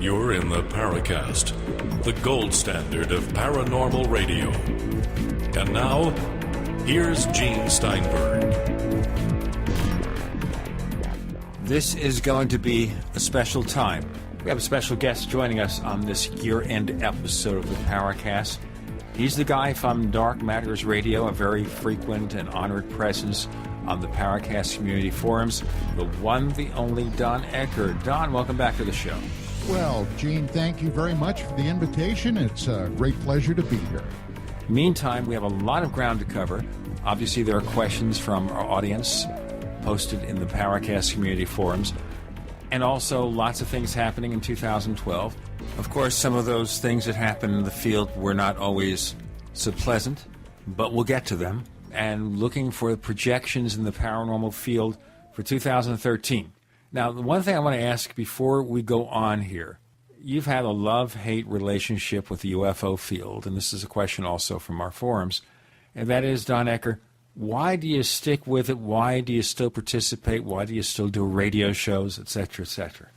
You're in the Paracast, the gold standard of paranormal radio. And now, here's Gene Steinberg. This is going to be a special time. We have a special guest joining us on this year-end episode of the Paracast. He's the guy from Dark Matters Radio, a very frequent and honored presence on the Paracast community forums, the one, the only Don Ecker. Don, welcome back to the show. Well, Gene, thank you very much for the invitation. It's a great pleasure to be here. Meantime, we have a lot of ground to cover. Obviously, there are questions from our audience posted in the Paracast community forums, and also lots of things happening in 2012. Of course, some of those things that happen in the field were not always so pleasant, but we'll get to them. And looking for projections in the paranormal field for 2013. Now, the one thing I want to ask before we go on here, you've had a love-hate relationship with the UFO field, and this is a question also from our forums, and that is, Don Ecker, why do you stick with it? Why do you still participate? Why do you still do radio shows, et cetera, et cetera?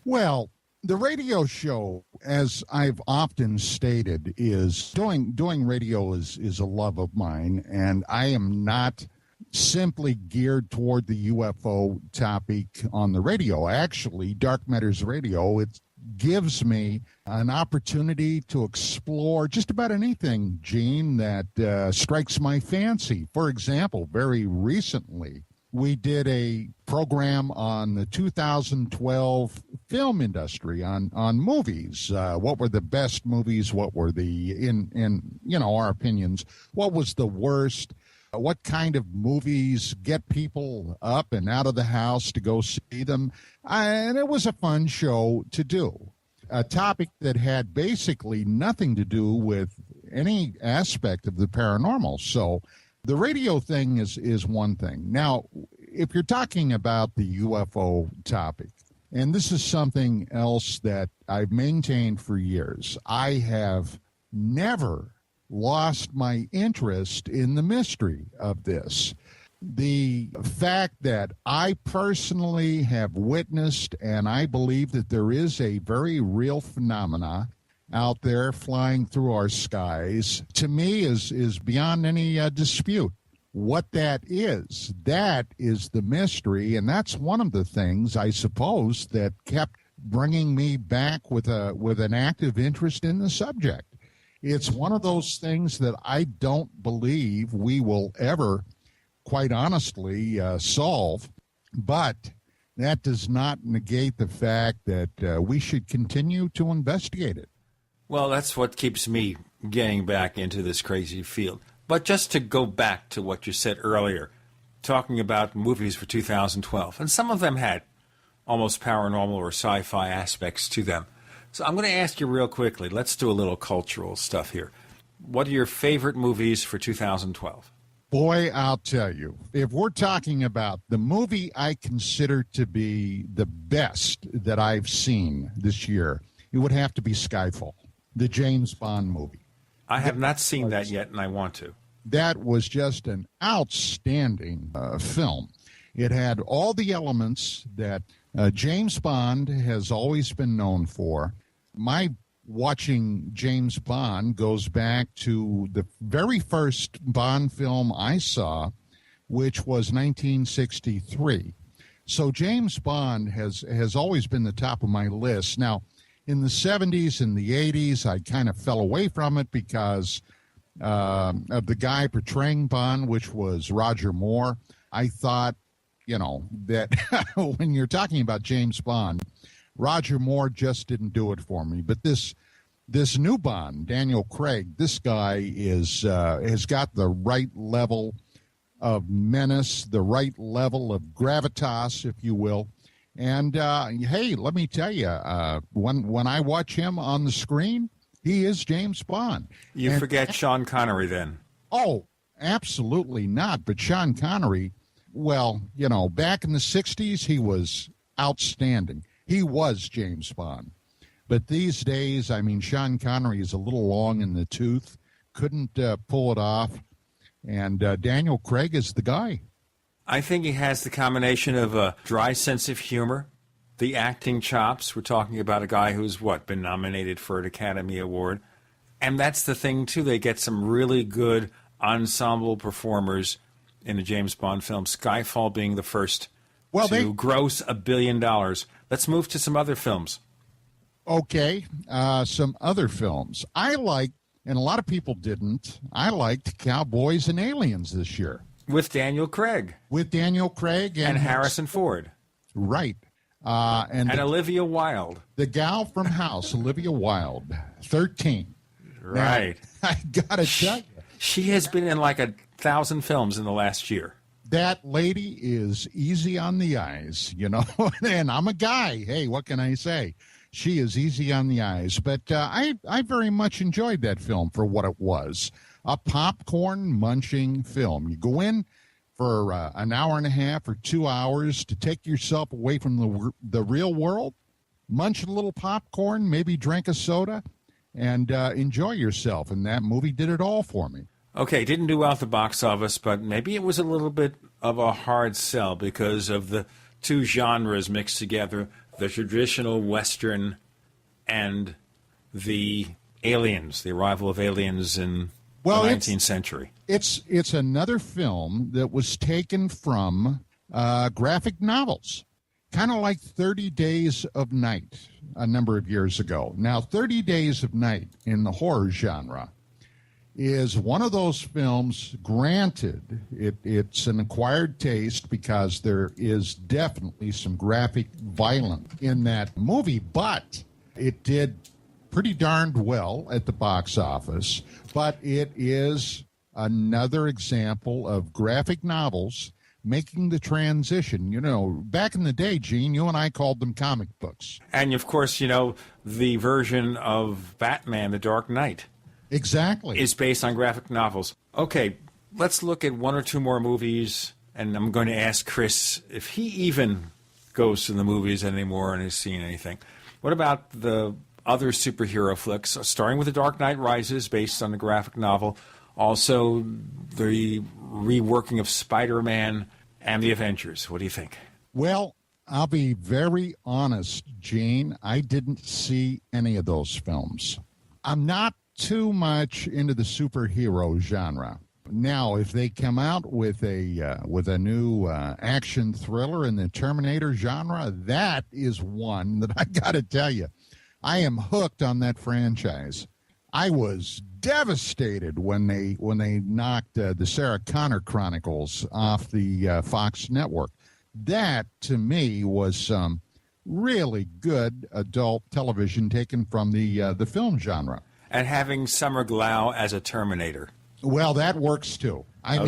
Well, the radio show, as I've often stated, is doing radio is a love of mine, and I am not simply geared toward the UFO topic on the radio. Actually, Dark Matters Radio, it gives me an opportunity to explore just about anything, Gene, that strikes my fancy. For example, very recently, we did a program on the 2012 film industry, on movies. What were the best movies? What were in our opinions, what was the worst? What kind of movies get people up and out of the house to go see them? And it was a fun show to do. A topic that had basically nothing to do with any aspect of the paranormal. So the radio thing is one thing. Now, if you're talking about the UFO topic, and this is something else that I've maintained for years, I have never lost my interest in the mystery of this. The fact that I personally have witnessed, and I believe that there is a very real phenomena out there flying through our skies, to me is beyond any dispute. What that is the mystery, and that's one of the things, I suppose, that kept bringing me back with an active interest in the subject. It's one of those things that I don't believe we will ever, quite honestly, solve, but that does not negate the fact that we should continue to investigate it. Well, that's what keeps me getting back into this crazy field. But just to go back to what you said earlier, talking about movies for 2012, and some of them had almost paranormal or sci-fi aspects to them. So I'm going to ask you real quickly, let's do a little cultural stuff here. What are your favorite movies for 2012? Boy, I'll tell you, if we're talking about the movie I consider to be the best that I've seen this year, it would have to be Skyfall, the James Bond movie. I have not seen that yet, and I want to. That was just an outstanding film. It had all the elements that James Bond has always been known for. My watching James Bond goes back to the very first Bond film I saw, which was 1963. So James Bond has always been the top of my list. Now, in the 70s and the 80s, I kind of fell away from it because of the guy portraying Bond, which was Roger Moore. I thought, that when you're talking about James Bond, Roger Moore just didn't do it for me. But this new Bond, Daniel Craig, this guy has got the right level of menace, the right level of gravitas, if you will. And hey, let me tell you, when I watch him on the screen, he is James Bond. You forget Sean Connery then. Oh, absolutely not. But Sean Connery, well, back in the 60s, he was outstanding. He was James Bond. But these days, Sean Connery is a little long in the tooth, couldn't pull it off. And Daniel Craig is the guy. I think he has the combination of a dry sense of humor, the acting chops. We're talking about a guy who's, been nominated for an Academy Award. And that's the thing, too. They get some really good ensemble performers in a James Bond film, Skyfall being the first to gross $1 billion. Let's move to some other films. Okay, some other films. I liked, and a lot of people didn't, I liked Cowboys and Aliens this year. With Daniel Craig. And Harrison Ford. Right. And Olivia Wilde. The gal from House, Olivia Wilde, 13. Right. Now, I got to tell you. She has been in like 1,000 films in the last year. That lady is easy on the eyes, and I'm a guy. Hey, what can I say? She is easy on the eyes. But I very much enjoyed that film for what it was. A popcorn-munching film. You go in for an hour and a half or 2 hours to take yourself away from the real world, munch a little popcorn, maybe drink a soda, and enjoy yourself. And that movie did it all for me. Okay, didn't do well at the box office, but maybe it was a little bit of a hard sell because of the two genres mixed together, the traditional Western and the aliens, the arrival of aliens in the 19th century. It's another film that was taken from graphic novels, kind of like 30 Days of Night a number of years ago. Now, 30 Days of Night in the horror genre is one of those films, granted, it's an acquired taste because there is definitely some graphic violence in that movie, but it did pretty darned well at the box office. But it is another example of graphic novels making the transition. Back in the day, Gene, you and I called them comic books. And, of course, the version of Batman, The Dark Knight. Exactly. Is based on graphic novels. Okay, let's look at one or two more movies, and I'm going to ask Chris if he even goes to the movies anymore and has seen anything. What about the other superhero flicks, starting with The Dark Knight Rises, based on the graphic novel, also the reworking of Spider-Man and the Avengers? What do you think? Well, I'll be very honest, Gene. I didn't see any of those films. I'm not too much into the superhero genre. Now, if they come out with a new action thriller in the Terminator genre, that is one that I got to tell you, I am hooked on that franchise. I was devastated when they knocked the Sarah Connor Chronicles off the Fox network. That, to me, was some really good adult television taken from the film genre. And having Summer Glau as a Terminator. Well, that works too. I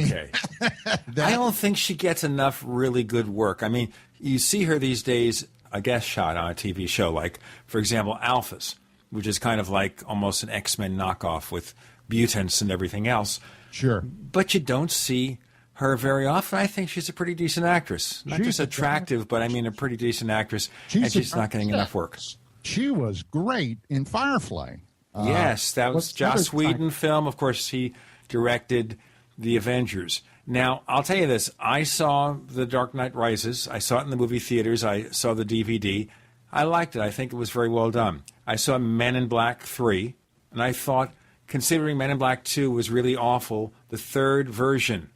don't think she gets enough really good work. I mean, you see her these days, a guest shot on a TV show, like, for example, Alphas, which is kind of like almost an X-Men knockoff with mutants and everything else. Sure. But you don't see her very often. I think she's a pretty decent actress. Not just attractive, but I mean a pretty decent actress, and she's not getting enough work. She was great in Firefly. Yes, that was Joss Whedon film. Of course, he directed The Avengers. Now, I'll tell you this. I saw The Dark Knight Rises. I saw it in the movie theaters. I saw the DVD. I liked it. I think it was very well done. I saw Men in Black 3, and I thought, considering Men in Black 2 was really awful, the third version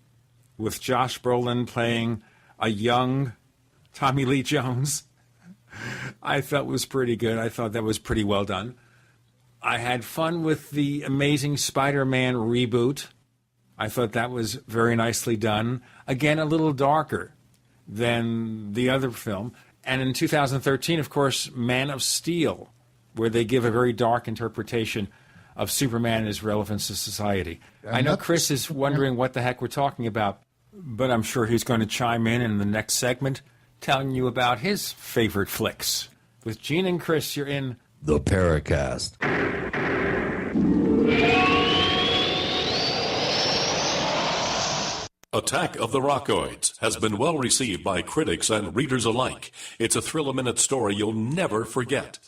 with Josh Brolin playing a young Tommy Lee Jones, I thought was pretty good. I thought that was pretty well done. I had fun with the Amazing Spider-Man reboot. I thought that was very nicely done. Again, a little darker than the other film. And in 2013, of course, Man of Steel, where they give a very dark interpretation of Superman and his relevance to society. I know Chris is wondering what the heck we're talking about, but I'm sure he's going to chime in the next segment telling you about his favorite flicks. With Gene and Chris, you're in the Paracast. Attack of the Rockoids has been well received by critics and readers alike. It's a thrill-a-minute story you'll never forget.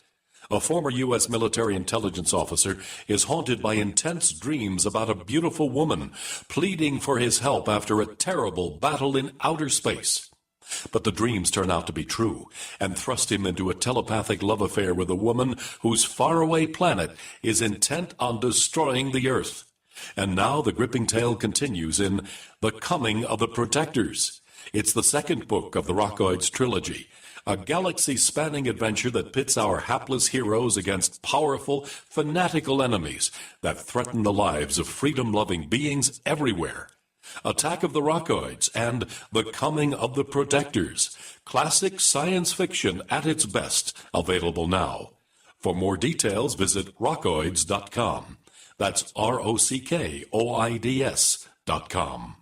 A former U.S. military intelligence officer is haunted by intense dreams about a beautiful woman pleading for his help after a terrible battle in outer space. But the dreams turn out to be true and thrust him into a telepathic love affair with a woman whose faraway planet is intent on destroying the Earth. And now the gripping tale continues in The Coming of the Protectors. It's the second book of the Rockoids trilogy, a galaxy-spanning adventure that pits our hapless heroes against powerful, fanatical enemies that threaten the lives of freedom-loving beings everywhere. Attack of the Rockoids and The Coming of the Protectors. Classic science fiction at its best, available now. For more details, visit rockoids.com. That's ROCKOIDS.com.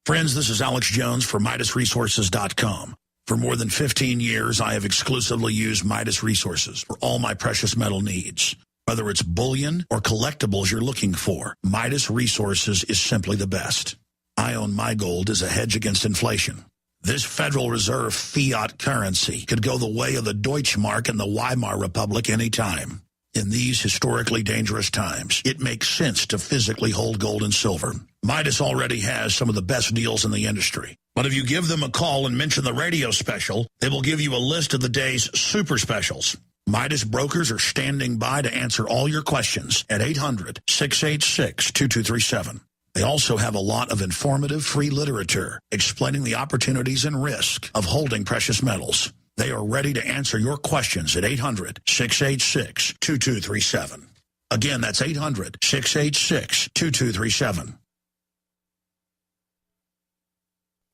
Friends, this is Alex Jones for MidasResources.com. For more than 15 years, I have exclusively used Midas Resources for all my precious metal needs. Whether it's bullion or collectibles you're looking for, Midas Resources is simply the best. I own my gold as a hedge against inflation. This Federal Reserve fiat currency could go the way of the Deutschmark and the Weimar Republic anytime. In these historically dangerous times, it makes sense to physically hold gold and silver. Midas already has some of the best deals in the industry. But if you give them a call and mention the radio special, they will give you a list of the day's super specials. Midas brokers are standing by to answer all your questions at 800-686-2237. They also have a lot of informative free literature explaining the opportunities and risk of holding precious metals. They are ready to answer your questions at 800-686-2237. Again, that's 800-686-2237.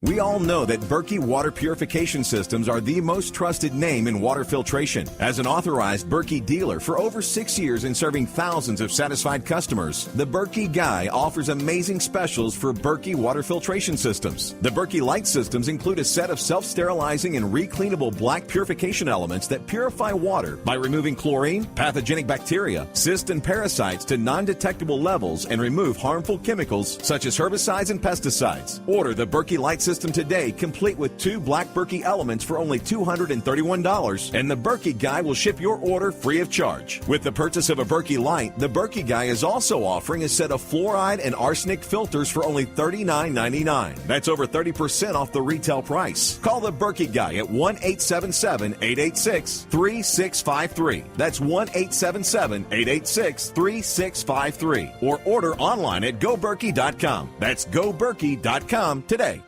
We all know that Berkey water purification systems are the most trusted name in water filtration. As an authorized Berkey dealer for over 6 years and serving thousands of satisfied customers, the Berkey Guy offers amazing specials for Berkey water filtration systems. The Berkey Light systems include a set of self-sterilizing and recleanable black purification elements that purify water by removing chlorine, pathogenic bacteria, cysts, and parasites to non-detectable levels and remove harmful chemicals such as herbicides and pesticides. Order the Berkey Light system today, complete with 2 black Berkey elements for only $231, and the Berkey Guy will ship your order free of charge. With the purchase of a Berkey Light, the Berkey Guy is also offering a set of fluoride and arsenic filters for only $39.99. That's over 30% off the retail price. Call the Berkey Guy at 1-877-886-3653. That's 1-877-886-3653. Or order online at goberkey.com. That's goberkey.com today.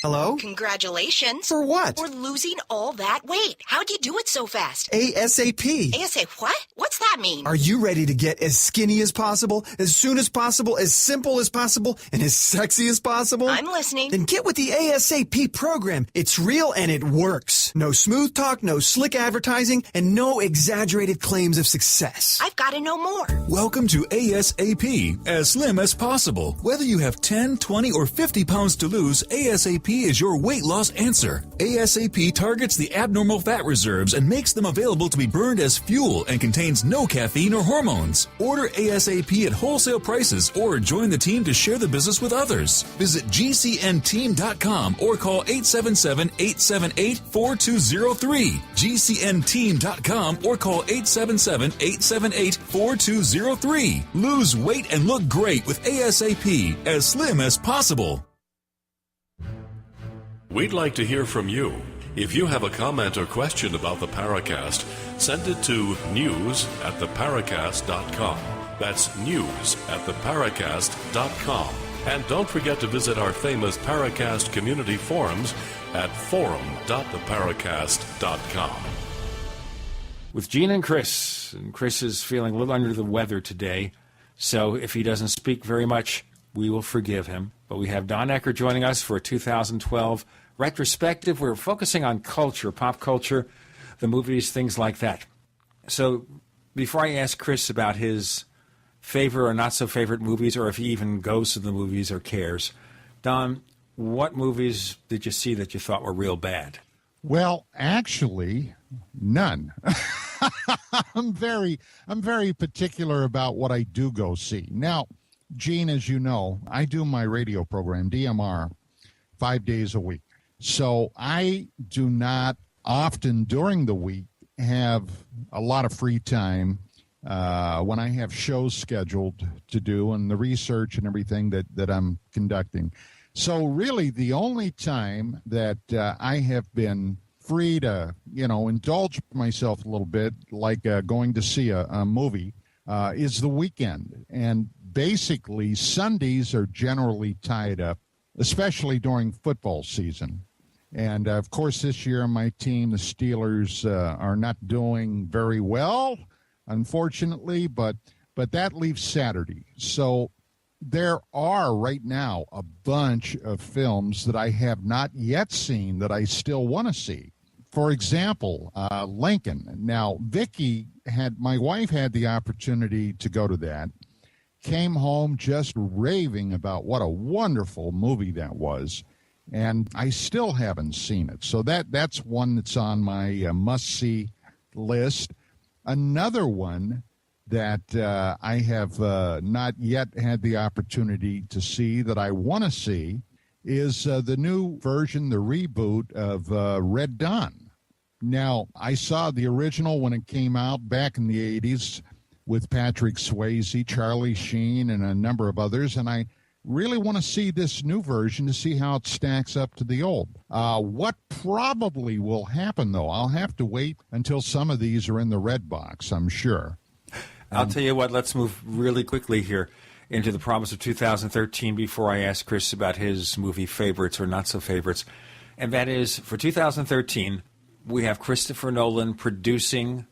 Hello? Congratulations. For what? For losing all that weight. How'd you do it so fast? ASAP. ASAP what? What's that mean? Are you ready to get as skinny as possible, as soon as possible, as simple as possible, and as sexy as possible? I'm listening. Then get with the ASAP program. It's real and it works. No smooth talk, no slick advertising, and no exaggerated claims of success. I've got to know more. Welcome to ASAP, as slim as possible. Whether you have 10, 20, or 50 pounds to lose, ASAP is your weight loss answer. ASAP targets the abnormal fat reserves and makes them available to be burned as fuel and contains no caffeine or hormones. Order ASAP at wholesale prices or join the team to share the business with others. Visit GCNteam.com or call 877-878-4203. GCNteam.com or call 877-878-4203. Lose weight and look great with ASAP, as slim as possible. We'd like to hear from you. If you have a comment or question about the Paracast, send it to news@theparacast.com. That's news@theparacast.com. And don't forget to visit our famous Paracast community forums at forum.theparacast.com. With Gene and Chris is feeling a little under the weather today, so if he doesn't speak very much, we will forgive him. But we have Don Ecker joining us for a 2012 retrospective. We're focusing on culture, pop culture, the movies, things like that. So before I ask Chris about his favorite or not so favorite movies, or if he even goes to the movies or cares, Don, what movies did you see that you thought were real bad? Well, actually, none. I'm very particular about what I do go see. Now, Gene, as you know, I do my radio program, DMR, 5 days a week. So I do not often during the week have a lot of free time when I have shows scheduled to do and the research and everything that I'm conducting. So really the only time that I have been free to, indulge myself a little bit, like going to see a movie, is the weekend. And basically Sundays are generally tied up, especially during football season. And, of course, this year my team, the Steelers, are not doing very well, unfortunately, but that leaves Saturday. So there are right now a bunch of films that I have not yet seen that I still want to see. For example, Lincoln. Now, my wife had the opportunity to go to that, came home just raving about what a wonderful movie that was. And I still haven't seen it. So that's one that's on my must-see list. Another one that I have not yet had the opportunity to see that I want to see is the new version, the reboot of Red Dawn. Now, I saw the original when it came out back in the 80s with Patrick Swayze, Charlie Sheen, and a number of others, and I really want to see this new version to see how it stacks up to the old. What probably will happen, though, I'll have to wait until some of these are in the red box, I'm sure. I'll tell you what, let's move really quickly here into the promise of 2013 before I ask Chris about his movie favorites or not so favorites. And that is, for 2013, we have Christopher Nolan producing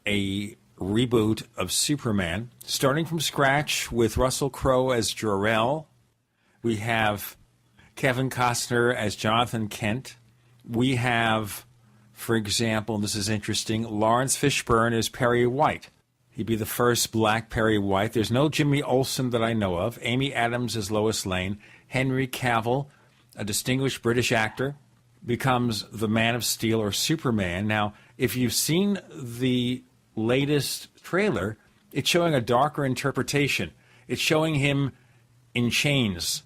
a reboot of Superman, starting from scratch with Russell Crowe as Jor-El. We have Kevin Costner as Jonathan Kent. We have, for example, and this is interesting, Lawrence Fishburne as Perry White. He'd be the first black Perry White. There's no Jimmy Olsen that I know of. Amy Adams as Lois Lane. Henry Cavill, a distinguished British actor, becomes the Man of Steel or Superman. Now, if you've seen the latest trailer, it's showing a darker interpretation. It's showing him in chains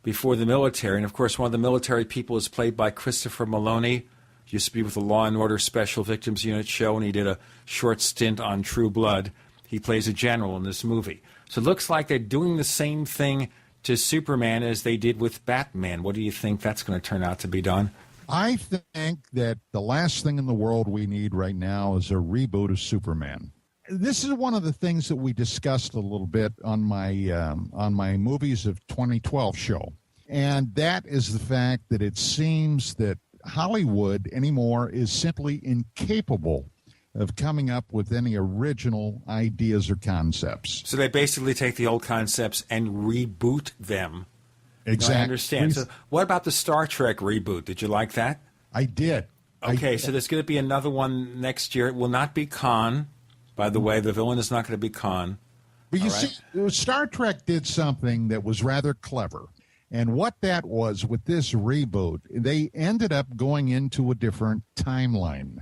before the military. And, of course, one of the military people is played by Christopher Maloney. Used to be with the Law & Order Special Victims Unit show, and he did a short stint on True Blood. He plays a general in this movie. So it looks like they're doing the same thing to Superman as they did with Batman. What do you think that's going to turn out to be, Don? I think that the last thing in the world we need right now is a reboot of Superman. This is one of the things that we discussed a little bit on my Movies of 2012 show. And that is the fact that it seems that Hollywood anymore is simply incapable of coming up with any original ideas or concepts. So they basically take the old concepts and reboot them. Exactly. I understand. So what about the Star Trek reboot? Did you like that? I did. Okay, so there's going to be another one next year. It will not be Khan. By the way, the villain is not going to be Khan. But you see, Star Trek did something that was rather clever. And what that was with this reboot, they ended up going into a different timeline.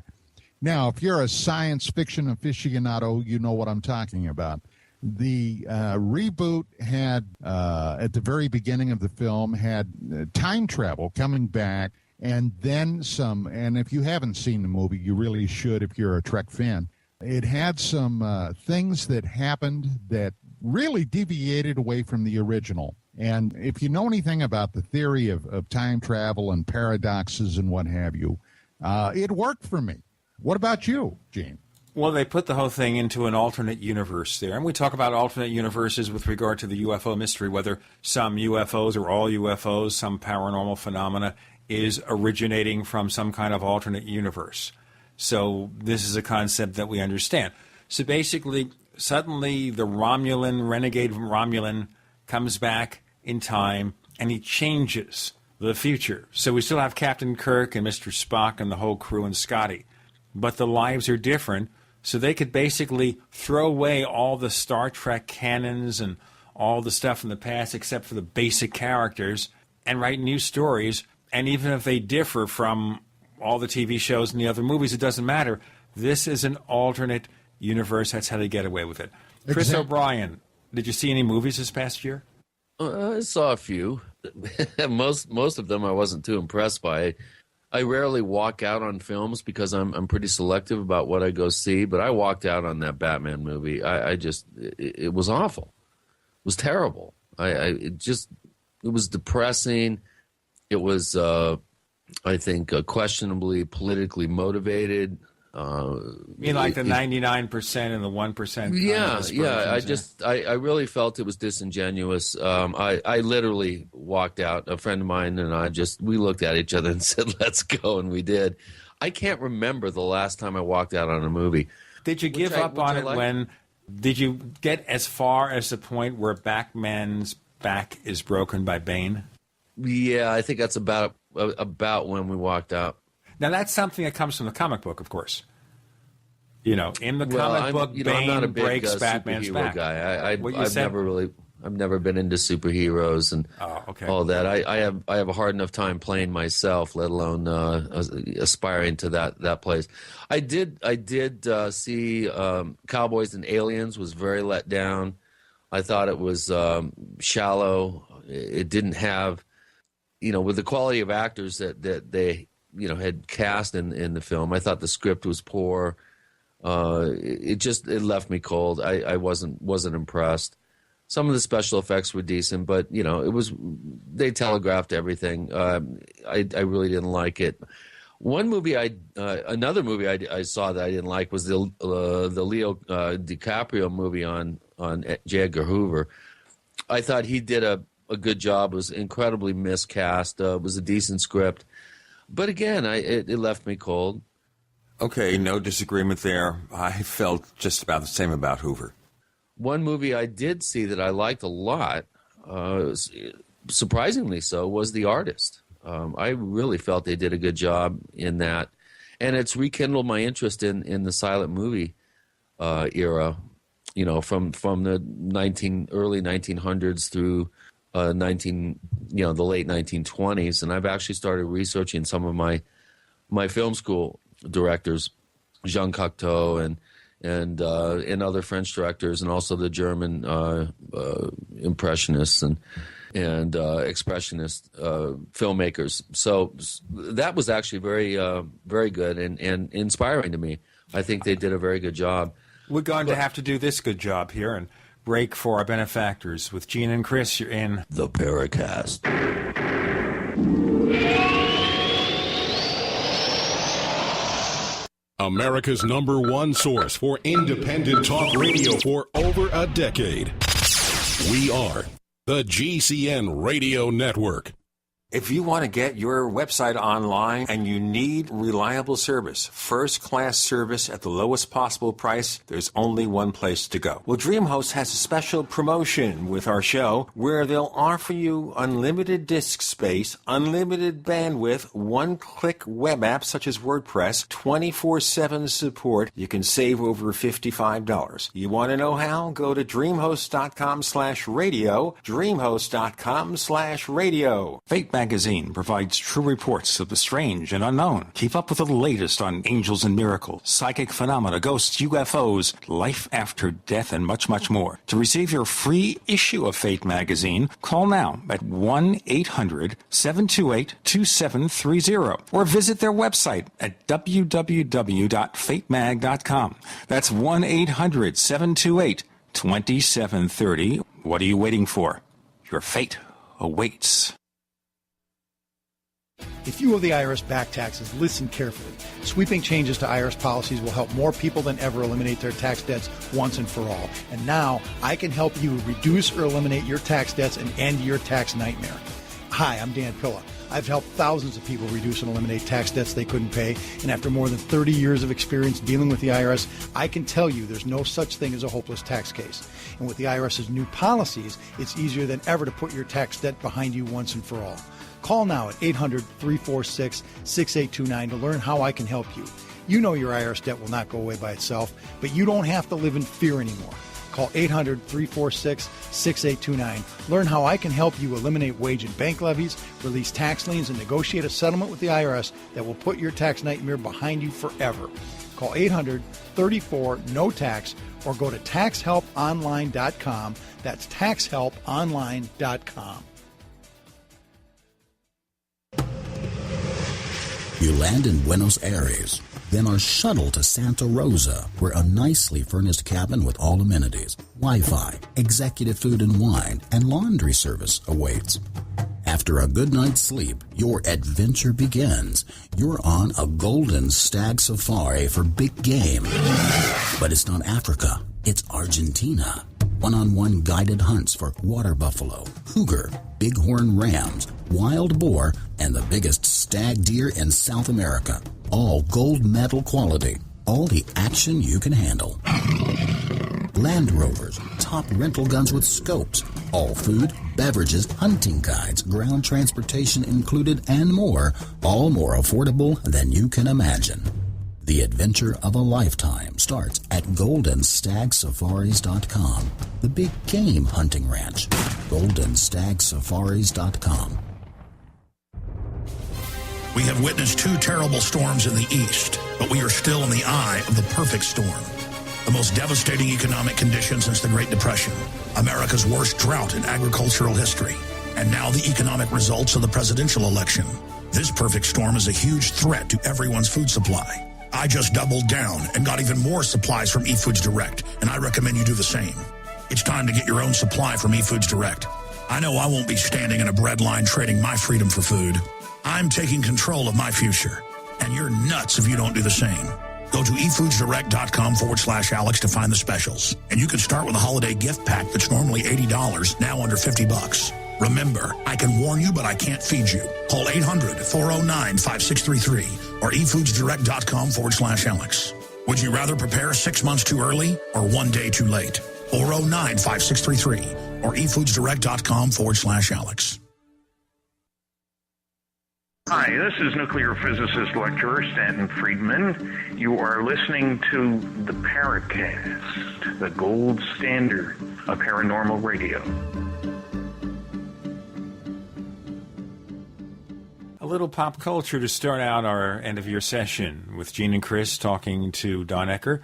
Now, if you're a science fiction aficionado, you know what I'm talking about. The reboot had, at the very beginning of the film, had time travel coming back, and then some. And if you haven't seen the movie, you really should if you're a Trek fan. It had some things that happened that really deviated away from the original. And if you know anything about the theory of time travel and paradoxes and what have you, it worked for me. What about you, Gene? Well, they put the whole thing into an alternate universe there. And we talk about alternate universes with regard to the UFO mystery, whether some UFOs or all UFOs, some paranormal phenomena is originating from some kind of alternate universe. So this is a concept that we understand. So basically, suddenly the renegade Romulan comes back in time and he changes the future. So we still have Captain Kirk and Mr. Spock and the whole crew and Scotty. But the lives are different. So they could basically throw away all the Star Trek canons and all the stuff in the past except for the basic characters and write new stories. And even if they differ from all the TV shows and the other movies, it doesn't matter. This is an alternate universe. That's how they get away with it. Chris O'Brien, did you see any movies this past year? I saw a few. most of them I wasn't too impressed by. I rarely walk out on films because I'm pretty selective about what I go see, but I walked out on that Batman movie. It was awful. It was terrible. It just depressing. It was, I think, questionably politically motivated. You mean like the 99% and the 1%? Yeah. I really felt it was disingenuous. I literally walked out. A friend of mine and we looked at each other and said, "Let's go," and we did. I can't remember the last time I walked out on a movie. Did you give up on it when? Did you get as far as the point where Batman's back is broken by Bane? Yeah, I think that's about when we walked out. Now, that's something that comes from the comic book, of course. In the comic book, Bane I'm not a big, breaks Batman's back. Guy. I've never been into superheroes and all that. I have a hard enough time playing myself, let alone aspiring to that place. I did see Cowboys and Aliens. Was very let down. I thought it was shallow. It didn't have, with the quality of actors that they had cast in the film. I thought the script was poor. It left me cold. I wasn't impressed. Some of the special effects were decent, but they telegraphed everything. I really didn't like it. Another movie I saw that I didn't like was the Leo DiCaprio movie on J. Edgar Hoover. I thought he did a good job. It was incredibly miscast. It was a decent script, but again, it left me cold. Okay, no disagreement there. I felt just about the same about Hoover. One movie I did see that I liked a lot, surprisingly so, was The Artist. I really felt they did a good job in that, and it's rekindled my interest in the silent movie era. From the early 1900s through the late 1920s, and I've actually started researching some of my film school directors, Jean Cocteau and other French directors, and also the German impressionists and expressionist filmmakers. So that was actually very very good and inspiring to me. I think they did a very good job. We're going to have to do this good job here and break for our benefactors. With Gene and Chris, you're in the Paracast. America's #1 source for independent talk radio for over a decade. We are the GCN Radio Network. If you want to get your website online and you need reliable service, first-class service at the lowest possible price, there's only one place to go. Well, DreamHost has a special promotion with our show where they'll offer you unlimited disk space, unlimited bandwidth, one-click web apps such as WordPress, 24/7 support. You can save over $55. You want to know how? Go to dreamhost.com/radio, dreamhost.com/radio. Fate Magazine provides true reports of the strange and unknown. Keep up with the latest on angels and miracles, psychic phenomena, ghosts, UFOs, life after death, and much, much more. To receive your free issue of Fate Magazine, call now at 1-800-728-2730 or visit their website at www.fatemag.com. That's 1-800-728-2730. What are you waiting for? Your fate awaits. If you owe the IRS back taxes, listen carefully. Sweeping changes to IRS policies will help more people than ever eliminate their tax debts once and for all. And now, I can help you reduce or eliminate your tax debts and end your tax nightmare. Hi, I'm Dan Pilla. I've helped thousands of people reduce and eliminate tax debts they couldn't pay. And after more than 30 years of experience dealing with the IRS, I can tell you there's no such thing as a hopeless tax case. And with the IRS's new policies, it's easier than ever to put your tax debt behind you once and for all. Call now at 800-346-6829 to learn how I can help you. You know your IRS debt will not go away by itself, but you don't have to live in fear anymore. Call 800-346-6829. Learn how I can help you eliminate wage and bank levies, release tax liens, and negotiate a settlement with the IRS that will put your tax nightmare behind you forever. Call 800-34-NO-TAX or go to taxhelponline.com. That's taxhelponline.com. You land in Buenos Aires. Then are shuttled to Santa Rosa, where a nicely furnished cabin with all amenities, Wi-Fi, executive food and wine, and laundry service awaits. After a good night's sleep, your adventure begins. You're on a golden stag safari for big game. But it's not Africa, it's Argentina. One-on-one guided hunts for water buffalo, cougar, bighorn rams, wild boar, and the biggest stag deer in South America. All gold medal quality. All the action you can handle. Land Rovers, top rental guns with scopes. All food, beverages, hunting guides, ground transportation included, and more. All more affordable than you can imagine. The adventure of a lifetime starts at goldenstagsafaris.com. The big game hunting ranch. goldenstagsafaris.com. We have witnessed 2 terrible storms in the east, but we are still in the eye of the perfect storm. The most devastating economic condition since the Great Depression, America's worst drought in agricultural history, and now the economic results of the presidential election. This perfect storm is a huge threat to everyone's food supply. I just doubled down and got even more supplies from eFoods Direct, and I recommend you do the same. It's time to get your own supply from eFoods Direct. I know I won't be standing in a bread line trading my freedom for food. I'm taking control of my future, and you're nuts if you don't do the same. Go to efoodsdirect.com/Alex to find the specials. And you can start with a holiday gift pack that's normally $80, now under $50. Remember, I can warn you, but I can't feed you. Call 800-409-5633 or efoodsdirect.com/Alex. Would you rather prepare 6 months too early or 1 day too late? 409-5633 or efoodsdirect.com/Alex. Hi, this is nuclear physicist lecturer Stanton Friedman. You are listening to the Paracast, the gold standard of paranormal radio. A little pop culture to start out our end-of-year session with Gene and Chris talking to Don Ecker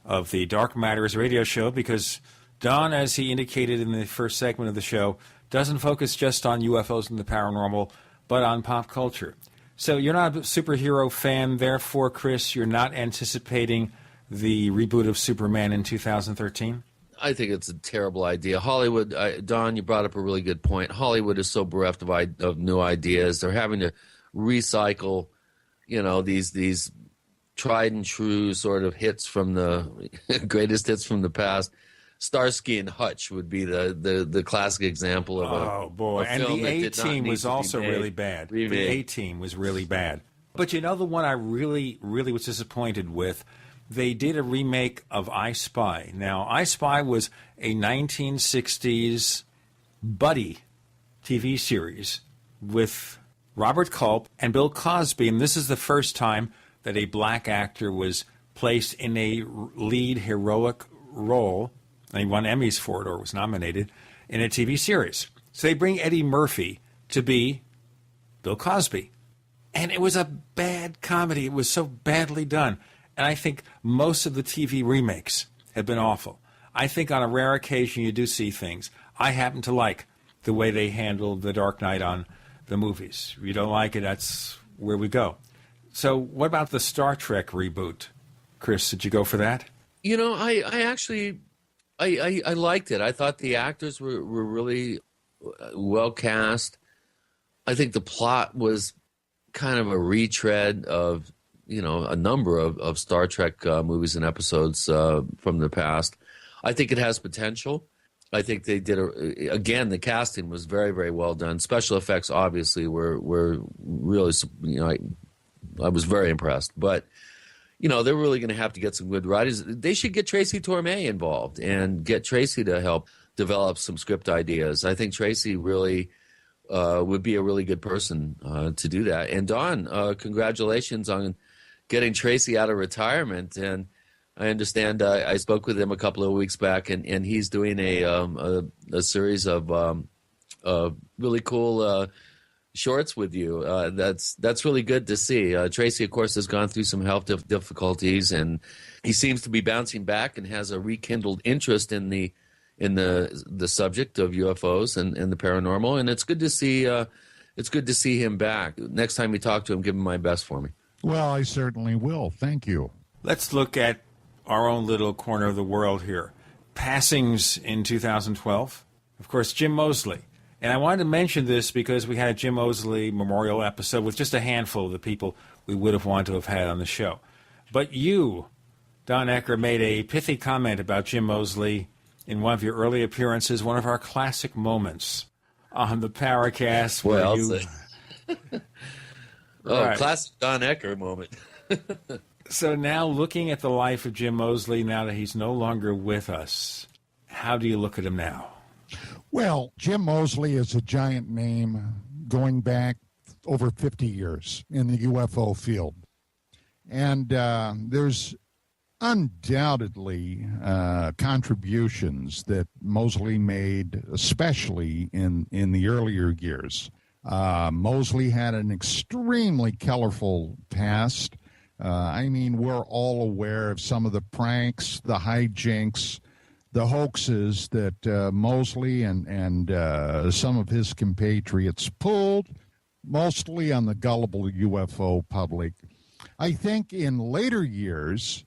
of the Dark Matters radio show, because Don, as he indicated in the first segment of the show, doesn't focus just on UFOs and the paranormal, but on pop culture. So you're not a superhero fan, therefore, Chris, you're not anticipating the reboot of Superman in 2013? I think it's a terrible idea. Hollywood, Don, you brought up a really good point. Hollywood is so bereft of new ideas. They're having to recycle, these tried and true sort of hits from the greatest hits from the past. Starsky and Hutch would be the classic example of a film. And the A-Team was also really bad. The A-Team was really bad. But the one I really, really was disappointed with, they did a remake of I Spy. Now, I Spy was a 1960s buddy TV series with Robert Culp and Bill Cosby, and this is the first time that a black actor was placed in a lead heroic role, and he won Emmys for it or was nominated, in a TV series. So they bring Eddie Murphy to be Bill Cosby. And it was a bad comedy. It was so badly done. And I think most of the TV remakes have been awful. I think on a rare occasion you do see things. I happen to like the way they handled The Dark Knight on the movies. If you don't like it, that's where we go. So what about the Star Trek reboot? Chris, did you go for that? I actually... I liked it. I thought the actors were really well cast. I think the plot was kind of a retread of, a number of Star Trek movies and episodes from the past. I think it has potential. I think they did, again, the casting was very, very well done. Special effects, obviously, were really, I was very impressed. But they're really going to have to get some good writers. They should get Tracy Torme involved and get Tracy to help develop some script ideas. I think Tracy really would be a really good person to do that. And Don, congratulations on getting Tracy out of retirement. And I understand I spoke with him a couple of weeks back, and he's doing a series of really cool shorts with you. That's really good to see. Tracy, of course, has gone through some health difficulties, and he seems to be bouncing back and has a rekindled interest in the subject of UFOs and the paranormal. And it's good to see him back. Next time you talk to him, give him my best for me. Well, I certainly will. Thank you. Let's look at our own little corner of the world here. Passings in 2012. Of course, Jim Moseley. And I wanted to mention this because we had a Jim Moseley memorial episode with just a handful of the people we would have wanted to have had on the show. But you, Don Ecker, made a pithy comment about Jim Moseley in one of your early appearances, one of our classic moments on the Paracast. Right. Classic Don Ecker moment. So now, looking at the life of Jim Moseley, now that he's no longer with us, how do you look at him now? Well, Jim Moseley is a giant name going back over 50 years in the UFO field. And there's undoubtedly contributions that Moseley made, especially in the earlier years. Moseley had an extremely colorful past. We're all aware of some of the pranks, the hijinks, the hoaxes that Moseley and some of his compatriots pulled, mostly on the gullible UFO public. I think in later years,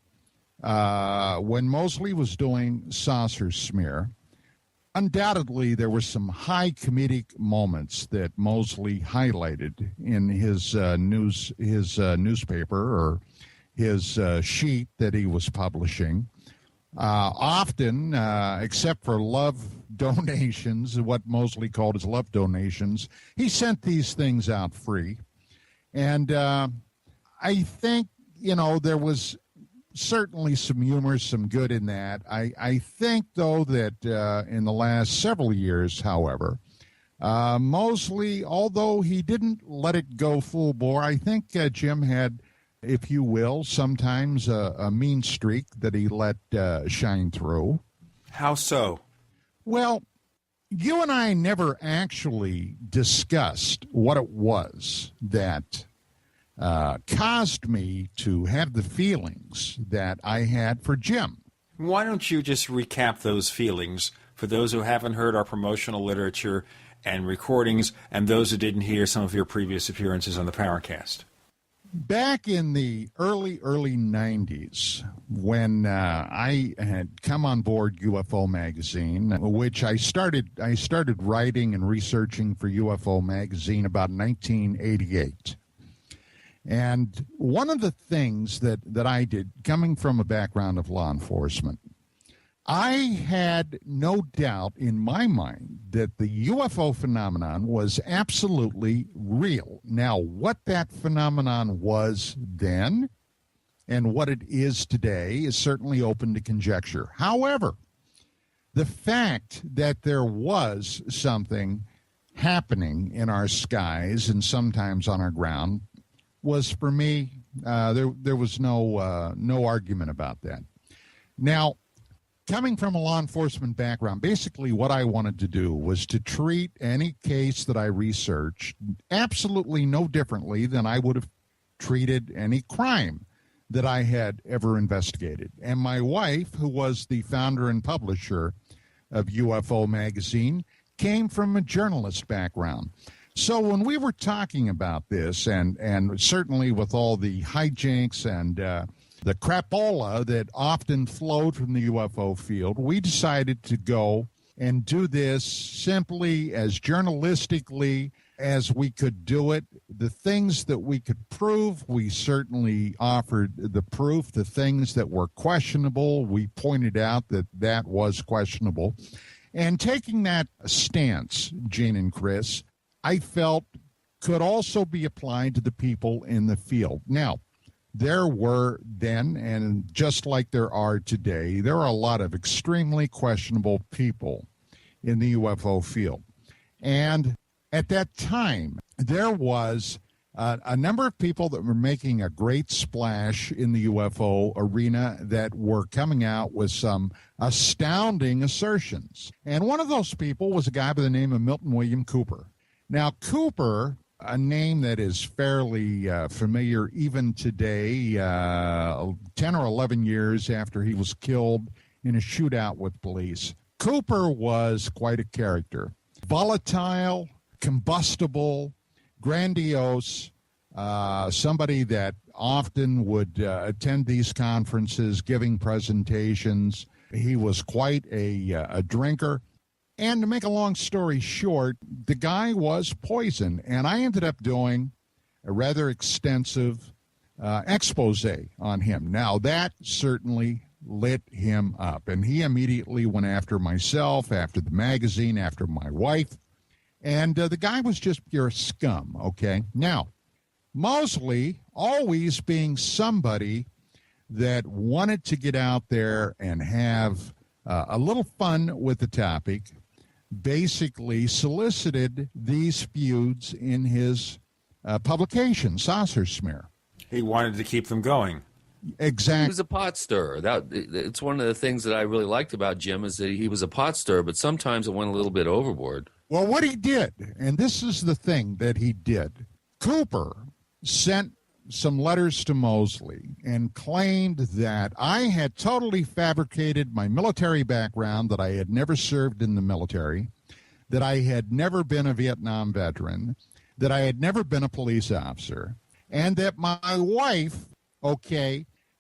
when Moseley was doing Saucer Smear, undoubtedly there were some high comedic moments that Moseley highlighted in his newspaper or his sheet that he was publishing. Often, except for love donations, what Moseley called his love donations, he sent these things out free. And I think, there was certainly some humor, some good in that. I think, though, that in the last several years, however, Moseley, although he didn't let it go full bore, I think Jim had, if you will, sometimes a mean streak that he let shine through. How so? Well, you and I never actually discussed what it was that caused me to have the feelings that I had for Jim. Why don't you just recap those feelings for those who haven't heard our promotional literature and recordings and those who didn't hear some of your previous appearances on the Paracast? Back in the early 90s, when I had come on board UFO Magazine, which I started writing and researching for UFO Magazine about 1988. And one of the things that I did, coming from a background of law enforcement, I had no doubt in my mind that the UFO phenomenon was absolutely real. Now, what that phenomenon was then and what it is today is certainly open to conjecture. However, the fact that there was something happening in our skies and sometimes on our ground was, for me, there was no argument about that. Now, coming from a law enforcement background, basically what I wanted to do was to treat any case that I researched absolutely no differently than I would have treated any crime that I had ever investigated. And my wife, who was the founder and publisher of UFO Magazine, came from a journalist background. So when we were talking about this, and certainly with all the hijinks and the crapola that often flowed from the UFO field, we decided to go and do this simply as journalistically as we could do it. The things that we could prove, we certainly offered the proof. The things that were questionable, we pointed out that was questionable. And taking that stance, Gene and Chris, I felt could also be applied to the people in the field. Now, there were then, and just like there are today, there are a lot of extremely questionable people in the UFO field. And at that time, there was a number of people that were making a great splash in the UFO arena that were coming out with some astounding assertions. And one of those people was a guy by the name of Milton William Cooper. Now, Cooper, a name that is fairly familiar even today, 10 or 11 years after he was killed in a shootout with police. Cooper was quite a character. Volatile, combustible, grandiose, somebody that often would attend these conferences, giving presentations. He was quite a drinker. And to make a long story short, the guy was poisoned. And I ended up doing a rather extensive expose on him. Now, that certainly lit him up. And he immediately went after myself, after the magazine, after my wife. And the guy was just pure scum, okay? Now, Mosley always being somebody that wanted to get out there and have a little fun with the topic, basically solicited these feuds in his publication, Saucer Smear. He wanted to keep them going. Exactly. He was a pot stirrer. It's one of the things that I really liked about Jim is that he was a pot stirrer, but sometimes it went a little bit overboard. Well, what he did, and this is the thing that he did, Cooper sent some letters to Mosley and claimed that I had totally fabricated my military background, that I had never served in the military, that I had never been a Vietnam veteran, that I had never been a police officer, and that my wife,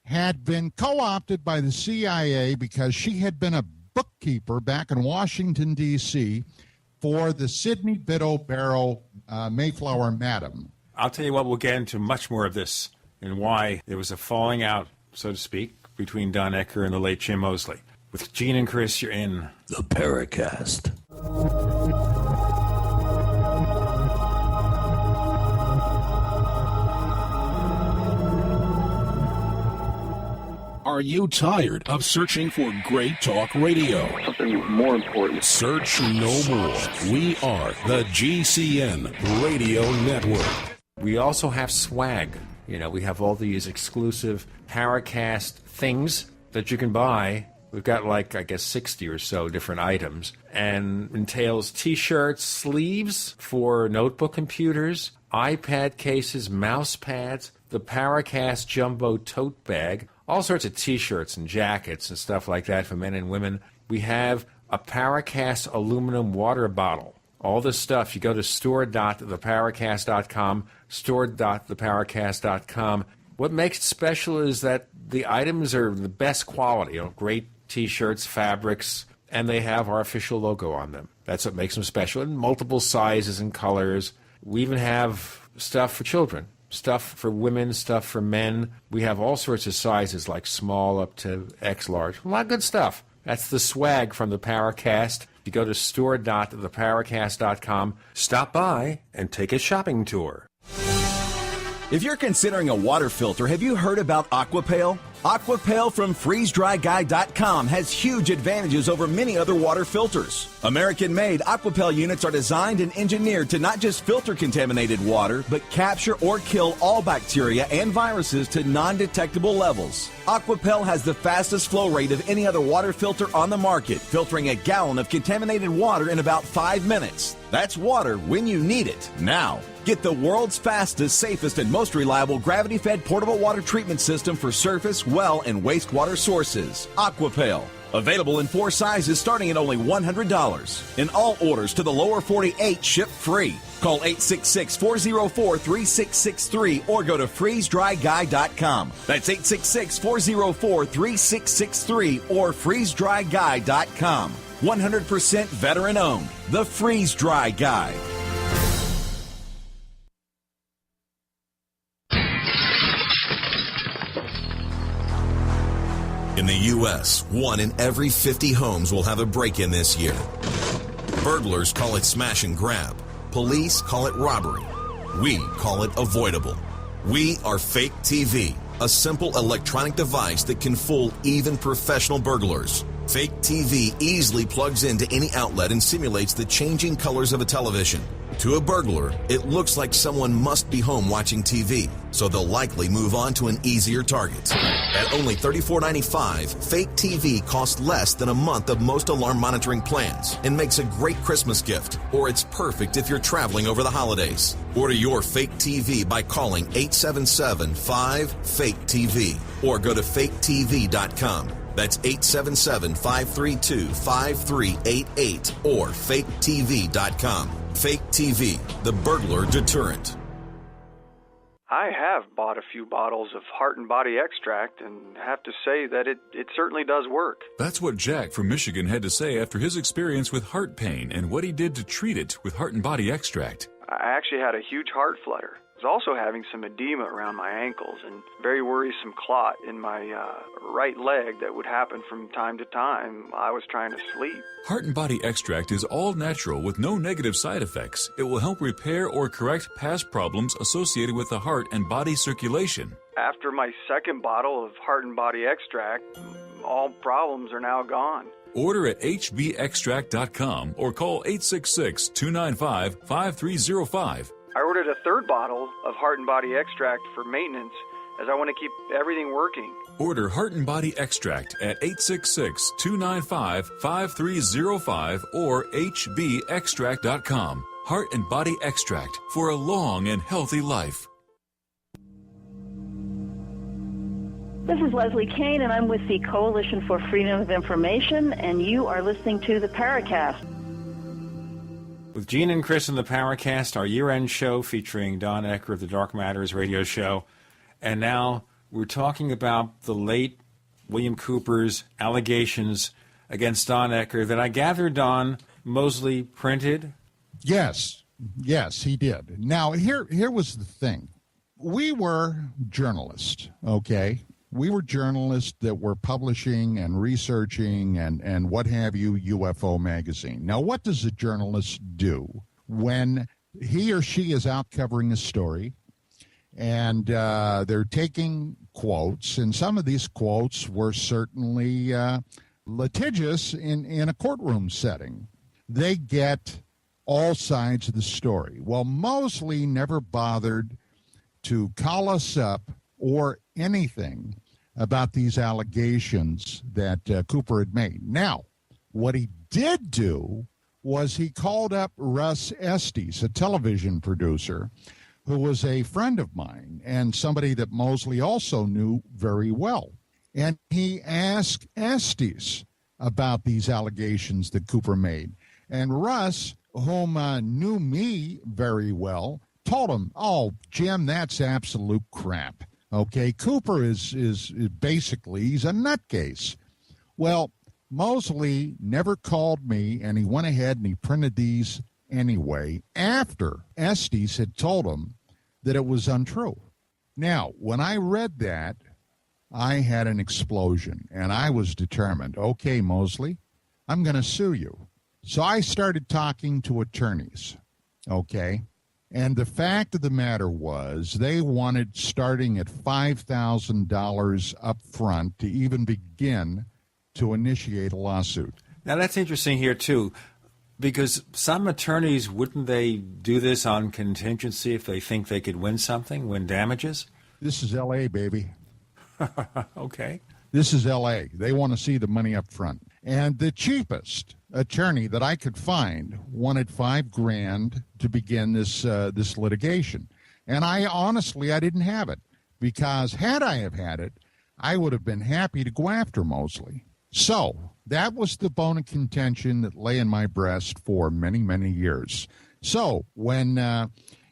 had been co-opted by the CIA because she had been a bookkeeper back in Washington, D.C., for the Sidney Biddle Barrow Mayflower Madam. I'll tell you what, we'll get into much more of this and why there was a falling out, so to speak, between Don Ecker and the late Jim Mosley. With Gene and Chris, you're in the Paracast. Are you tired of searching for great talk radio? Something more important. Search no more. We are the GCN Radio Network. We also have swag. We have all these exclusive Paracast things that you can buy. We've got 60 or so different items. And entails T-shirts, sleeves for notebook computers, iPad cases, mouse pads, the Paracast Jumbo tote bag, all sorts of T-shirts and jackets and stuff like that for men and women. We have a Paracast aluminum water bottle. All this stuff, you go to store.theparacast.com, store.theparacast.com. What makes it special is that the items are the best quality, great T-shirts, fabrics, and they have our official logo on them. That's what makes them special, in multiple sizes and colors. We even have stuff for children. Stuff for women, stuff for men. We have all sorts of sizes, like small up to X large. A lot of good stuff. That's the swag from the Paracast. You go to store.theparacast.com. Stop by and take a shopping tour. If you're considering a water filter, have you heard about Aquapail? Aquapail from freezedryguy.com has huge advantages over many other water filters. American-made Aquapail units are designed and engineered to not just filter contaminated water, but capture or kill all bacteria and viruses to non-detectable levels. Aquapail has the fastest flow rate of any other water filter on the market, filtering a gallon of contaminated water in about 5 minutes. That's water when you need it, now. Get the world's fastest, safest, and most reliable gravity-fed portable water treatment system for surface, well, and wastewater sources. Aquapail. Available in 4 sizes starting at only $100. And all orders to the lower 48 ship free. Call 866-404-3663 or go to freezedryguy.com. That's 866-404-3663 or freezedryguy.com. 100% veteran owned. The Freeze Dry Guy. In the U.S., 1 in every 50 homes will have a break-in this year. Burglars call it smash and grab. Police call it robbery. We call it avoidable. We are Fake TV, a simple electronic device that can fool even professional burglars. Fake TV easily plugs into any outlet and simulates the changing colors of a television. To a burglar, it looks like someone must be home watching TV, so they'll likely move on to an easier target. At only $34.95, Fake TV costs less than a month of most alarm monitoring plans and makes a great Christmas gift, or it's perfect if you're traveling over the holidays. Order your Fake TV by calling 877-5-FAKE-TV or go to faketv.com. That's 877-532-5388 or faketv.com. Fake TV, the burglar deterrent. I have bought a few bottles of Heart and Body Extract and have to say that it certainly does work. That's what Jack from Michigan had to say after his experience with heart pain and what he did to treat it with Heart and Body Extract. I actually had a huge heart flutter. I was also having some edema around my ankles and very worrisome clot in my right leg that would happen from time to time. I was trying to sleep. Heart and Body Extract is all natural with no negative side effects. It will help repair or correct past problems associated with the heart and body circulation. After my second bottle of Heart and Body Extract, all problems are now gone. Order at hbextract.com or call 866-295-5305. I ordered a third bottle of Heart and Body Extract for maintenance as I want to keep everything working. Order Heart and Body Extract at 866-295-5305 or hbextract.com. Heart and Body Extract for a long and healthy life. This is Leslie Kane, and I'm with the Coalition for Freedom of Information, and you are listening to the Paracast. With Gene and Chris in the Paracast, our year-end show featuring Don Ecker of the Dark Matters radio show. And now we're talking about the late William Cooper's allegations against Don Ecker that I gather Don Mosley printed. Yes, he did. Now, here was the thing. We were journalists, okay? We were journalists that were publishing and researching and what have you, UFO magazine. Now, what does a journalist do when he or she is out covering a story and they're taking quotes, and some of these quotes were certainly litigious in a courtroom setting? They get all sides of the story. Well, Mosley never bothered to call us up or anything about these allegations that Cooper had made. Now, what he did do was he called up Russ Estes, a television producer, who was a friend of mine and somebody that Mosley also knew very well. And he asked Estes about these allegations that Cooper made. And Russ, whom knew me very well, told him, "Oh, Jim, that's absolute crap. Okay, Cooper is basically, he's a nutcase." Well, Mosley never called me, and he went ahead and he printed these anyway after Estes had told him that it was untrue. Now, when I read that, I had an explosion, and I was determined, okay, Mosley, I'm going to sue you. So I started talking to attorneys, okay? And the fact of the matter was they wanted starting at $5,000 up front to even begin to initiate a lawsuit. Now, that's interesting here, too, because some attorneys, wouldn't they do this on contingency if they think they could win something, win damages? This is L.A., baby. Okay. This is L.A. They want to see the money up front. And the cheapest attorney that I could find wanted $5,000 to begin this litigation. And I didn't have it, because had I have had it, I would have been happy to go after Mosley. So that was the bone of contention that lay in my breast for many, many years. So when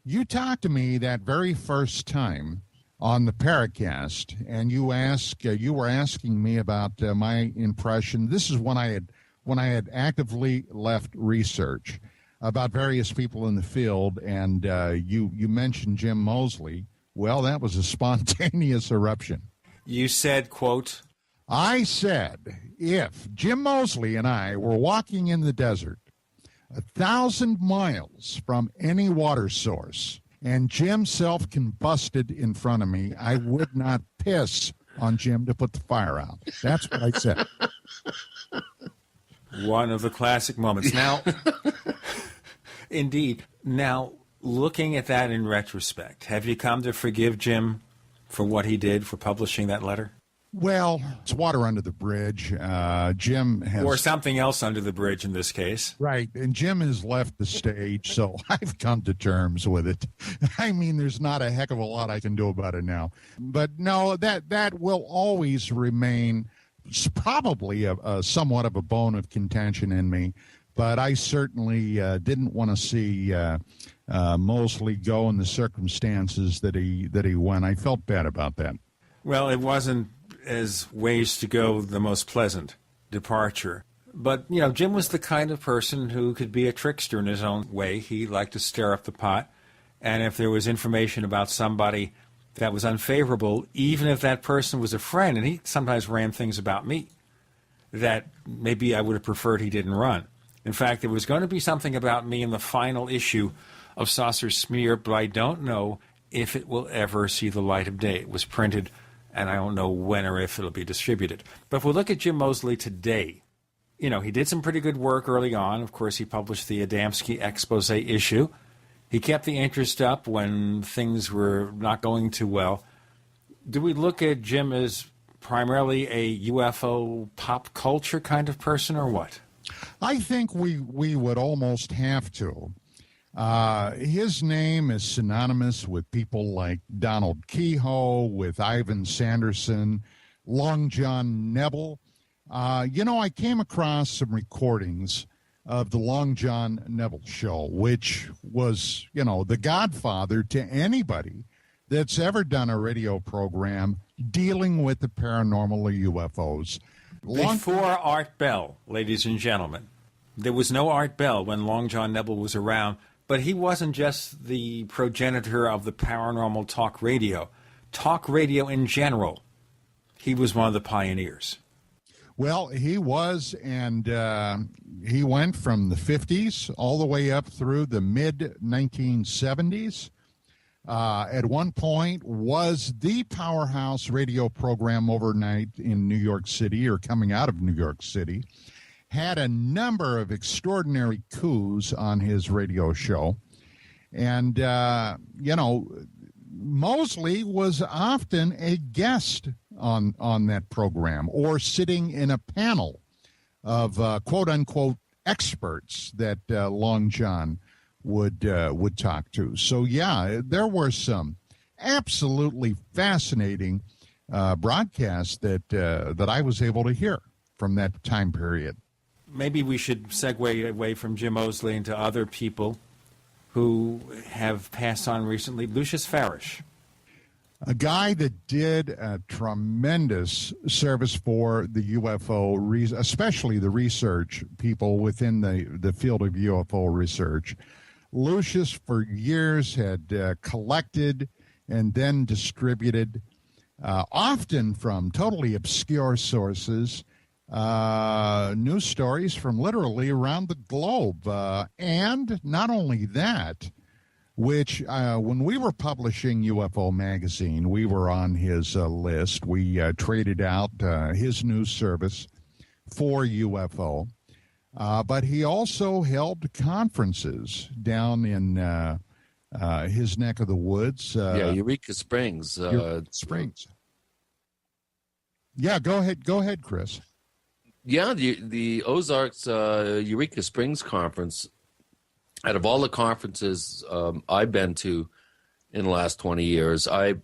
you talked to me that very first time on the Paracast, and you were asking me about my impression. This is when I had actively left research about various people in the field, and you mentioned Jim Mosley. Well, that was a spontaneous eruption. You said, quote, I said, if Jim Mosley and I were walking in the desert 1,000 miles from any water source, and Jim self-combusted in front of me, I would not piss on Jim to put the fire out. That's what I said. One of the classic moments. Now, indeed. Now, looking at that in retrospect, have you come to forgive Jim for what he did for publishing that letter? Well, it's water under the bridge. Jim has... Or something else under the bridge in this case. Right, and Jim has left the stage, so I've come to terms with it. I mean, there's not a heck of a lot I can do about it now. But no, that will always remain probably a somewhat of a bone of contention in me. But I certainly didn't want to see Mosley go in the circumstances that he went. I felt bad about that. Well, it wasn't, as ways to go, the most pleasant departure. But, you know, Jim was the kind of person who could be a trickster in his own way. He liked to stir up the pot. And if there was information about somebody that was unfavorable, even if that person was a friend, and he sometimes ran things about me that maybe I would have preferred he didn't run. In fact, there was going to be something about me in the final issue of Saucer Smear, but I don't know if it will ever see the light of day. It was printed, and I don't know when or if it'll be distributed. But if we look at Jim Mosley today, you know, he did some pretty good work early on. Of course, he published the Adamski expose issue. He kept the interest up when things were not going too well. Do we look at Jim as primarily a UFO pop culture kind of person, or what? I think we would almost have to. His name is synonymous with people like Donald Kehoe, with Ivan Sanderson, Long John Nebel. You know, I came across some recordings of the Long John Nebel show, which was, you know, the godfather to anybody that's ever done a radio program dealing with the paranormal or UFOs. Before Art Bell, ladies and gentlemen. There was no Art Bell when Long John Nebel was around, but he wasn't just the progenitor of the paranormal talk radio. Talk radio in general, he was one of the pioneers. Well, he was, and he went from the 50s all the way up through the mid-1970s. At one point was the powerhouse radio program overnight in New York City, or coming out of New York City. Had a number of extraordinary coups on his radio show. And, you know, Mosley was often a guest on that program, or sitting in a panel of quote-unquote experts that Long John would talk to. So, yeah, there were some absolutely fascinating broadcasts that I was able to hear from that time period. Maybe we should segue away from Jim Mosley into other people who have passed on recently. Lucius Farish. A guy that did a tremendous service for the UFO, especially the research people within the field of UFO research. Lucius, for years, had collected and then distributed, often from totally obscure sources, news stories from literally around the globe. And not only that, which when we were publishing UFO Magazine, we were on his list. We traded out his news service for UFO. But he also held conferences down in his neck of the woods. Eureka Springs. Springs. Yeah, go ahead, Chris. Yeah, the Ozarks Eureka Springs conference, out of all the conferences I've been to in the last 20 years, I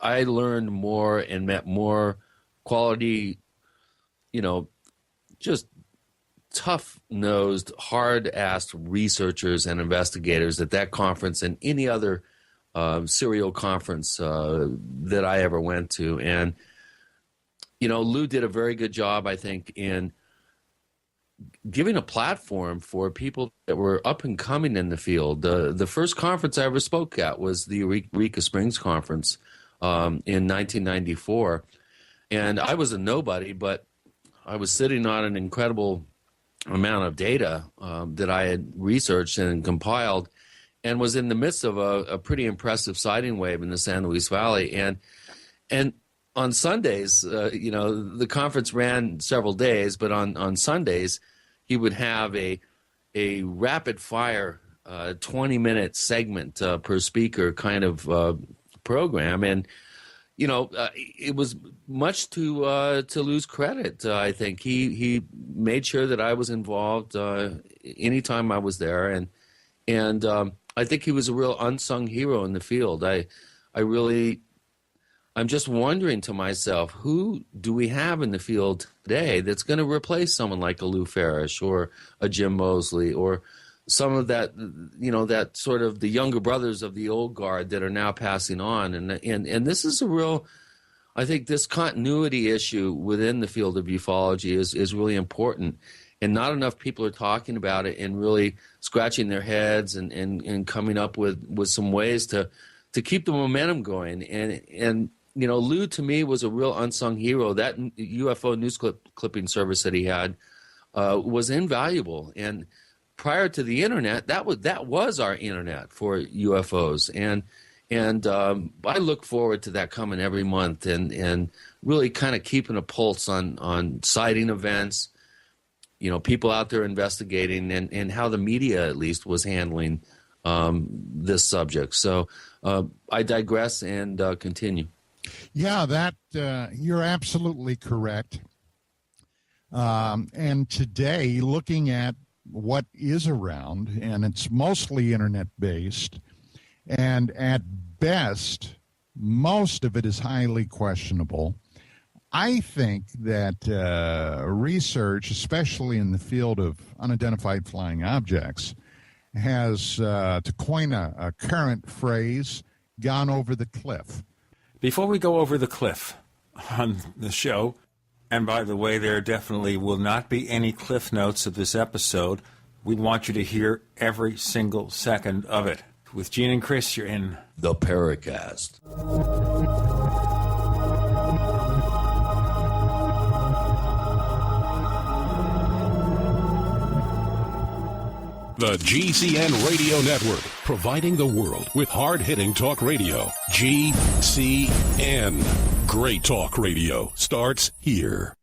learned more and met more quality, you know, just tough-nosed, hard-assed researchers and investigators at that conference and any other serial conference that I ever went to. And, you know, Lou did a very good job, I think, in giving a platform for people that were up and coming in the field. The first conference I ever spoke at was the Eureka Springs conference in 1994. And I was a nobody, but I was sitting on an incredible amount of data that I had researched and compiled, and was in the midst of a pretty impressive sighting wave in the San Luis Valley. And on Sundays, you know, the conference ran several days, but on Sundays, he would have a rapid-fire 20-minute segment per speaker kind of program. And, you know, it was much to Lou's credit. I think he made sure that I was involved anytime I was there, and I think he was a real unsung hero in the field. I'm just wondering to myself, who do we have in the field today that's going to replace someone like a Lou Ferrish or a Jim Moseley or some of that, that sort of the younger brothers of the old guard that are now passing on. And this is a real, I think this continuity issue within the field of ufology is really important. And not enough people are talking about it and really scratching their heads and coming up with some ways to keep the momentum going. And Lou to me was a real unsung hero. That UFO news clipping service that he had was invaluable. And prior to the internet, that was our internet for UFOs. And I look forward to that coming every month and really kind of keeping a pulse on sighting events, people out there investigating and how the media at least was handling this subject. So I digress and continue. Yeah, that you're absolutely correct. And today, looking at what is around, and it's mostly internet-based, and at best, most of it is highly questionable. I think that research, especially in the field of unidentified flying objects, has, to coin a current phrase, gone over the cliff. Before we go over the cliff on the show, and by the way, there definitely will not be any cliff notes of this episode. We want you to hear every single second of it. With Gene and Chris, you're in the Paracast. The GCN Radio Network, providing the world with hard-hitting talk radio. GCN. Great talk radio starts here.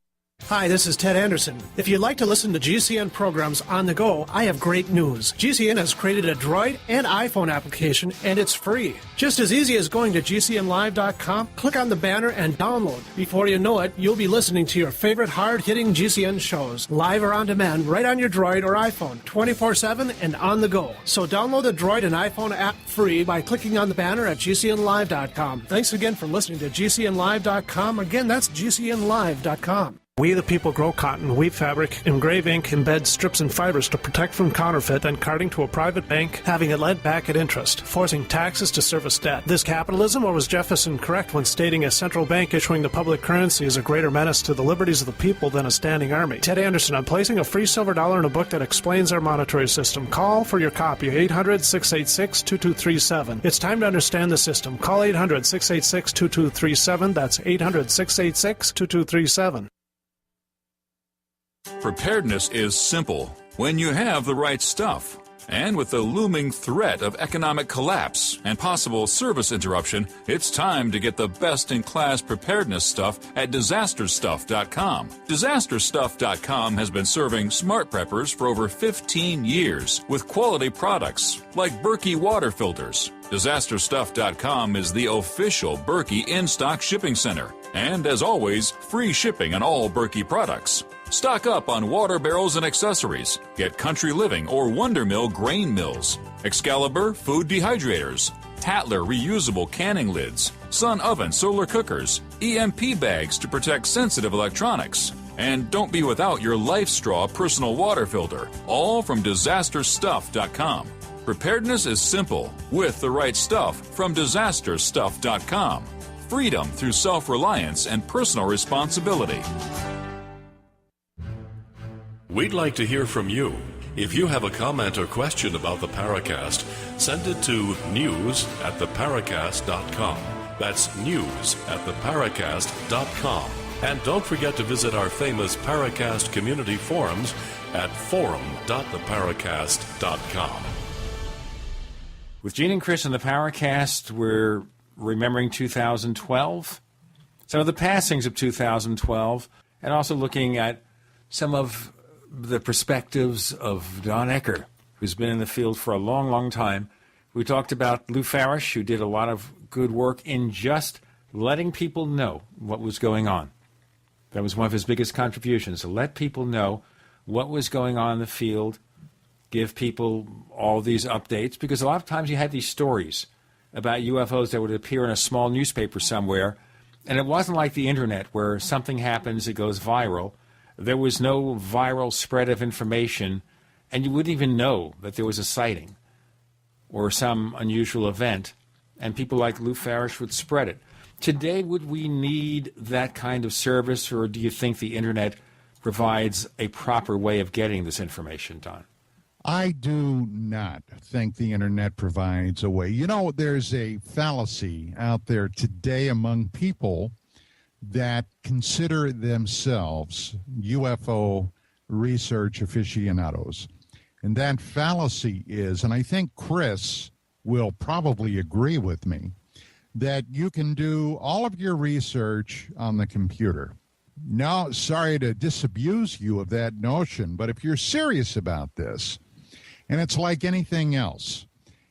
Hi, this is Ted Anderson. If you'd like to listen to GCN programs on the go, I have great news. GCN has created a Droid and iPhone application, and it's free. Just as easy as going to GCNlive.com, click on the banner, and download. Before you know it, you'll be listening to your favorite hard-hitting GCN shows, live or on demand, right on your Droid or iPhone, 24/7 and on the go. So download the Droid and iPhone app free by clicking on the banner at GCNlive.com. Thanks again for listening to GCNlive.com. Again, that's GCNlive.com. We the people grow cotton, weave fabric, engrave ink, embed strips and fibers to protect from counterfeit, then carting to a private bank, having it lent back at interest, forcing taxes to service debt. This capitalism, or was Jefferson correct when stating a central bank issuing the public currency is a greater menace to the liberties of the people than a standing army? Ted Anderson, I'm placing a free silver dollar in a book that explains our monetary system. Call for your copy, 800-686-2237. It's time to understand the system. Call 800-686-2237. That's 800-686-2237. Preparedness is simple when you have the right stuff. And with the looming threat of economic collapse and possible service interruption, it's time to get the best-in-class preparedness stuff at disasterstuff.com. Disasterstuff.com has been serving smart preppers for over 15 years with quality products like Berkey water filters. Disasterstuff.com is the official Berkey in-stock shipping center. And as always, free shipping on all Berkey products. Stock up on water barrels and accessories. Get Country Living or Wonder Mill grain mills, Excalibur food dehydrators, Tatler reusable canning lids, Sun oven solar cookers, EMP bags to protect sensitive electronics. And don't be without your Life Straw personal water filter, all from disasterstuff.com. Preparedness is simple with the right stuff from disasterstuff.com. Freedom through self-reliance and personal responsibility. We'd like to hear from you. If you have a comment or question about the Paracast, send it to news@theparacast.com. That's news@theparacast.com. And don't forget to visit our famous Paracast community forums at forum.theparacast.com. With Gene and Chris on the Paracast, we're remembering 2012, some of the passings of 2012, and also looking at some of the perspectives of Don Ecker, who's been in the field for a long, long time. We talked about Lou Ferrish, who did a lot of good work in just letting people know what was going on. That was one of his biggest contributions, to let people know what was going on in the field, give people all these updates, because a lot of times you had these stories about UFOs that would appear in a small newspaper somewhere, And it wasn't like the internet where something happens, it goes viral. There was no viral spread of information, and you wouldn't even know that there was a sighting or some unusual event, and people like Lou Farish would spread it. Today, would we need that kind of service, or do you think the internet provides a proper way of getting this information, Don? I do not think the internet provides a way. You know, there's a fallacy out there today among people that consider themselves UFO research aficionados. And that fallacy is, and I think Chris will probably agree with me, that you can do all of your research on the computer. Now, sorry to disabuse you of that notion, but if you're serious about this, and it's like anything else,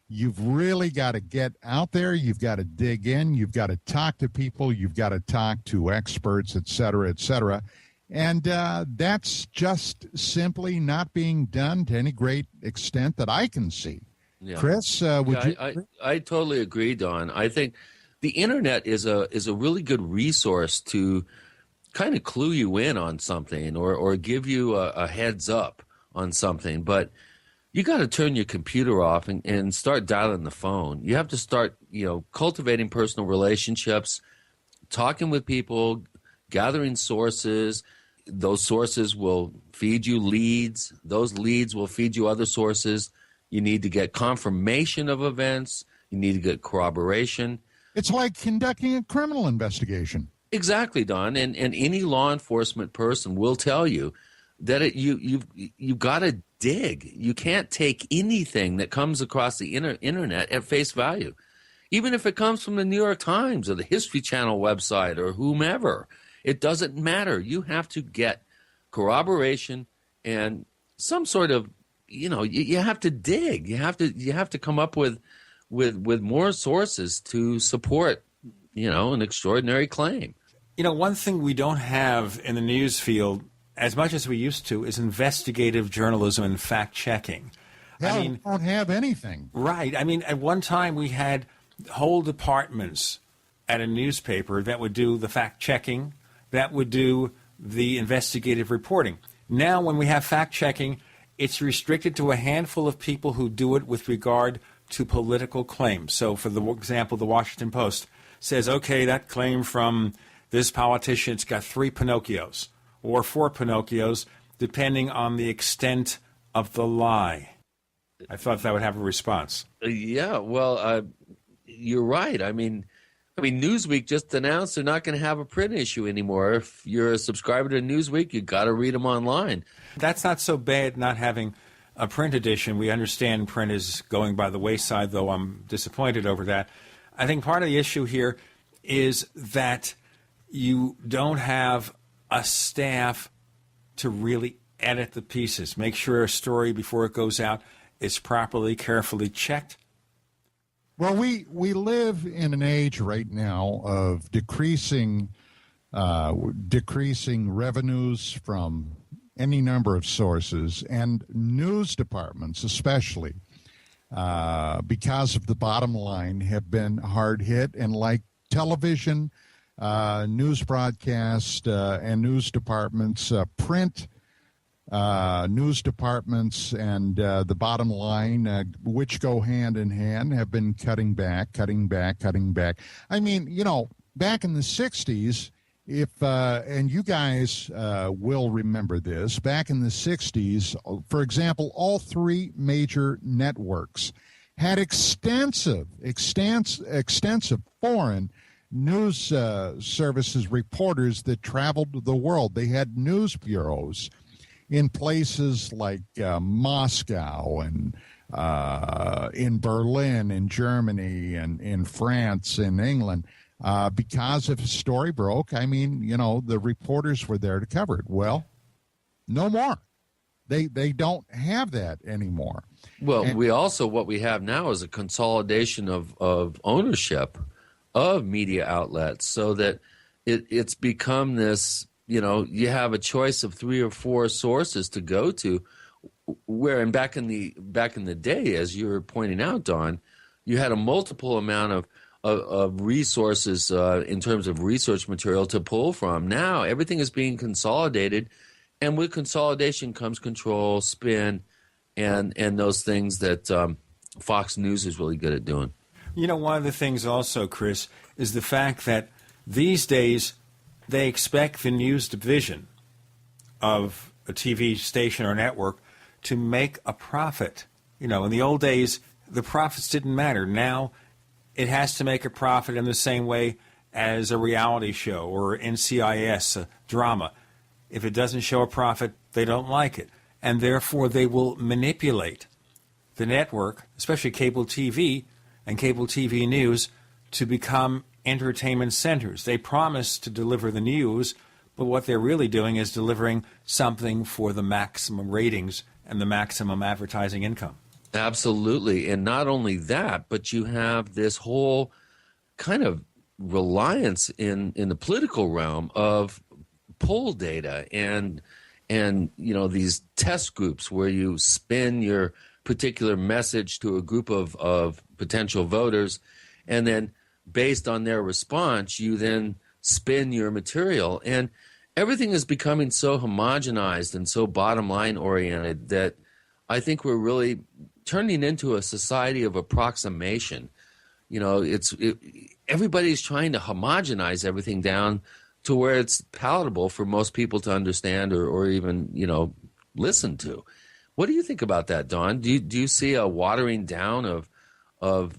you've really got to get out there, you've got to dig in, you've got to talk to people, you've got to talk to experts, et cetera, et cetera. And that's just simply not being done to any great extent that I can see. Yeah. Chris, would you? I totally agree, Don. I think the internet is a really good resource to kind of clue you in on something or give you a heads up on something. But you got to turn your computer off and start dialing the phone. You have to start, cultivating personal relationships, talking with people, gathering sources. Those sources will feed you leads. Those leads will feed you other sources. You need to get confirmation of events. You need to get corroboration. It's like conducting a criminal investigation. Exactly, Don. And any law enforcement person will tell you that you've got to dig. You can't take anything that comes across the internet at face value, even if it comes from the New York Times or the History Channel website or whomever. It doesn't matter. You have to get corroboration and some sort of, you have to dig. You have to come up with more sources to support, an extraordinary claim. One thing we don't have in the news field as much as we used to is investigative journalism and fact-checking. Hell, we don't have anything. Right. At one time we had whole departments at a newspaper that would do the fact-checking, that would do the investigative reporting. Now when we have fact-checking, it's restricted to a handful of people who do it with regard to political claims. So, for the example, the Washington Post says, okay, that claim from this politician, it's got 3 Pinocchios or 4 Pinocchios, depending on the extent of the lie. I thought that would have a response. Yeah, well, you're right. Newsweek just announced they're not going to have a print issue anymore. If you're a subscriber to Newsweek, you got to read them online. That's not so bad, not having a print edition. We understand print is going by the wayside, though I'm disappointed over that. I think part of the issue here is that you don't have a staff to really edit the pieces, make sure a story before it goes out is properly, carefully checked. Well, we live in an age right now of decreasing revenues from any number of sources, and news departments especially, because of the bottom line, have been hard hit. And like television, news broadcast, and news departments, print news departments and the bottom line, which go hand in hand, have been cutting back. Back in the 60s, and you guys will remember this, back in the 60s, for example, all 3 major networks had extensive foreign news services reporters that traveled the world. They had news bureaus in places like Moscow and in Berlin, in Germany, and in France, in England. Because if a story broke, the reporters were there to cover it. Well, no more. They don't have that anymore. Well, what we have now is a consolidation of ownership of media outlets, so that it's become this, you have a choice of 3 or 4 sources to go to, and back in the day, as you were pointing out, Don, you had a multiple amount of resources in terms of research material to pull from. Now everything is being consolidated, and with consolidation comes control, spin, and those things that Fox News is really good at doing. You know, one of the things also, Chris, is the fact that these days they expect the news division of a TV station or network to make a profit. You know, in the old days, the profits didn't matter. Now it has to make a profit in the same way as a reality show or NCIS, a drama. If it doesn't show a profit, they don't like it. And therefore, they will manipulate the network, especially cable TV and cable TV news, to become entertainment centers. They promise to deliver the news, but what they're really doing is delivering something for the maximum ratings and the maximum advertising income. Absolutely. And not only that, but you have this whole kind of reliance in the political realm of poll data and you know, these test groups where you spin your particular message to a group of potential voters, and then based on their response, you then spin your material. And everything is becoming so homogenized and so bottom line oriented that I think we're really turning into a society of approximation. You know, everybody's trying to homogenize everything down to where it's palatable for most people to understand or even, you know, listen to. What do you think about that, Don? Do you see a watering down of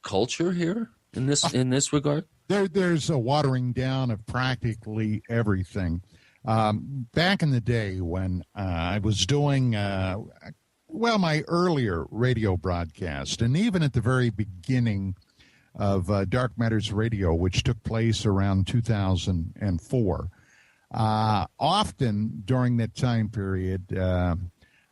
culture here in this regard? There's a watering down of practically everything. Back in the day when I was doing, my earlier radio broadcast, and even at the very beginning of Dark Matters Radio, which took place around 2004, often during that time period,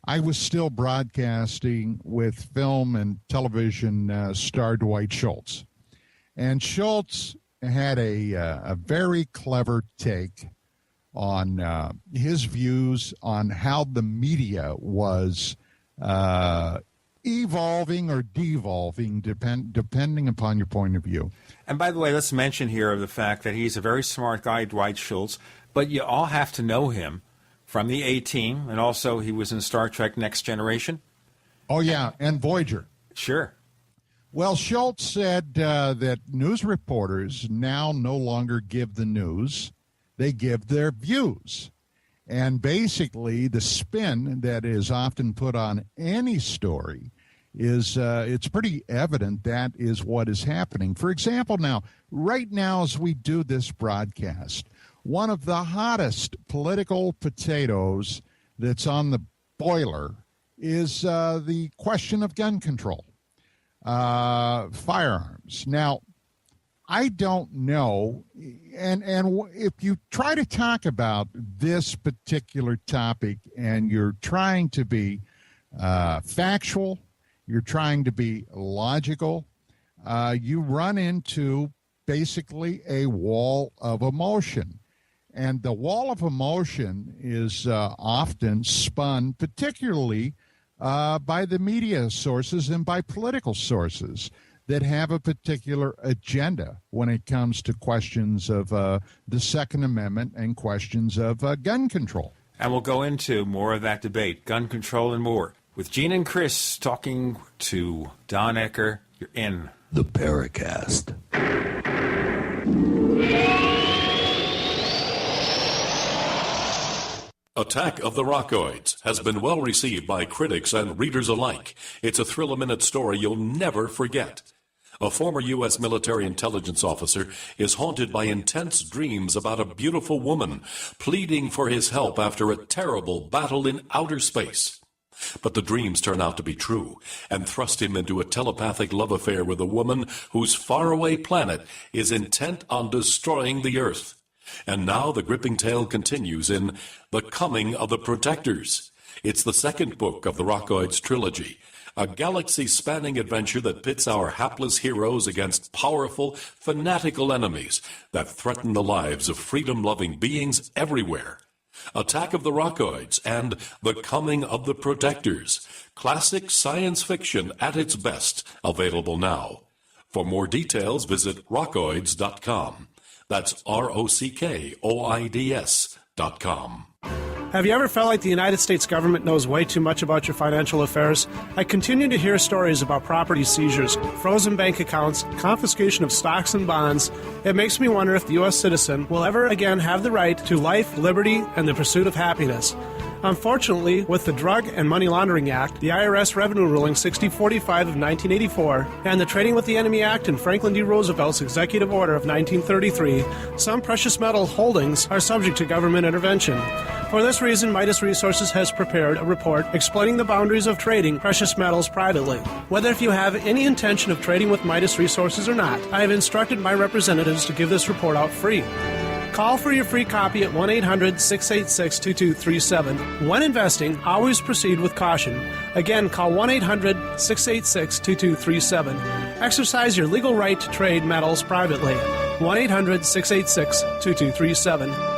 I was still broadcasting with film and television star Dwight Schultz. And Schultz had a very clever take on his views on how the media was evolving or devolving, depending upon your point of view. And by the way, let's mention here the fact that he's a very smart guy, Dwight Schultz, but you all have to know him from the A-Team, and also he was in Star Trek Next Generation. Oh, yeah, and Voyager. Sure. Well, Schultz said that news reporters now no longer give the news, they give their views. And basically, the spin that is often put on any story is it's pretty evident that is what is happening. For example, right now as we do this broadcast, one of the hottest political potatoes that's on the boiler is the question of gun control, firearms. Now, I don't know, and if you try to talk about this particular topic and you're trying to be factual, you're trying to be logical, you run into basically a wall of emotion. And the wall of emotion is often spun, particularly by the media sources and by political sources that have a particular agenda when it comes to questions of the Second Amendment and questions of gun control. And we'll go into more of that debate, gun control and more, with Gene and Chris talking to Don Ecker. You're in the Paracast. Attack of the Rockoids has been well received by critics and readers alike. It's a thrill-a-minute story you'll never forget. A former U.S. military intelligence officer is haunted by intense dreams about a beautiful woman pleading for his help after a terrible battle in outer space. But the dreams turn out to be true and thrust him into a telepathic love affair with a woman whose faraway planet is intent on destroying the Earth. And now the gripping tale continues in The Coming of the Protectors. It's the second book of the Rockoids trilogy, a galaxy-spanning adventure that pits our hapless heroes against powerful, fanatical enemies that threaten the lives of freedom-loving beings everywhere. Attack of the Rockoids and The Coming of the Protectors, classic science fiction at its best, available now. For more details, visit rockoids.com. That's ROCKOIDS.com. Have you ever felt like the United States government knows way too much about your financial affairs? I continue to hear stories about property seizures, frozen bank accounts, confiscation of stocks and bonds. It makes me wonder if the U.S. citizen will ever again have the right to life, liberty, and the pursuit of happiness. Unfortunately, with the Drug and Money Laundering Act, the IRS Revenue Ruling 6045 of 1984, and the Trading with the Enemy Act and Franklin D. Roosevelt's Executive Order of 1933, some precious metal holdings are subject to government intervention. For this reason, Midas Resources has prepared a report explaining the boundaries of trading precious metals privately. Whether if you have any intention of trading with Midas Resources or not, I have instructed my representatives to give this report out free. Call for your free copy at 1-800-686-2237. When investing, always proceed with caution. Again, call 1-800-686-2237. Exercise your legal right to trade metals privately. 1-800-686-2237.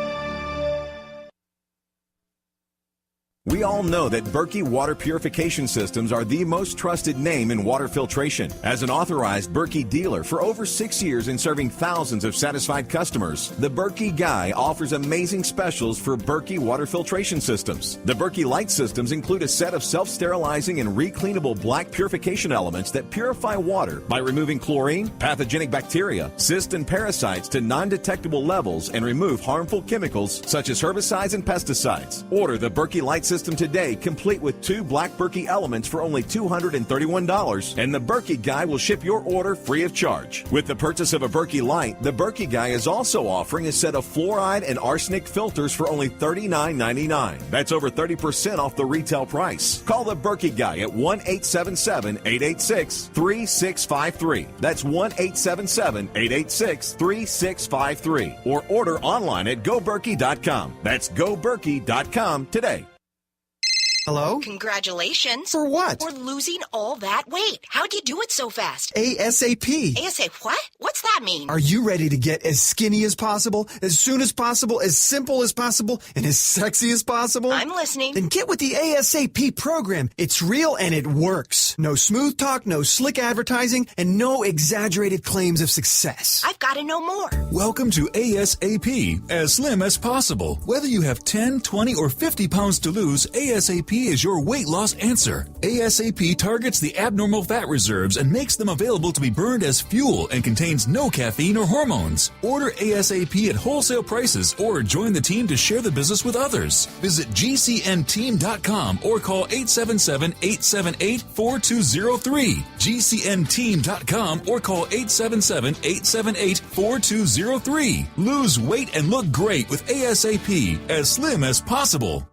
We all know that Berkey water purification systems are the most trusted name in water filtration. As an authorized Berkey dealer for over 6 years and serving thousands of satisfied customers, the Berkey Guy offers amazing specials for Berkey water filtration systems. The Berkey Light systems include a set of self-sterilizing and recleanable black purification elements that purify water by removing chlorine, pathogenic bacteria, cysts, and parasites to non-detectable levels and remove harmful chemicals such as herbicides and pesticides. Order the Berkey Light system today, complete with 2 black Berkey elements for only $231, and the Berkey Guy will ship your order free of charge. With the purchase of a Berkey Light, the Berkey Guy is also offering a set of fluoride and arsenic filters for only $39.99. That's over 30% off the retail price. Call the Berkey Guy at 1-877-886-3653. That's 1-877-886-3653. Or order online at goberkey.com. That's goberkey.com today. Hello? Congratulations. For what? For losing all that weight. How'd you do it so fast? ASAP. ASAP what? What's that mean? Are you ready to get as skinny as possible, as soon as possible, as simple as possible, and as sexy as possible? I'm listening. Then get with the ASAP program. It's real and it works. No smooth talk, no slick advertising, and no exaggerated claims of success. I've got to know more. Welcome to ASAP, as slim as possible. Whether you have 10, 20, or 50 pounds to lose, ASAP is your weight loss answer. ASAP targets the abnormal fat reserves and makes them available to be burned as fuel and contains no caffeine or hormones. Order ASAP at wholesale prices or join the team to share the business with others. Visit GCNteam.com or call 877-878-4203. GCNteam.com or call 877-878-4203. Lose weight and look great with ASAP, as slim as possible.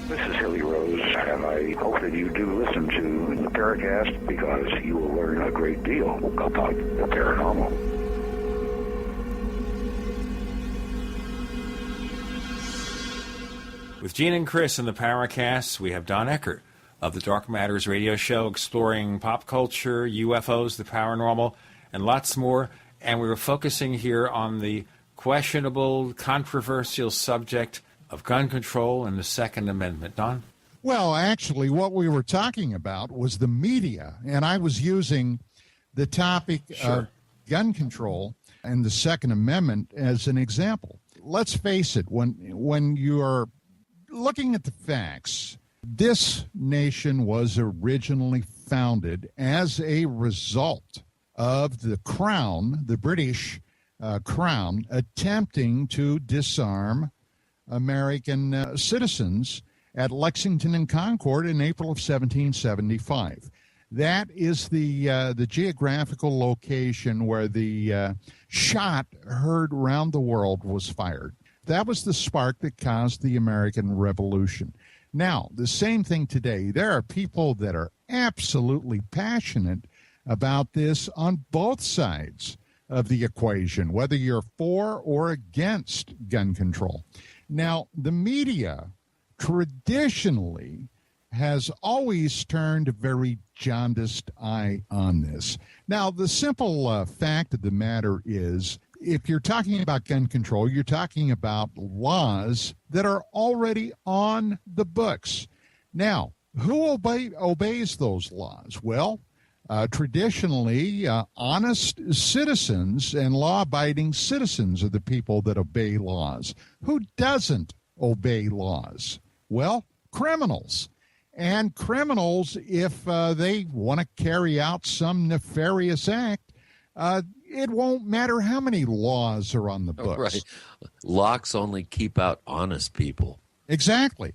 This is Hilly Rose, and I hope that you do listen to the Paracast because you will learn a great deal about the paranormal. With Gene and Chris in the Paracast, we have Don Ecker of the Dark Matters radio show, exploring pop culture, UFOs, the paranormal, and lots more. And we were focusing here on the questionable, controversial subject of gun control and the Second Amendment. Don? Well, actually, what we were talking about was the media, and I was using the topic of gun control and the Second Amendment as an example. Let's face it, when you're looking at the facts, this nation was originally founded as a result of the Crown, the British Crown, attempting to disarm American citizens at Lexington and Concord in April of 1775. That is the geographical location where the shot heard around the world was fired. That was the spark that caused the American Revolution. Now, the same thing today. There are people that are absolutely passionate about this on both sides of the equation, whether you're for or against gun control. Now, the media traditionally has always turned a very jaundiced eye on this. Now, the simple fact of the matter is, if you're talking about gun control, you're talking about laws that are already on the books. Now, Who obeys those laws? Well, traditionally, honest citizens and law-abiding citizens are the people that obey laws. Who doesn't obey laws? Well, criminals. And criminals, if they want to carry out some nefarious act, it won't matter how many laws are on the books. Right. Locks only keep out honest people. Exactly.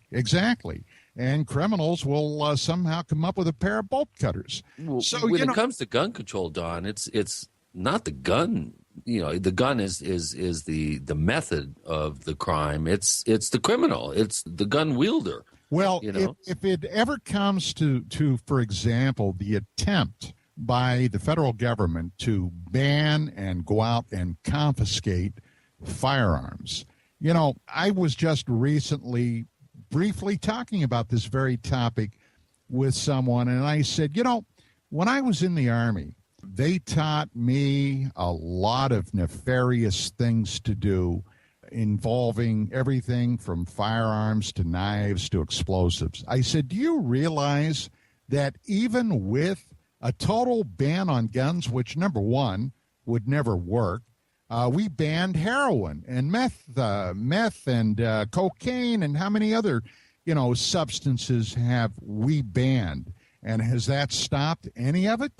And criminals will somehow come up with a pair of bolt cutters. Well, so when it comes to gun control, Don, it's not the gun. The gun is the method of the crime. It's the criminal. It's the gun wielder. Well, if it ever comes to, for example, the attempt by the federal government to ban and go out and confiscate firearms, I was just recently briefly talking about this very topic with someone, and I said, when I was in the Army, they taught me a lot of nefarious things to do involving everything from firearms to knives to explosives. I said, do you realize that even with a total ban on guns, which, number one, would never work, we banned heroin and meth and cocaine, and how many other, substances have we banned? And has that stopped any of it?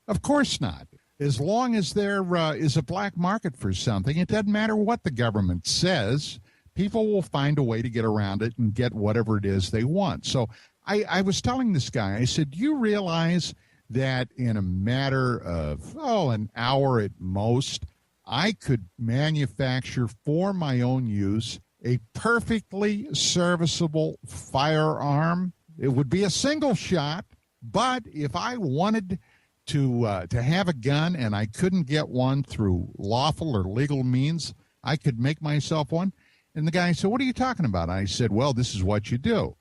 Of course not. As long as there is a black market for something, it doesn't matter what the government says. People will find a way to get around it and get whatever it is they want. So I was telling this guy, I said, do you realize that in a matter of, an hour at most, I could manufacture for my own use a perfectly serviceable firearm? It would be a single shot, but if I wanted to have a gun and I couldn't get one through lawful or legal means, I could make myself one. And the guy said, what are you talking about? I said, well, this is what you do.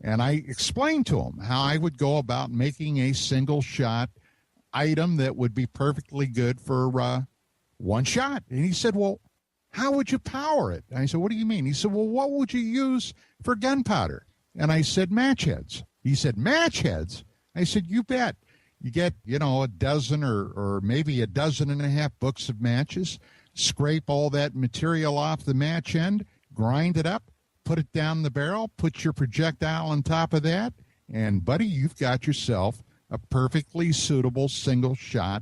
And I explained to him how I would go about making a single shot item that would be perfectly good for one shot. And he said, well, how would you power it? And I said, what do you mean? He said, well, what would you use for gunpowder? And I said, match heads. He said, match heads? I said, you bet. You get, a dozen or maybe a dozen and a half books of matches, scrape all that material off the match end, grind it up, put it down the barrel, put your projectile on top of that, and, buddy, you've got yourself a perfectly suitable single-shot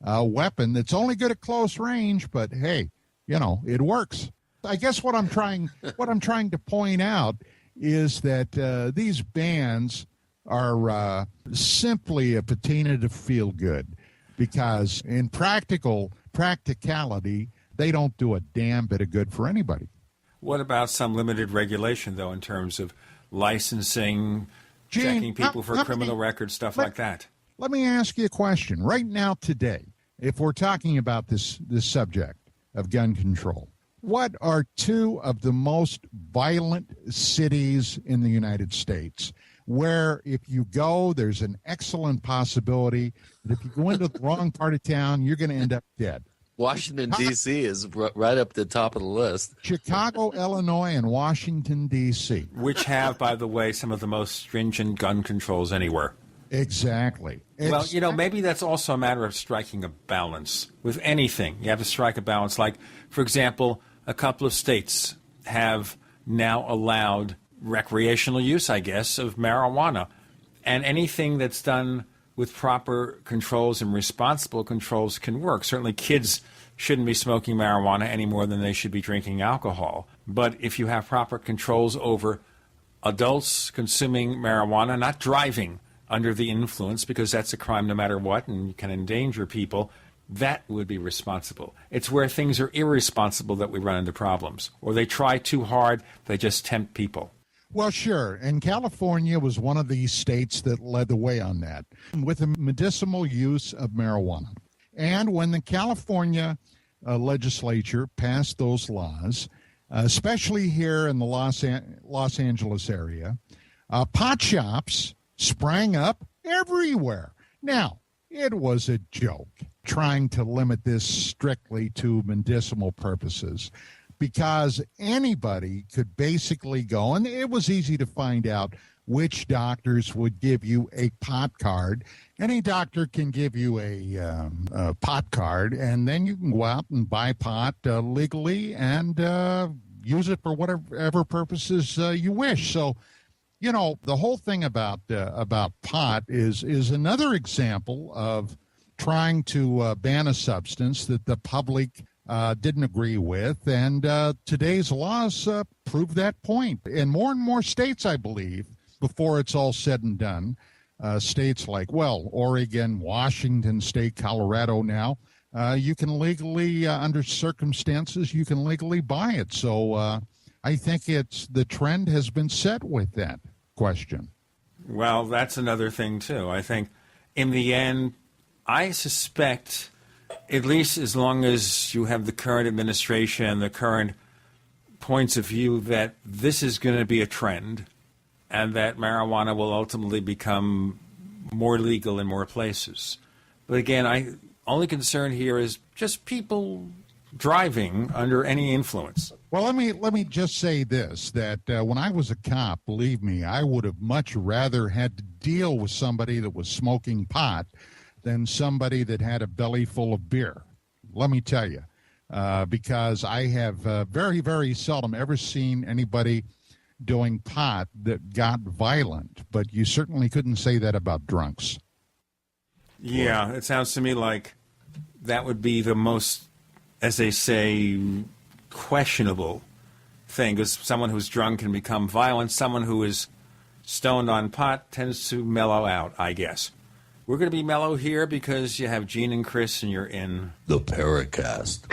weapon that's only good at close range, but, hey, it works. I guess what I'm trying to point out is that these bans are simply a patina to feel good, because in practicality, they don't do a damn bit of good for anybody. What about some limited regulation, though, in terms of licensing, checking people for criminal records, stuff like that? Let me ask you a question. Right now, today, if we're talking about this subject of gun control, what are two of the most violent cities in the United States where if you go, there's an excellent possibility that if you go into the wrong part of town, you're going to end up dead? Washington, D.C. is right up the top of the list. Chicago, Illinois, and Washington, D.C. Which have, by the way, some of the most stringent gun controls anywhere. Exactly. Well, maybe that's also a matter of striking a balance. With anything, you have to strike a balance. Like, for example, a couple of states have now allowed recreational use, I guess, of marijuana. And anything that's done with proper controls and responsible controls can work. Certainly kids shouldn't be smoking marijuana any more than they should be drinking alcohol. But if you have proper controls over adults consuming marijuana, not driving under the influence, because that's a crime no matter what and you can endanger people, that would be responsible. It's where things are irresponsible that we run into problems. Or they try too hard, they just tempt people. Well, sure. And California was one of these states that led the way on that with the medicinal use of marijuana. And when the California legislature passed those laws, especially here in the Los Angeles area, pot shops sprang up everywhere. Now, it was a joke trying to limit this strictly to medicinal purposes, because anybody could basically go, and it was easy to find out which doctors would give you a pot card. Any doctor can give you a pot card, and then you can go out and buy pot legally and use it for whatever purposes you wish. So, you know, the whole thing about pot is another example of trying to ban a substance that the public didn't agree with, and today's laws prove that point. In more and more states, I believe, before it's all said and done, states like, well, Oregon, Washington State, Colorado now, you can legally, under circumstances, you can legally buy it. So I think the trend has been set with that question. Well, that's another thing, too. I think in the end, I suspect, at least as long as you have the current administration, the current points of view, that this is going to be a trend and that marijuana will ultimately become more legal in more places. But again, only concern here is just people driving under any influence. Well, let me just say this, that when I was a cop, believe me, I would have much rather had to deal with somebody that was smoking pot than somebody that had a belly full of beer. Let me tell you, because I have very, very seldom ever seen anybody doing pot that got violent, but you certainly couldn't say that about drunks. Yeah, it sounds to me like that would be the most, as they say, questionable thing, because someone who's drunk can become violent. Someone who is stoned on pot tends to mellow out, I guess. We're going to be mellow here because you have Gene and Chris and you're in the Paracast.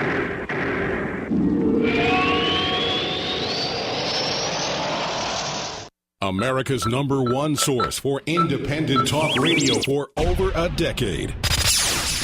America's #1 source for independent talk radio for over a decade.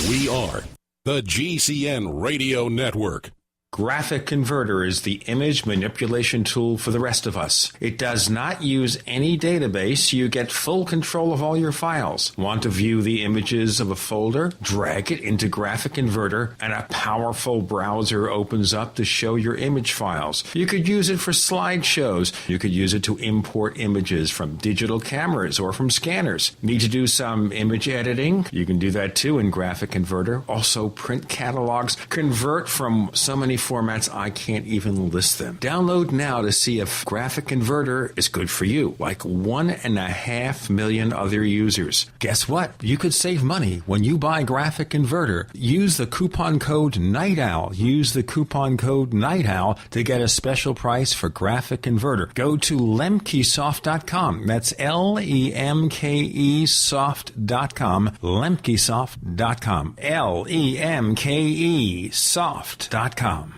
We are the GCN Radio Network. Graphic Converter is the image manipulation tool for the rest of us. It does not use any database. You get full control of all your files. Want to view the images of a folder? Drag it into Graphic Converter and a powerful browser opens up to show your image files. You could use it for slideshows. You could use it to import images from digital cameras or from scanners. Need to do some image editing? You can do that too in Graphic Converter. Also print catalogs. Convert from so many formats I can't even list them. Download now to see if Graphic Converter is good for you, like 1.5 million other users. Guess what? You could save money when you buy Graphic Converter. Use the coupon code NIGHTOWL. Use the coupon code NIGHTOWL to get a special price for Graphic Converter. Go to lemkesoft.com. That's LEMKEsoft.com. Lemkesoft.com. LEMKEsoft.com.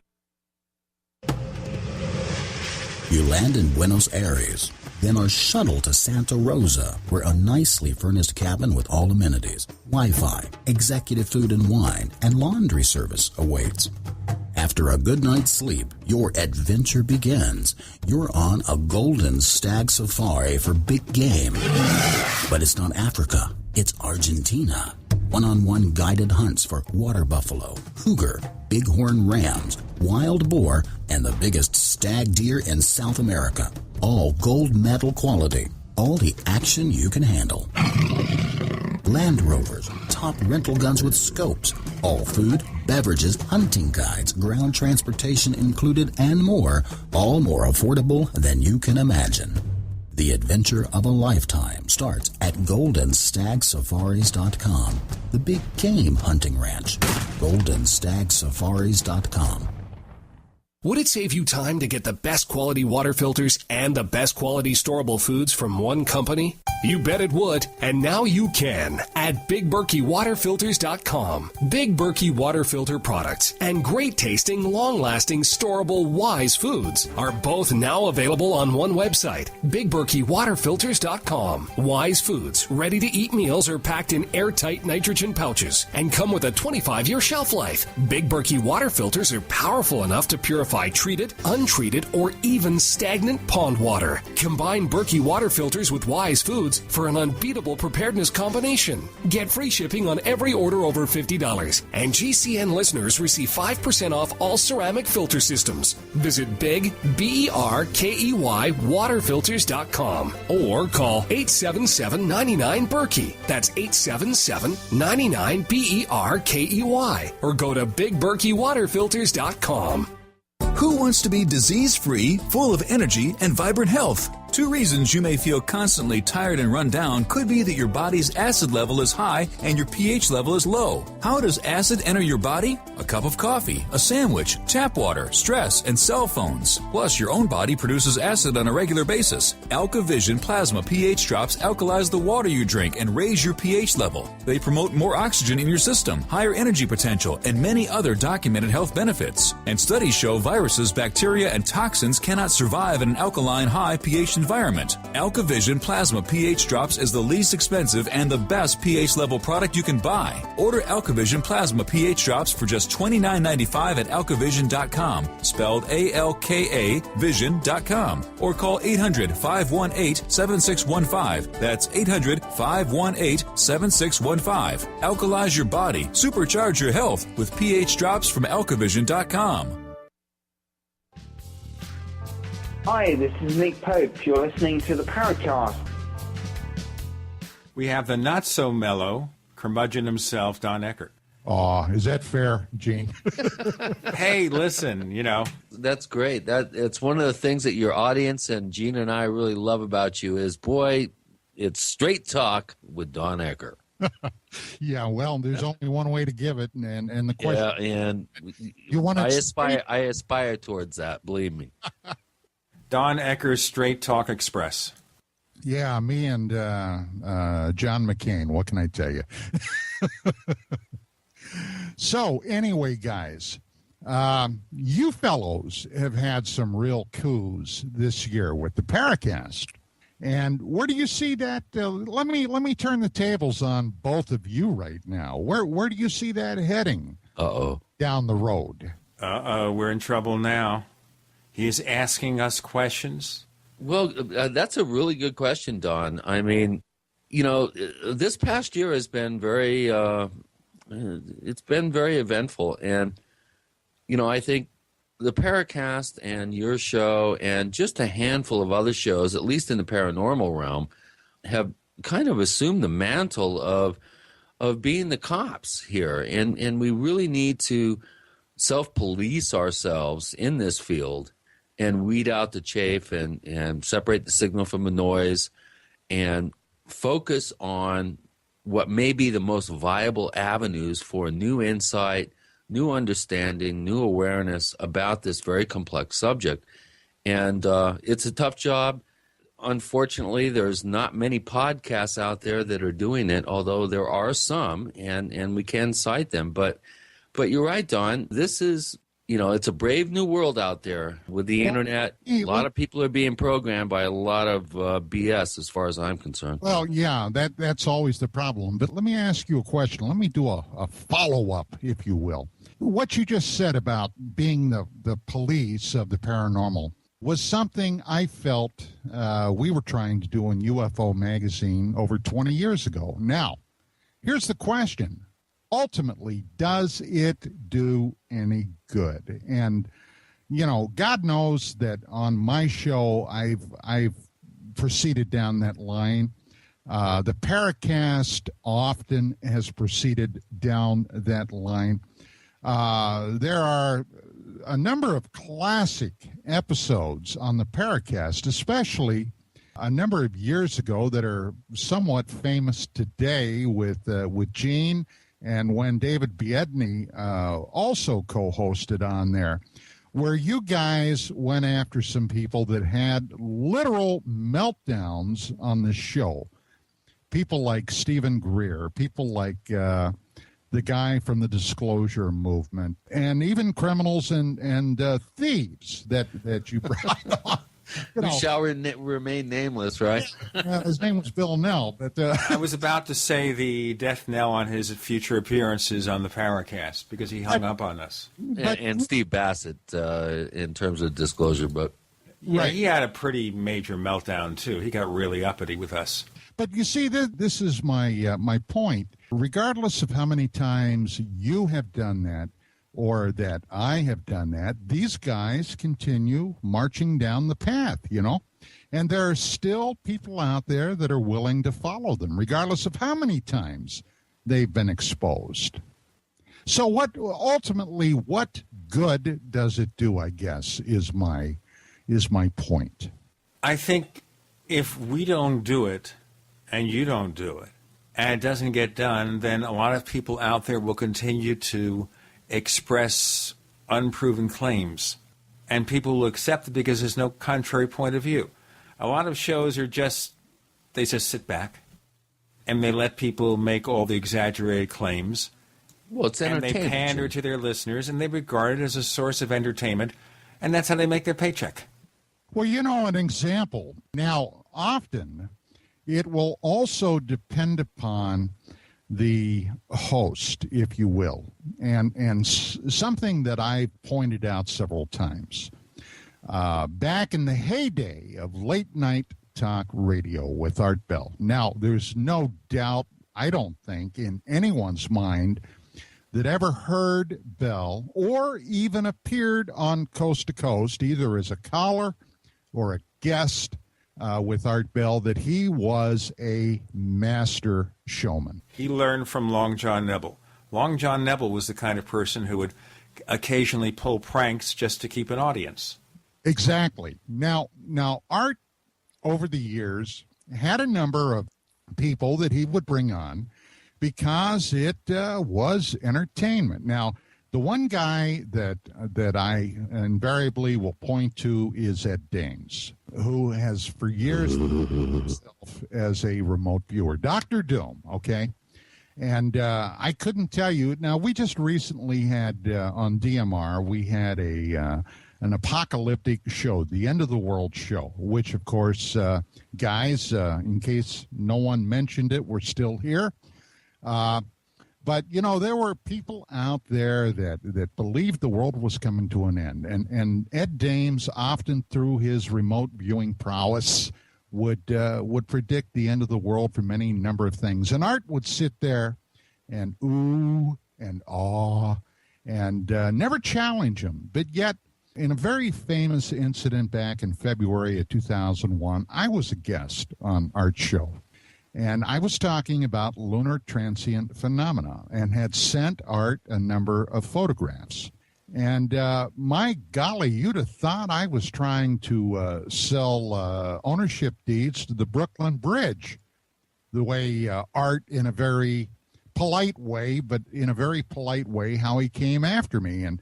You land in Buenos Aires, then are shuttled to Santa Rosa, where a nicely furnished cabin with all amenities, Wi-Fi, executive food and wine, and laundry service awaits. After a good night's sleep, your adventure begins. You're on a golden stag safari for big game. But it's not Africa, it's Argentina. One-on-one guided hunts for water buffalo, cougar, bighorn rams, wild boar, and the biggest stag deer in South America. All gold medal quality. All the action you can handle. Land Rovers, top rental guns with scopes. All food, beverages, hunting guides, ground transportation included, and more. All more affordable than you can imagine. The adventure of a lifetime starts at goldenstagsafaris.com. The big game hunting ranch. goldenstagsafaris.com. Would it save you time to get the best quality water filters and the best quality storable foods from one company? You bet it would, and now you can at BigBerkeyWaterFilters.com. Big Berkey Water Filter products and great tasting, long-lasting, storable Wise foods are both now available on one website, BigBerkeyWaterFilters.com. Wise foods, ready-to-eat meals are packed in airtight nitrogen pouches and come with a 25-year shelf life. Big Berkey water filters are powerful enough to purify treated, untreated, or even stagnant pond water. Combine Berkey water filters with Wise foods foods for an unbeatable preparedness combination. Get free shipping on every order over $50. And GCN listeners receive 5% off all ceramic filter systems. Visit Big, BERKEY, waterfilters.com or call 877-99-BERKEY. That's 877-99-BERKEY. Or go to BigBerkeyWaterFilters.com. Who wants to be disease-free, full of energy, and vibrant health? 2 reasons you may feel constantly tired and run down could be that your body's acid level is high and your pH level is low. How does acid enter your body? A cup of coffee, a sandwich, tap water, stress, and cell phones. Plus, your own body produces acid on a regular basis. AlkaVision Plasma pH drops alkalize the water you drink and raise your pH level. They promote more oxygen in your system, higher energy potential, and many other documented health benefits. And studies show viruses, bacteria, and toxins cannot survive in an alkaline high pH environment. AlkaVision Plasma pH Drops is the least expensive and the best pH level product you can buy. Order AlkaVision Plasma pH Drops for just $29.95 at alkavision.com, spelled ALKA vision.com, or call 800-518-7615. That's 800-518-7615. Alkalize your body, supercharge your health with pH Drops from alkavision.com. Hi, this is Nick Pope. You're listening to the Paracast. We have the not-so-mellow curmudgeon himself, Don Ecker. Aw, is that fair, Gene? Hey, listen, That's great. It's one of the things that your audience and Gene and I really love about you is, boy, it's straight talk with Don Ecker. Yeah, well, there's only one way to give it, and the question... Yeah, and you want to I aspire towards that, believe me. Don Ecker's Straight Talk Express. Yeah, me and John McCain. What can I tell you? So, anyway, guys, you fellows have had some real coups this year with the Paracast. And where do you see that? Let me turn the tables on both of you right now. Where do you see that heading? Down the road. We're in trouble now. He's asking us questions. Well, that's a really good question, Don. I mean, this past year has been very eventful. And, I think the Paracast and your show and just a handful of other shows, at least in the paranormal realm, have kind of assumed the mantle of being the cops here. And we really need to self-police ourselves in this field and weed out the chaff and separate the signal from the noise and focus on what may be the most viable avenues for new insight, new understanding, new awareness about this very complex subject. And it's a tough job. Unfortunately, there's not many podcasts out there that are doing it, although there are some, and we can cite them. But you're right, Don. This is, it's a brave new world out there with the internet. A lot of people are being programmed by a lot of BS as far as I'm concerned. Well, yeah, that's always the problem. But let me ask you a question. Let me do a follow-up, if you will. What you just said about being the police of the paranormal was something I felt we were trying to do in UFO Magazine over 20 years ago. Now, here's the question. Ultimately, does it do any good? And, God knows that on my show, I've proceeded down that line. The Paracast often has proceeded down that line. There are a number of classic episodes on the Paracast, especially a number of years ago, that are somewhat famous today with Gene and when David Biedny also co-hosted on there, where you guys went after some people that had literal meltdowns on the show. People like Stephen Greer, people like the guy from the Disclosure Movement, and even criminals and thieves that you brought on. We shall remain nameless, right? His name was Bill Nell. But I was about to say the death knell on his future appearances on the Paracast because he hung up on us. And Steve Bassett in terms of Disclosure, but yeah, he had a pretty major meltdown too. He got really uppity with us. But you see, this is my point. Regardless of how many times you have done that or that I have done that, these guys continue marching down the path, And there are still people out there that are willing to follow them, regardless of how many times they've been exposed. So what good does it do, I guess, is my point. I think if we don't do it and you don't do it and it doesn't get done, then a lot of people out there will continue to express unproven claims. And people will accept it because there's no contrary point of view. A lot of shows they just sit back and they let people make all the exaggerated claims. Well, it's entertainment. And they pander to their listeners, and they regard it as a source of entertainment, and that's how they make their paycheck. Well, an example. Now, often it will also depend upon the host, if you will, and something that I've pointed out several times. Back in the heyday of late-night talk radio with Art Bell. Now, there's no doubt, I don't think, in anyone's mind that ever heard Bell or even appeared on Coast to Coast, either as a caller or a guest with Art Bell, that he was a master showman. He learned from Long John Nebel. Long John Nebel was the kind of person who would occasionally pull pranks just to keep an audience. Exactly. Now Art, over the years, had a number of people that he would bring on because it was entertainment. Now, the one guy that I invariably will point to is Ed Dames, who has for years himself as a remote viewer. Dr. Doom, okay? And I couldn't tell you. Now, we just recently had on DMR, we had an apocalyptic show, the End of the World show, which, of course, guys, in case no one mentioned it, we're still here. But, there were people out there that believed the world was coming to an end. And Ed Dames, often through his remote viewing prowess, would predict the end of the world for many number of things. And Art would sit there and ooh and awe and never challenge him. But yet, in a very famous incident back in February of 2001, I was a guest on Art's show. And I was talking about lunar transient phenomena and had sent Art a number of photographs. And my golly, you'd have thought I was trying to sell ownership deeds to the Brooklyn Bridge, the way Art, in a very polite way, how he came after me. And,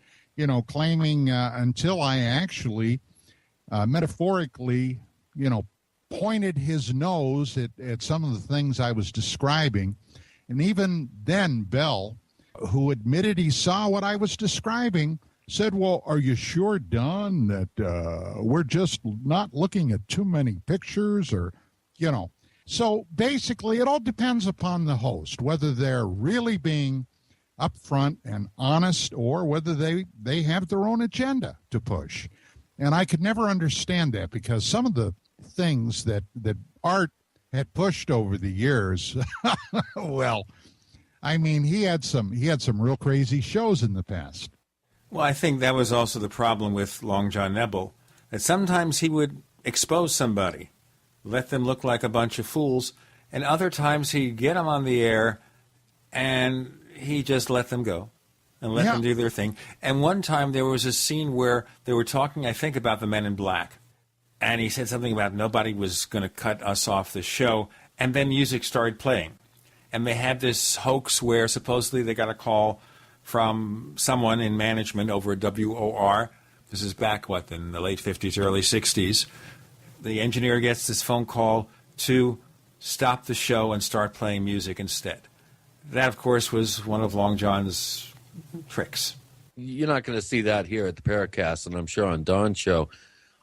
claiming until I actually metaphorically, pointed his nose at some of the things I was describing. And even then, Bell, who admitted he saw what I was describing, said, well, are you sure, Don, that we're just not looking at too many pictures or, So basically, it all depends upon the host, whether they're really being upfront and honest or whether they have their own agenda to push. And I could never understand that because some of the things that Art had pushed over the years, well, I mean, he had some real crazy shows in the past. Well, I think that was also the problem with Long John Nebel, that sometimes he would expose somebody, let them look like a bunch of fools, and other times he'd get them on the air and he just let them go and let them do their thing. And one time there was a scene where they were talking, I think, about the Men in Black. And he said something about nobody was going to cut us off the show. And then music started playing. And they had this hoax where supposedly they got a call from someone in management over at WOR. This is back, in the late 50s, early 60s. The engineer gets this phone call to stop the show and start playing music instead. That, of course, was one of Long John's tricks. You're not going to see that here at the Paracast, and I'm sure on Don's show.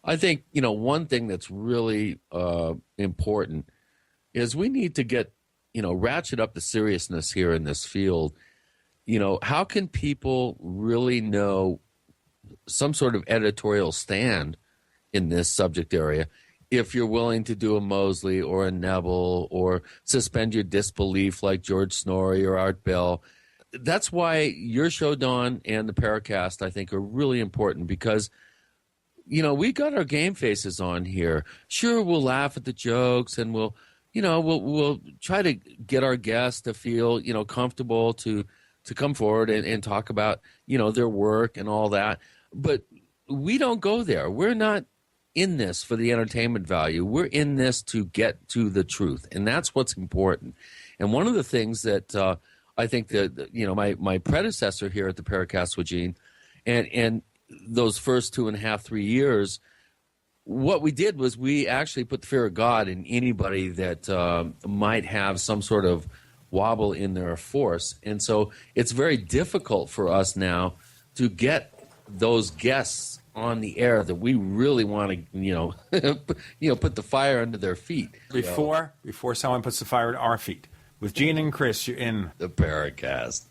I think, one thing that's really important is we need to get, ratchet up the seriousness here in this field. How can people really know some sort of editorial stand in this subject area if you're willing to do a Mosley or a Neville or suspend your disbelief like George Snorri or Art Bell. That's why your show, Don, and the Paracast, I think, are really important because, we got our game faces on here. Sure, we'll laugh at the jokes and we'll try to get our guests to feel, comfortable to come forward and talk about, their work and all that. But we don't go there. We're not in this for the entertainment value. We're in this to get to the truth, and that's what's important. And one of the things that I think that my predecessor here at the Paracast, Eugene, and those first 2.5, 3 years, what we did was we actually put the fear of God in anybody that might have some sort of wobble in their force. And so it's very difficult for us now to get those guests on the air that we really want to, put the fire under their feet. Before someone puts the fire at our feet. With Gene and Chris, you're in the Paracast.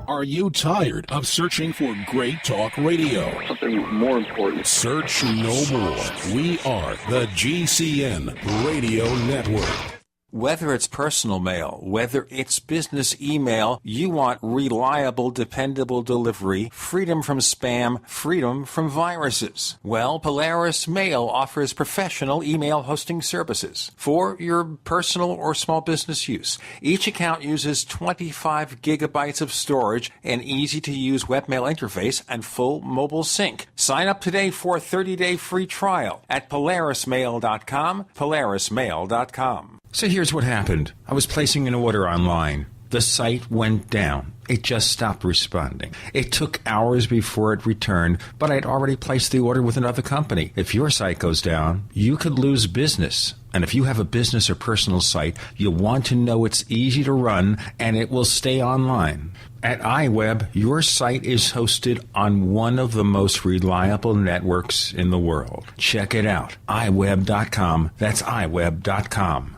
Are you tired of searching for great talk radio? Something more important. Search no more. We are the GCN Radio Network. Whether it's personal mail, whether it's business email, you want reliable, dependable delivery, freedom from spam, freedom from viruses. Well, Polaris Mail offers professional email hosting services for your personal or small business use. Each account uses 25 gigabytes of storage, an easy-to-use webmail interface, and full mobile sync. Sign up today for a 30-day free trial at polarismail.com, polarismail.com. So here's what happened. I was placing an order online. The site went down. It just stopped responding. It took hours before it returned, but I'd already placed the order with another company. If your site goes down, you could lose business. And if you have a business or personal site, you'll want to know it's easy to run and it will stay online. At iWeb, your site is hosted on one of the most reliable networks in the world. Check it out. iWeb.com. That's iWeb.com.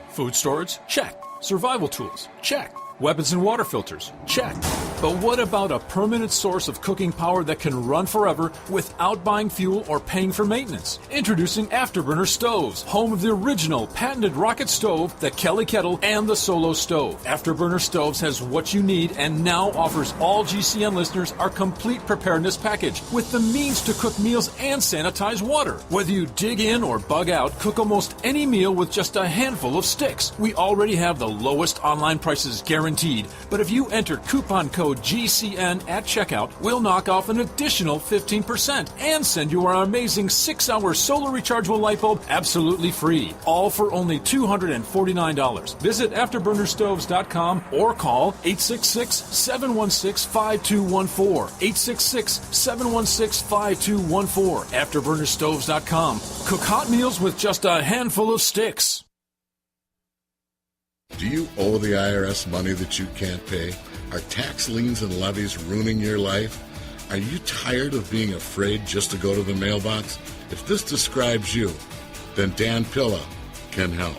Food storage? Check. Survival tools? Check. Weapons and water filters? Check. But what about a permanent source of cooking power that can run forever without buying fuel or paying for maintenance? Introducing Afterburner Stoves, home of the original patented rocket stove, the Kelly Kettle, and the Solo Stove. Afterburner Stoves has what you need and now offers all GCN listeners our complete preparedness package with the means to cook meals and sanitize water. Whether you dig in or bug out, cook almost any meal with just a handful of sticks. We already have the lowest online prices guaranteed. But if you enter coupon code GCN at checkout, we'll knock off an additional 15% and send you our amazing 6-hour solar rechargeable light bulb absolutely free. All for only $249. Visit AfterburnerStoves.com or call 866-716-5214. 866-716-5214. AfterburnerStoves.com. Cook hot meals with just a handful of sticks. Do you owe the IRS money that you can't pay? Are tax liens and levies ruining your life? Are you tired of being afraid just to go to the mailbox? If this describes you, then Dan Pilla can help.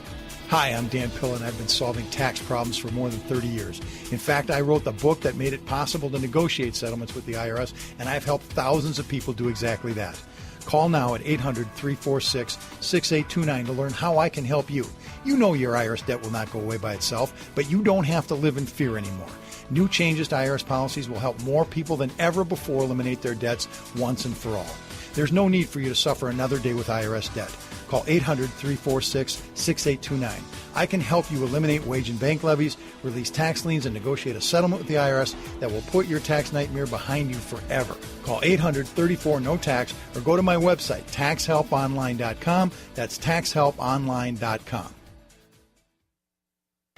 Hi, I'm Dan Pilla, and I've been solving tax problems for more than 30 years. In fact, I wrote the book that made it possible to negotiate settlements with the IRS, and I've helped thousands of people do exactly that. Call now at 800-346-6829 to learn how I can help you. You know your IRS debt will not go away by itself, but you don't have to live in fear anymore. New changes to IRS policies will help more people than ever before eliminate their debts once and for all. There's no need for you to suffer another day with IRS debt. Call 800-346-6829. I can help you eliminate wage and bank levies, release tax liens, and negotiate a settlement with the IRS that will put your tax nightmare behind you forever. Call 800-34-NO-TAX or go to my website, taxhelponline.com. That's taxhelponline.com.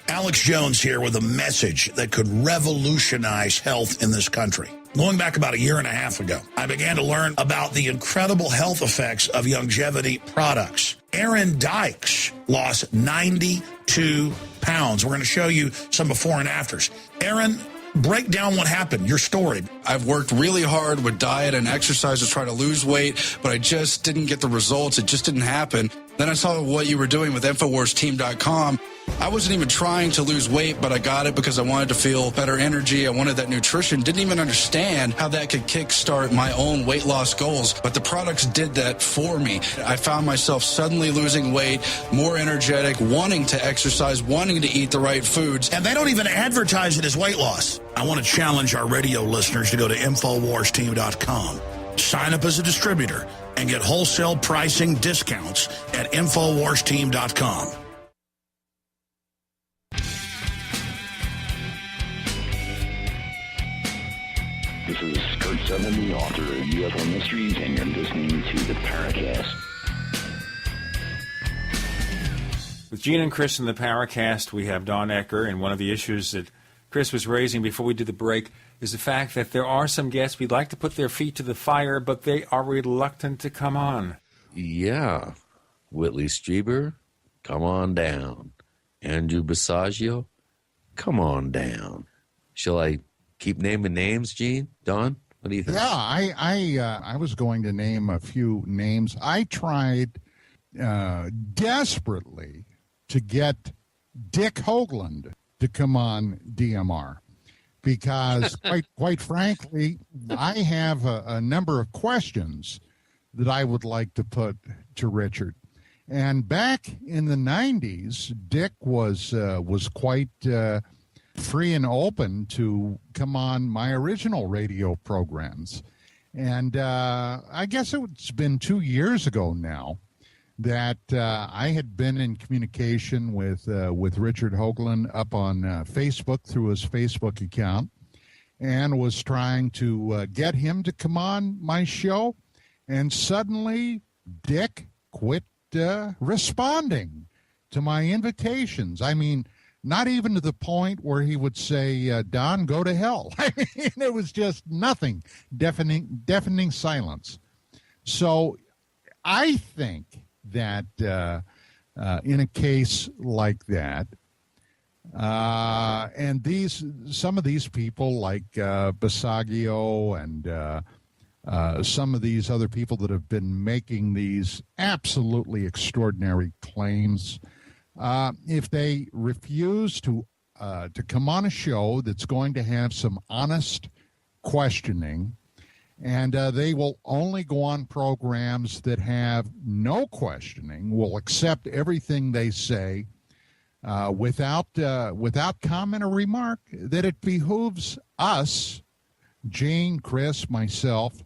Alex Jones here with a message that could revolutionize health in this country. Going back about a year and a half ago, I began to learn about the incredible health effects of longevity products. Aaron Dykes lost 92 pounds. We're going to show you some before and afters. Aaron, break down what happened, your story. I've worked really hard with diet and exercise to try to lose weight, but I just didn't get the results. It just didn't happen. Then I saw what you were doing with InfoWarsTeam.com. I wasn't even trying to lose weight, but I got it because I wanted to feel better energy. I wanted that nutrition. Didn't even understand how that could kickstart my own weight loss goals, but the products did that for me. I found myself suddenly losing weight, more energetic, wanting to exercise, wanting to eat the right foods. And they don't even advertise it as weight loss. I want to challenge our radio listeners to go to InfoWarsTeam.com, sign up as a distributor, and get wholesale pricing discounts at InfoWarsTeam.com. This is Kurt Sutherland, the author of UFO Mysteries, and you're listening to the Paracast. With Gene and Chris in the Paracast, we have Don Ecker, and one of the issues that Chris was raising before we did the break is the fact that there are some guests we'd like to put their feet to the fire, but they are reluctant to come on. Yeah. Whitley Strieber, come on down. Andrew Basiago, come on down. Shall I keep naming names, Gene? Don, what do you think? Yeah, I was going to name a few names. I tried desperately to get Dick Hoagland to come on DMR because, quite frankly, I have a number of questions that I would like to put to Richard. And back in the 90s, Dick was quite free and open to come on my original radio programs. And I guess it's been 2 years ago now that I had been in communication with Richard Hoagland up on Facebook through his Facebook account and was trying to get him to come on my show. And suddenly Dick quit responding to my invitations. I mean, not even to the point where he would say, Don, go to hell. I mean, it was just nothing, deafening silence. So I think that in a case like that, and some of these people like Basiago and some of these other people that have been making these absolutely extraordinary claims, if they refuse to come on a show that's going to have some honest questioning, and they will only go on programs that have no questioning, will accept everything they say without comment or remark, that it behooves us, Gene, Chris, myself,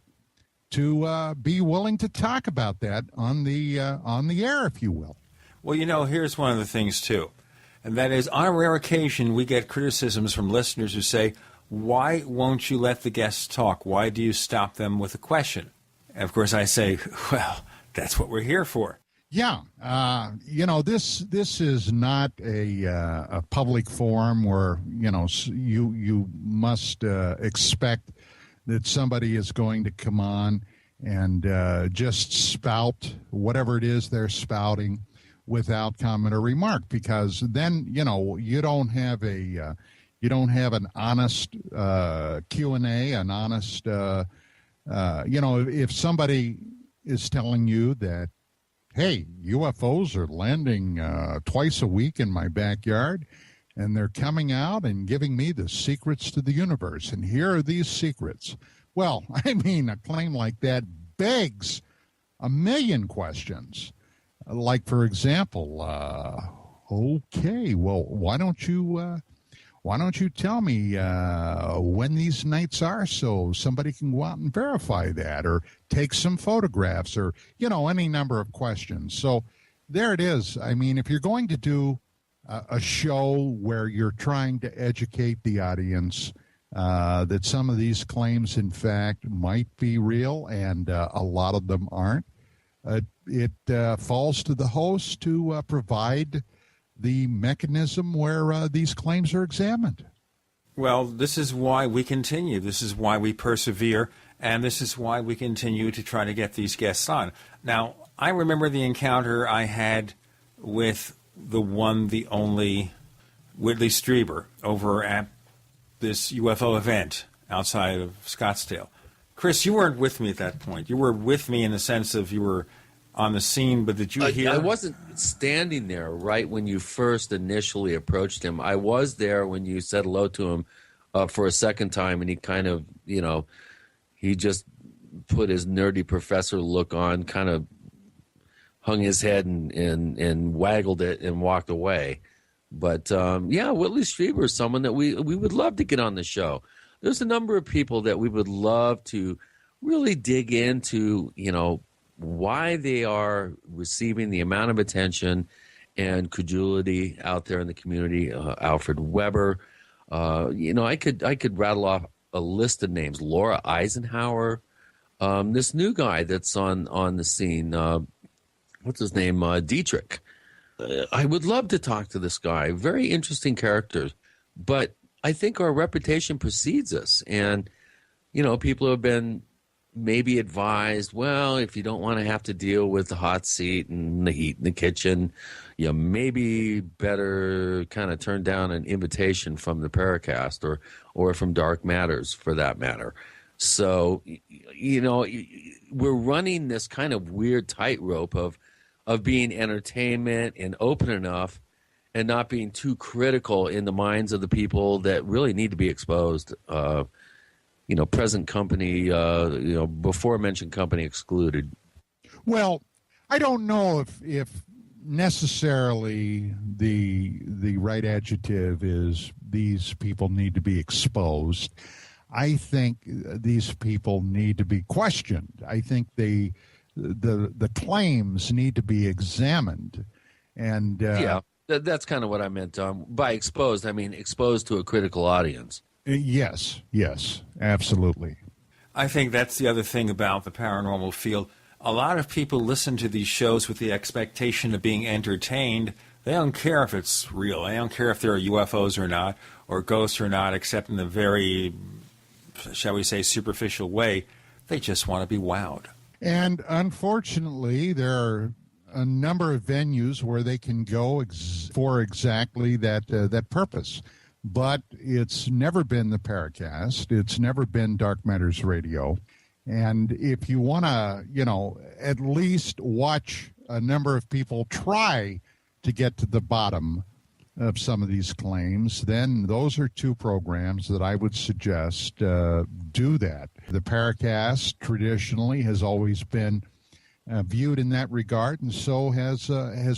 to be willing to talk about that on the air, if you will. Well, here's one of the things, too, and that is, on a rare occasion, we get criticisms from listeners who say, why won't you let the guests talk? Why do you stop them with a question? And, of course, I say, well, that's what we're here for. Yeah. This is not a public forum where, you must expect that somebody is going to come on and just spout whatever it is they're spouting without comment or remark, because then you don't have an honest Q&A, an honest if somebody is telling you that, hey, UFOs are landing twice a week in my backyard, and they're coming out and giving me the secrets to the universe, and here are these secrets. Well, I mean, a claim like that begs a million questions. Like, for example, okay, well, why don't you tell me when these nights are so somebody can go out and verify that, or take some photographs, or, any number of questions. So there it is. I mean, if you're going to do a show where you're trying to educate the audience that some of these claims, in fact, might be real, and a lot of them aren't, it falls to the host to provide the mechanism where these claims are examined. Well, this is why we continue. This is why we persevere, and this is why we continue to try to get these guests on. Now, I remember the encounter I had with the one, the only Whitley Strieber over at this UFO event outside of Scottsdale. Chris, you weren't with me at that point. You were with me in the sense of you were on the scene, but did you hear? I wasn't standing there right when you first initially approached him. I was there when you said hello to him for a second time, and he kind of, he just put his nerdy professor look on, kind of hung his head and waggled it and walked away. But, Whitley Strieber is someone that we would love to get on the show. There's a number of people that we would love to really dig into, why they are receiving the amount of attention and credulity out there in the community. Alfred Weber, I could rattle off a list of names. Laura Eisenhower, this new guy that's on the scene. What's his name? Dietrich. I would love to talk to this guy. Very interesting character, but I think our reputation precedes us, and people have been maybe advised, well, if you don't want to have to deal with the hot seat and the heat in the kitchen, you maybe better kind of turn down an invitation from the Paracast or from Dark Matters, for that matter. So, we're running this kind of weird tightrope of being entertainment and open enough and not being too critical in the minds of the people that really need to be exposed. Present company, before mentioned company excluded. Well, I don't know if necessarily the right adjective is these people need to be exposed. I think these people need to be questioned. I think the claims need to be examined. And that's kind of what I meant. By exposed, I mean exposed to a critical audience. Yes, absolutely. I think that's the other thing about the paranormal field. A lot of people listen to these shows with the expectation of being entertained. They don't care if it's real. They don't care if there are UFOs or not, or ghosts or not, except in a very, shall we say, superficial way. They just want to be wowed. And unfortunately, there are a number of venues where they can go for exactly that purpose. But it's never been the Paracast. It's never been Dark Matters Radio. And if you want to, at least watch a number of people try to get to the bottom of some of these claims, then those are two programs that I would suggest do that. The Paracast traditionally has always been viewed in that regard, and so has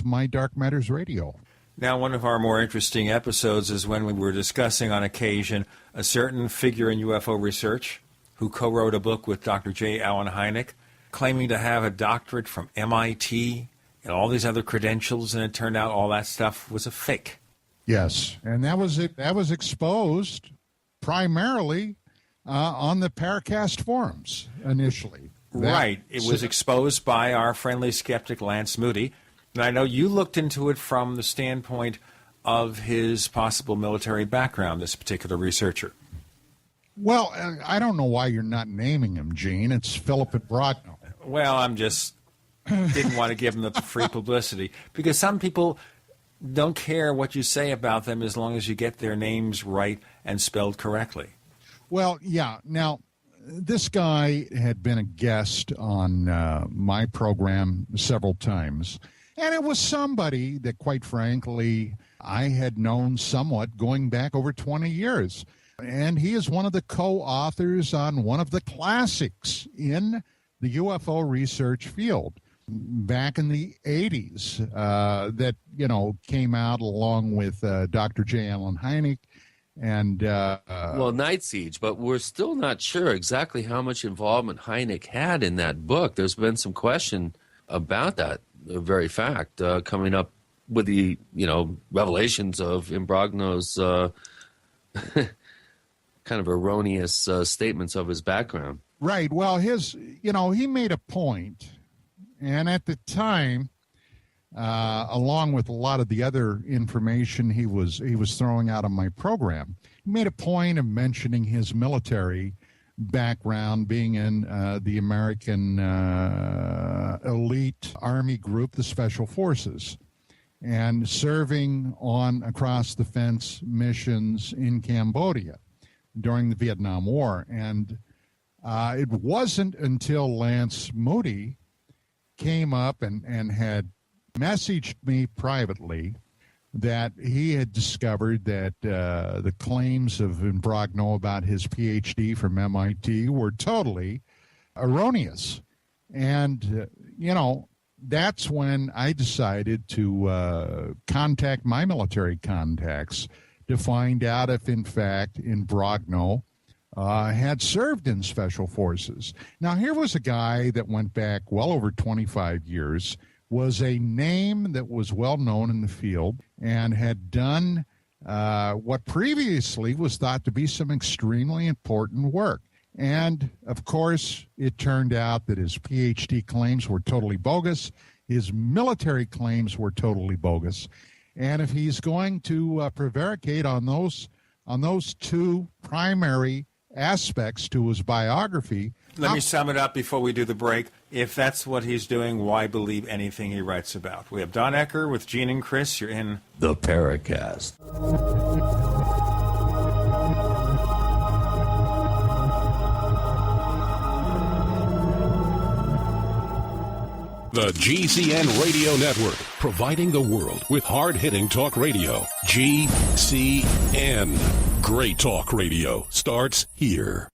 My Dark Matters Radio. Now, one of our more interesting episodes is when we were discussing on occasion a certain figure in UFO research who co-wrote a book with Dr. J. Allen Hynek, claiming to have a doctorate from MIT and all these other credentials, and it turned out all that stuff was a fake. Yes, and that was exposed primarily on the Paracast forums initially. Right. It was exposed by our friendly skeptic, Lance Moody. And I know you looked into it from the standpoint of his possible military background, this particular researcher. Well, I don't know why you're not naming him, Gene. It's Philip at Broadno. Well, I'm just didn't want to give him the free publicity, because some people don't care what you say about them as long as you get their names right and spelled correctly. Well, yeah. Now, this guy had been a guest on my program several times. And it was somebody that, quite frankly, I had known somewhat going back over 20 years. And he is one of the co-authors on one of the classics in the UFO research field back in the 80s that, came out along with Dr. J. Allen Hynek and... Night Siege, but we're still not sure exactly how much involvement Hynek had in that book. There's been some question about that very fact coming up with the revelations of Imbrogno's kind of erroneous statements of his background. Right. Well, he made a point, and at the time, along with a lot of the other information he was throwing out on my program, he made a point of mentioning his military background, being in the American elite Army group, the Special Forces, and serving on across-the-fence missions in Cambodia during the Vietnam War. And it wasn't until Lance Moody came up and had messaged me privately that he had discovered that the claims of Imbrogno about his PhD from MIT were totally erroneous. And, that's when I decided to contact my military contacts to find out if, in fact, Imbrogno had served in Special Forces. Now, here was a guy that went back well over 25 years, was a name that was well known in the field, and had done what previously was thought to be some extremely important work. And, of course, it turned out that his PhD claims were totally bogus. His military claims were totally bogus. And if he's going to prevaricate on those two primary aspects to his biography... Let me sum it up before we do the break. If that's what he's doing, why believe anything he writes about? We have Don Ecker with Gene and Chris. You're in the Paracast. The GCN Radio Network, providing the world with hard-hitting talk radio. GCN. Great talk radio starts here.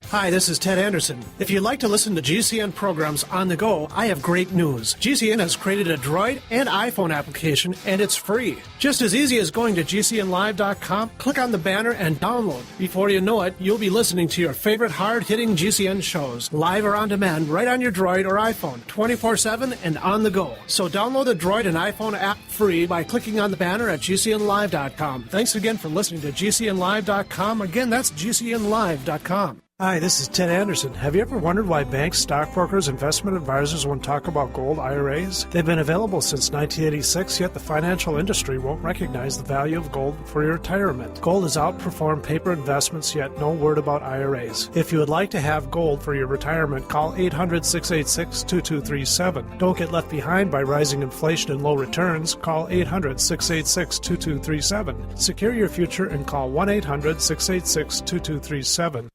Hi, this is Ted Anderson. If you'd like to listen to GCN programs on the go, I have great news. GCN has created a Droid and iPhone application, and it's free. Just as easy as going to GCNlive.com, click on the banner, and download. Before you know it, you'll be listening to your favorite hard-hitting GCN shows, live or on demand, right on your Droid or iPhone, 24/7 and on the go. So download the Droid and iPhone app free by clicking on the banner at GCNlive.com. Thanks again for listening to GCNlive.com. Again, that's GCNlive.com. Hi, this is Ted Anderson. Have you ever wondered why banks, stockbrokers, investment advisors won't talk about gold IRAs? They've been available since 1986, yet the financial industry won't recognize the value of gold for your retirement. Gold has outperformed paper investments, yet no word about IRAs. If you would like to have gold for your retirement, call 800-686-2237. Don't get left behind by rising inflation and low returns. Call 800-686-2237. Secure your future and call 1-800-686-2237.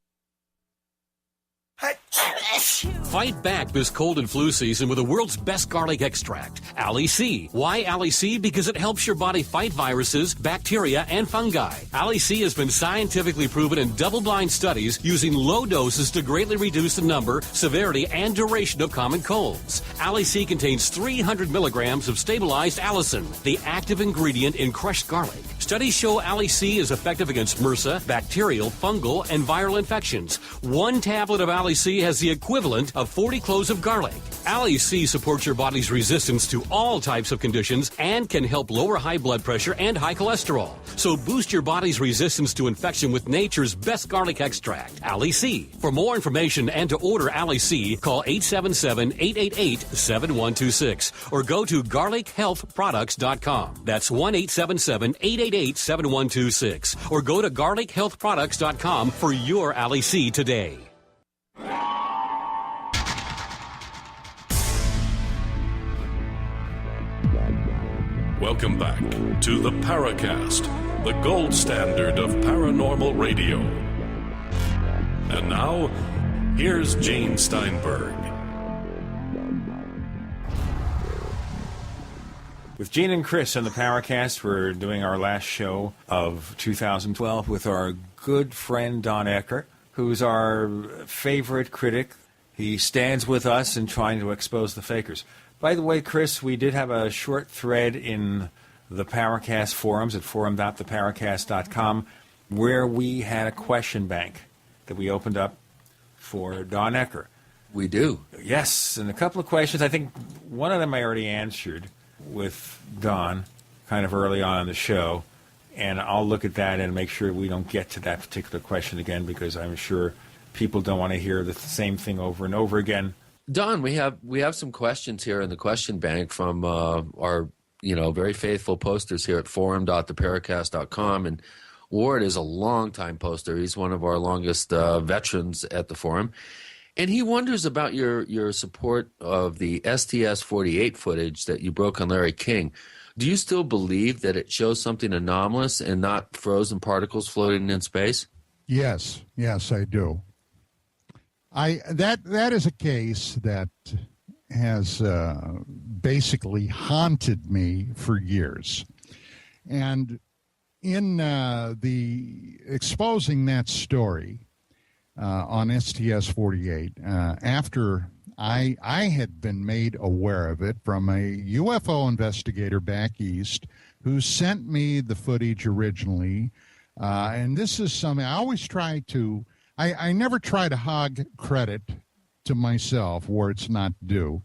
Fight back this cold and flu season with the world's best garlic extract, Ali C. Why Ali C? Because it helps your body fight viruses, bacteria, and fungi. Ali C has been scientifically proven in double-blind studies using low doses to greatly reduce the number, severity, and duration of common colds. Ali C contains 300 milligrams of stabilized allicin, the active ingredient in crushed garlic. Studies show Ali C is effective against MRSA, bacterial, fungal, and viral infections. One tablet of Ali C has the equivalent of 40 cloves of garlic. Ali C supports your body's resistance to all types of conditions and can help lower high blood pressure and high cholesterol. So boost your body's resistance to infection with nature's best garlic extract, Ali C. For more information and to order Ali C, call 877-888-7126 or go to garlichealthproducts.com. That's 1-877-888-7126 or go to garlichealthproducts.com for your Ali C today. Welcome back to the Paracast, the gold standard of paranormal radio. And now, here's Gene Steinberg. With Gene and Chris on the Paracast, we're doing our last show of 2012 with our good friend Don Ecker, who's our favorite critic. He stands with us in trying to expose the fakers. By the way, Chris, we did have a short thread in the Paracast forums at forum.theparacast.com where we had a question bank that we opened up for Don Ecker. We do? Yes, and a couple of questions. I think one of them I already answered with Don kind of early on in the show, and I'll look at that and make sure we don't get to that particular question again because I'm sure people don't want to hear the same thing over and over again. Don, we have some questions here in the question bank from our very faithful posters here at forum.theparacast.com, and Ward is a longtime poster. He's one of our longest veterans at the forum, and he wonders about your support of the STS-48 footage that you broke on Larry King. Do you still believe that it shows something anomalous and not frozen particles floating in space? Yes, I do. That is a case that has basically haunted me for years. And in the exposing that story on STS-48, after I had been made aware of it from a UFO investigator back east who sent me the footage originally, and this is something I always try to, I never try to hog credit to myself where it's not due.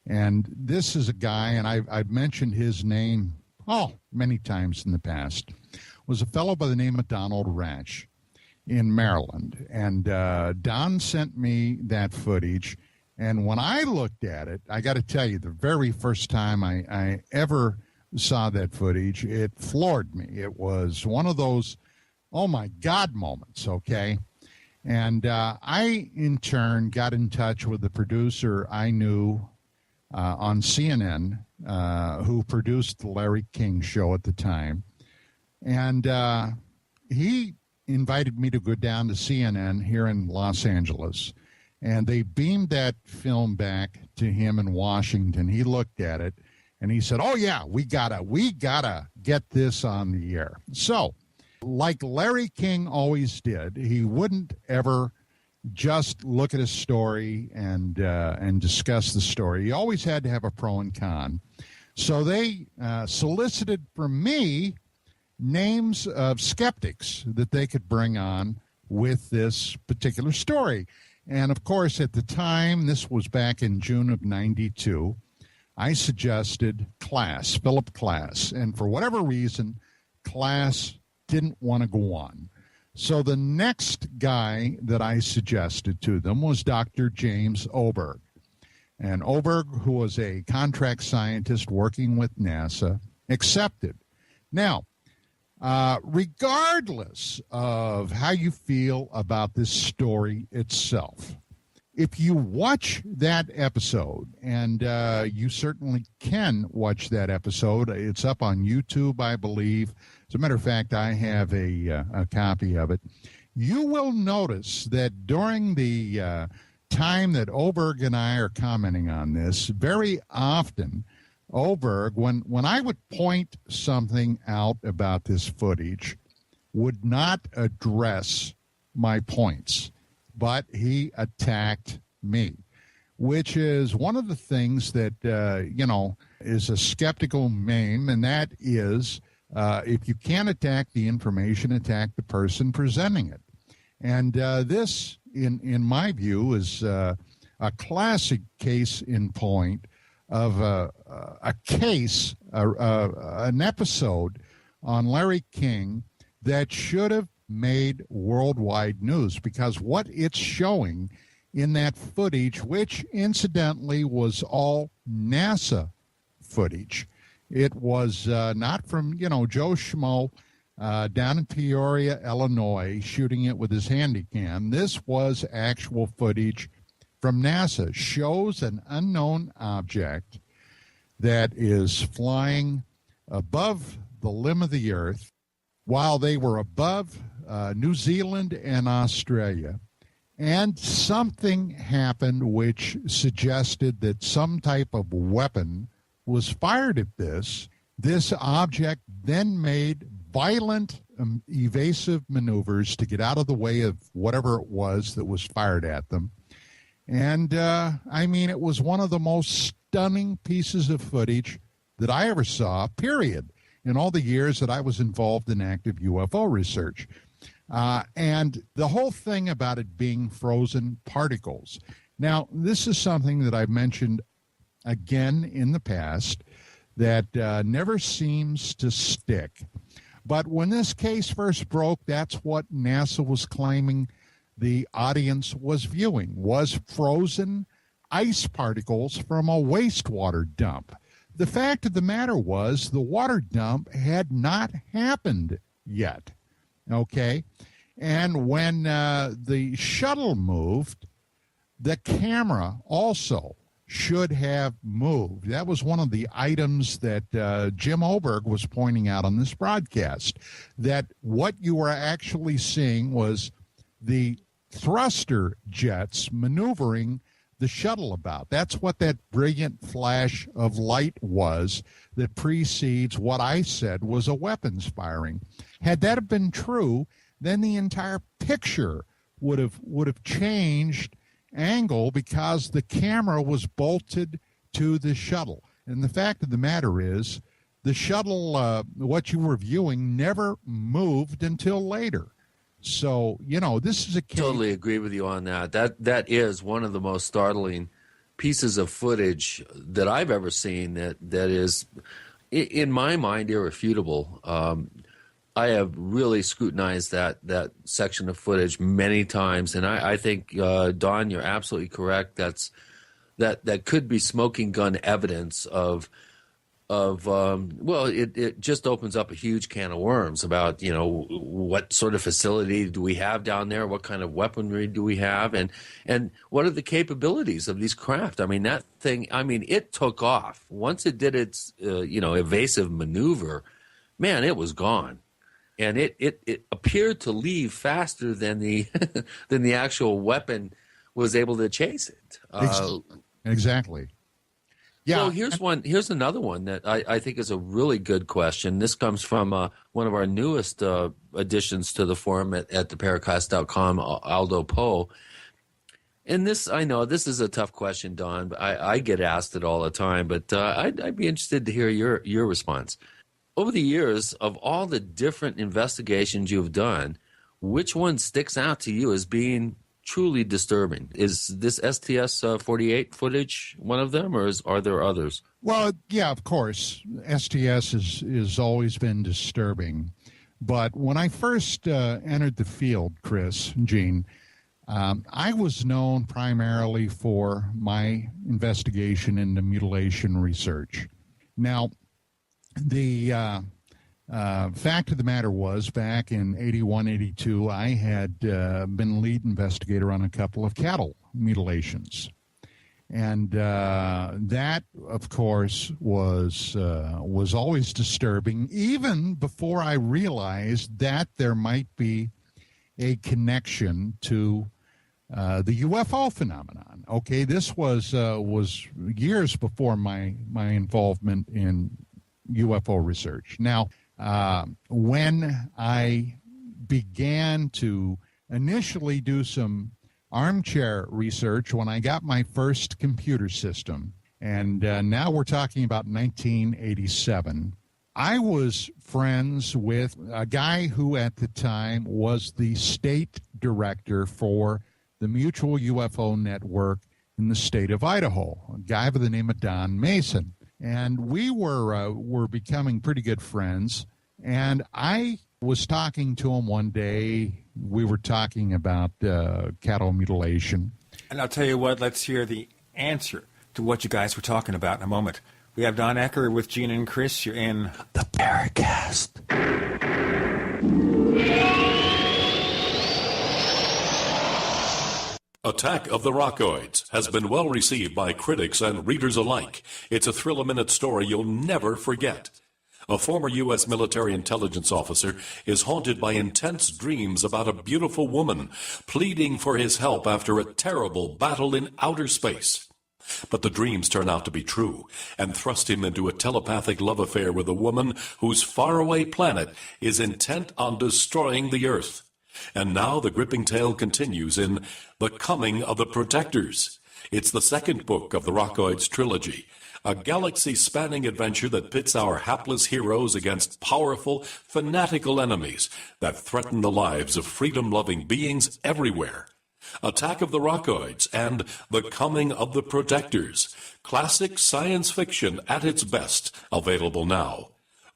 And this is a guy, and I've mentioned his name, many times in the past, was a fellow by the name of Donald Ratch in Maryland. And Don sent me that footage, and when I looked at it, I got to tell you, the very first time I ever saw that footage, it floored me. It was one of those, oh my God moments, okay? And I, in turn, got in touch with the producer I knew on CNN, who produced the Larry King show at the time. And he invited me to go down to CNN here in Los Angeles. And they beamed that film back to him in Washington. He looked at it, and he said, oh, yeah, we gotta get this on the air. So, like Larry King always did, he wouldn't ever just look at a story and discuss the story. He always had to have a pro and con. So they solicited from me names of skeptics that they could bring on with this particular story. And, of course, at the time, this was back in June of 92, I suggested Philip Klass. And for whatever reason, Klass didn't want to go on. So the next guy that I suggested to them was Dr. James Oberg. And Oberg, who was a contract scientist working with NASA, accepted. Now, regardless of how you feel about this story itself, if you watch that episode, and you certainly can watch that episode, it's up on YouTube, I believe. As a matter of fact, I have a copy of it. You will notice that during the time that Oberg and I are commenting on this, very often Oberg, when I would point something out about this footage, would not address my points, but he attacked me, which is one of the things that, is a skeptical meme, and that is, if you can't attack the information, attack the person presenting it. And this, in my view, is a classic case in point of an episode on Larry King that should have made worldwide news, because what it's showing in that footage, which incidentally was all NASA footage, it was not from, Joe Schmo down in Peoria, Illinois, shooting it with his Handycam. This was actual footage from NASA. Shows an unknown object that is flying above the limb of the earth while they were above New Zealand and Australia. And something happened which suggested that some type of weapon was fired at this. This object then made violent, evasive maneuvers to get out of the way of whatever it was that was fired at them. And, it was one of the most stunning pieces of footage that I ever saw, period, in all the years that I was involved in active UFO research. And the whole thing about it being frozen particles. Now, this is something that I've mentioned again in the past that never seems to stick. But when this case first broke, that's what NASA was claiming the audience was viewing, was frozen ice particles from a wastewater dump. The fact of the matter was the water dump had not happened yet, okay? And when the shuttle moved, the camera also should have moved. That was one of the items that Jim Oberg was pointing out on this broadcast, that what you were actually seeing was the thruster jets maneuvering the shuttle about. That's what that brilliant flash of light was that precedes what I said was a weapons firing. Had that have been true, then the entire picture would have changed angle because the camera was bolted to the shuttle. And the fact of the matter is, the shuttle, what you were viewing, never moved until later. So, this is a case. Totally agree with you on that. That is one of the most startling pieces of footage that I've ever seen that is, in my mind, irrefutable. I have really scrutinized that section of footage many times, and I think, Don, you're absolutely correct. That could be smoking gun evidence of it just opens up a huge can of worms about, what sort of facility do we have down there? What kind of weaponry do we have? And what are the capabilities of these craft? I mean, that thing, it took off. Once it did its, evasive maneuver, man, it was gone. And it appeared to leave faster than the than the actual weapon was able to chase it. Exactly. Yeah. So here's another one that I think is a really good question. This comes from one of our newest additions to the forum at theparacast.com, Aldo Poe. And I know this is a tough question, Don, but I get asked it all the time, but I'd be interested to hear your response. Over the years, of all the different investigations you've done, which one sticks out to you as being truly disturbing? Is this STS-48 footage one of them, or are there others? Well, yeah, of course. STS has always been disturbing. But when I first entered the field, Chris and Gene, I was known primarily for my investigation into mutilation research. Now, the fact of the matter was, back in 81, 82, I had been lead investigator on a couple of cattle mutilations. And that, of course, was always disturbing, even before I realized that there might be a connection to the UFO phenomenon. Okay, this was years before my involvement in UFO research. Now, when I began to initially do some armchair research, when I got my first computer system, and now we're talking about 1987, I was friends with a guy who at the time was the state director for the Mutual UFO Network in the state of Idaho, a guy by the name of Don Mason. And we were becoming pretty good friends. And I was talking to him one day. We were talking about cattle mutilation. And I'll tell you what, let's hear the answer to what you guys were talking about in a moment. We have Don Ecker with Gene and Chris. You're in the Paracast. Attack of the Rockoids has been well received by critics and readers alike. It's a thrill-a-minute story you'll never forget. A former U.S. military intelligence officer is haunted by intense dreams about a beautiful woman pleading for his help after a terrible battle in outer space. But the dreams turn out to be true and thrust him into a telepathic love affair with a woman whose faraway planet is intent on destroying the Earth. And now the gripping tale continues in The Coming of the Protectors. It's the second book of the Rockoids trilogy, a galaxy-spanning adventure that pits our hapless heroes against powerful, fanatical enemies that threaten the lives of freedom-loving beings everywhere. Attack of the Rockoids and The Coming of the Protectors, classic science fiction at its best, available now.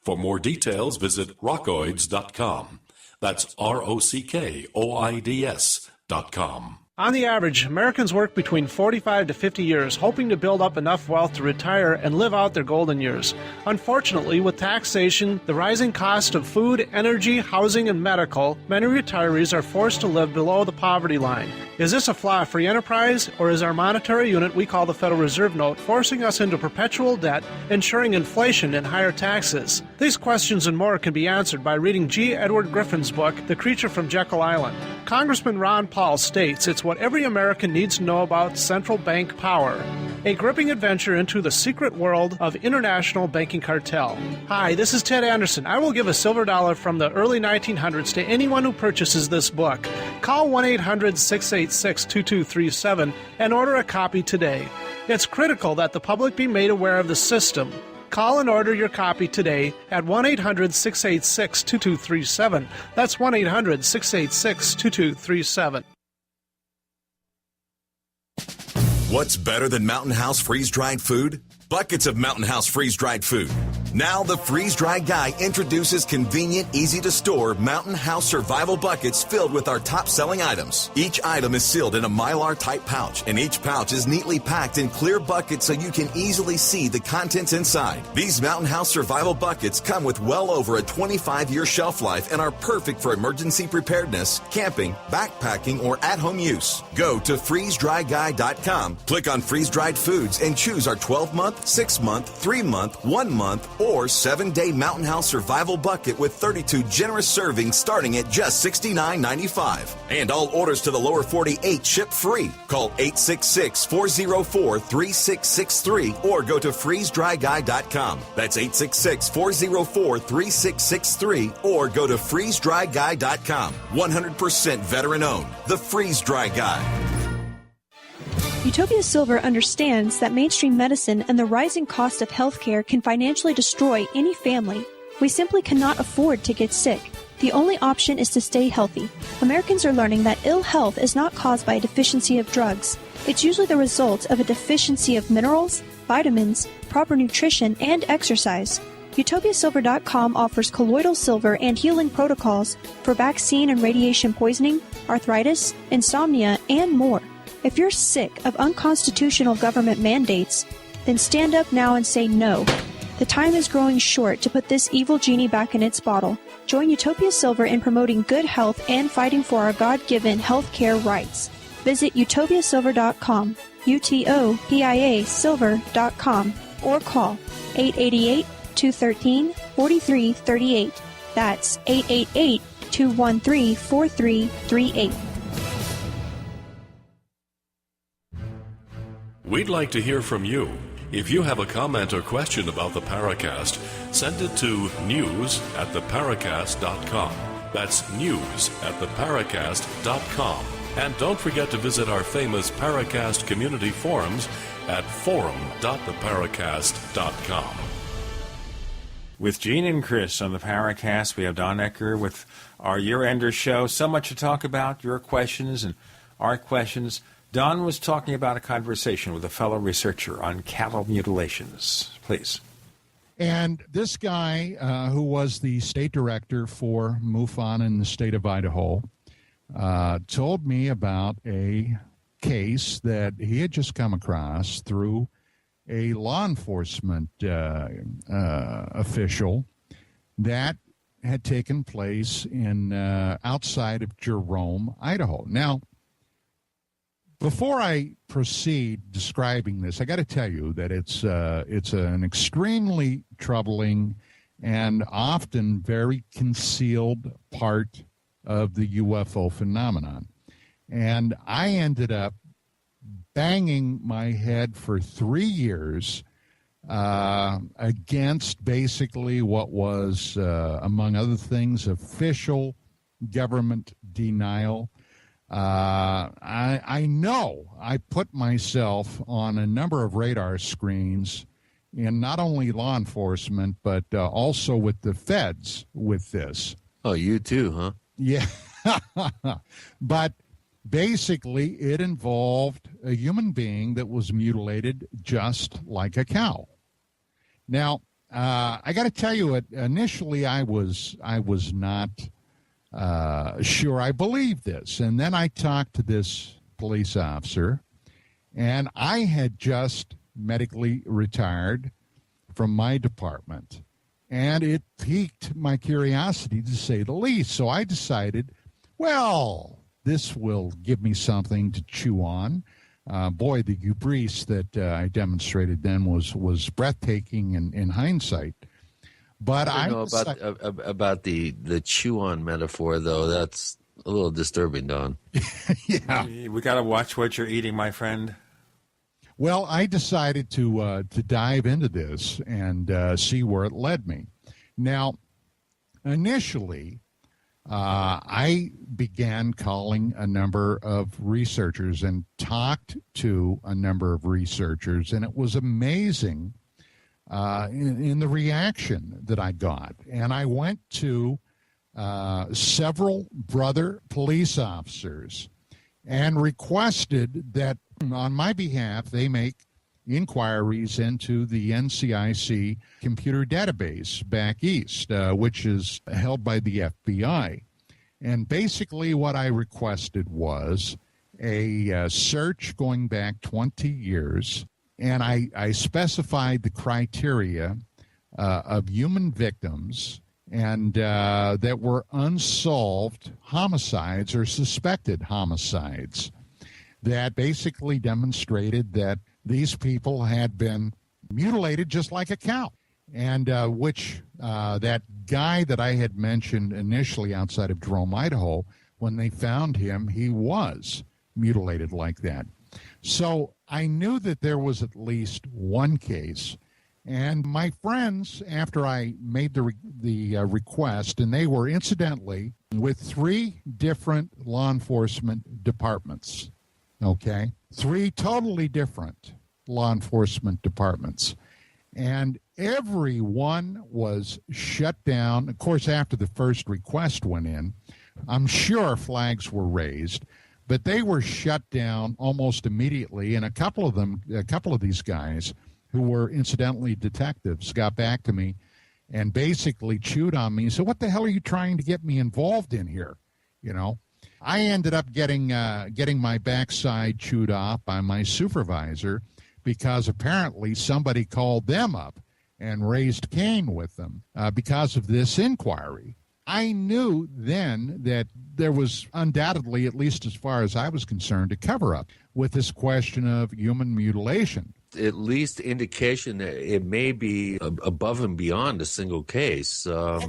For more details, visit rockoids.com. That's ROCKOIDS.com. On the average, Americans work between 45 to 50 years, hoping to build up enough wealth to retire and live out their golden years. Unfortunately, with taxation, the rising cost of food, energy, housing, and medical, many retirees are forced to live below the poverty line. Is this a flaw of free enterprise, or is our monetary unit we call the Federal Reserve Note forcing us into perpetual debt, ensuring inflation and higher taxes? These questions and more can be answered by reading G. Edward Griffin's book, The Creature from Jekyll Island. Congressman Ron Paul states it's what every American needs to know about central bank power. A gripping adventure into the secret world of international banking cartel. Hi, this is Ted Anderson. I will give a silver dollar from the early 1900s to anyone who purchases this book. Call 1-800-686-2237 and order a copy today. It's critical that the public be made aware of the system. Call and order your copy today at 1-800-686-2237. That's 1-800-686-2237. What's better than Mountain House freeze-dried food? Buckets of Mountain House freeze-dried food. Now the freeze-dried guy introduces convenient, easy-to-store Mountain House survival buckets filled with our top-selling items. Each item is sealed in a Mylar-type pouch, and each pouch is neatly packed in clear buckets so you can easily see the contents inside. These Mountain House survival buckets come with well over a 25-year shelf life and are perfect for emergency preparedness, camping, backpacking, or at-home use. Go to freezedryguy.com, click on freeze-dried foods, and choose our 12-month, 6-month, 3-month, 1-month, or 7-day Mountain House survival bucket with 32 generous servings starting at just $69.95. And all orders to the lower 48 ship free. Call 866-404-3663 or go to freezedryguy.com. That's 866-404-3663 or go to freezedryguy.com. 100% veteran owned. The Freeze Dry Guy. Utopia Silver understands that mainstream medicine and the rising cost of healthcare can financially destroy any family. We simply cannot afford to get sick. The only option is to stay healthy. Americans are learning that ill health is not caused by a deficiency of drugs. It's usually the result of a deficiency of minerals, vitamins, proper nutrition, and exercise. UtopiaSilver.com offers colloidal silver and healing protocols for vaccine and radiation poisoning, arthritis, insomnia, and more. If you're sick of unconstitutional government mandates, then stand up now and say no. The time is growing short to put this evil genie back in its bottle. Join Utopia Silver in promoting good health and fighting for our God-given health care rights. Visit utopiasilver.com, UTOPIA silver.com, or call 888-213-4338. That's 888-213-4338. We'd like to hear from you. If you have a comment or question about the Paracast, send it to news@theparacast.com. That's news@theparacast.com. And don't forget to visit our famous Paracast community forums at forum.theparacast.com. With Gene and Chris on the Paracast, we have Don Ecker with our year-ender show. So much to talk about, your questions and our questions. Don was talking about a conversation with a fellow researcher on cattle mutilations. Please. And this guy, who was the state director for MUFON in the state of Idaho, told me about a case that he had just come across through a law enforcement official that had taken place in outside of Jerome, Idaho. Now, before I proceed describing this, I got to tell you that it's an extremely troubling and often very concealed part of the UFO phenomenon. And I ended up banging my head for 3 years against basically what was, among other things, official government denial. I know I put myself on a number of radar screens in not only law enforcement, but also with the feds with this. Oh, you too, huh? Yeah. But basically, it involved a human being that was mutilated just like a cow. Now, I got to tell you, initially I was not sure I believed this. And then I talked to this police officer, and I had just medically retired from my department. And it piqued my curiosity, to say the least. So I decided, well, this will give me something to chew on. Boy, the hubris that I demonstrated then was breathtaking in hindsight. But I don't know about the chew on metaphor, though. That's a little disturbing, Don. Yeah, we got to watch what you're eating, my friend. Well, I decided to dive into this and see where it led me. Now, initially, I began calling a number of researchers and talked to a number of researchers, and it was amazing in the reaction that I got. And I went to several brother police officers and requested that on my behalf they make inquiries into the NCIC computer database back east, which is held by the FBI. And basically what I requested was a search going back 20 years, and I specified the criteria of human victims and that were unsolved homicides or suspected homicides that basically demonstrated that these people had been mutilated just like a cow. And which that guy that I had mentioned initially outside of Jerome, Idaho, when they found him, he was mutilated like that. So I knew that there was at least one case. And my friends, after I made the request, and they were incidentally with 3 different law enforcement departments, okay? 3 totally different law enforcement departments. And every one was shut down. Of course, after the first request went in, I'm sure flags were raised, but they were shut down almost immediately. And a couple of these guys who were incidentally detectives got back to me and basically chewed on me and said, "What the hell are you trying to get me involved in here?" You know, I ended up getting my backside chewed off by my supervisor because apparently somebody called them up and raised Cain with them because of this inquiry. I knew then that there was undoubtedly, at least as far as I was concerned, a cover-up with this question of human mutilation. At least indication that it may be above and beyond a single case.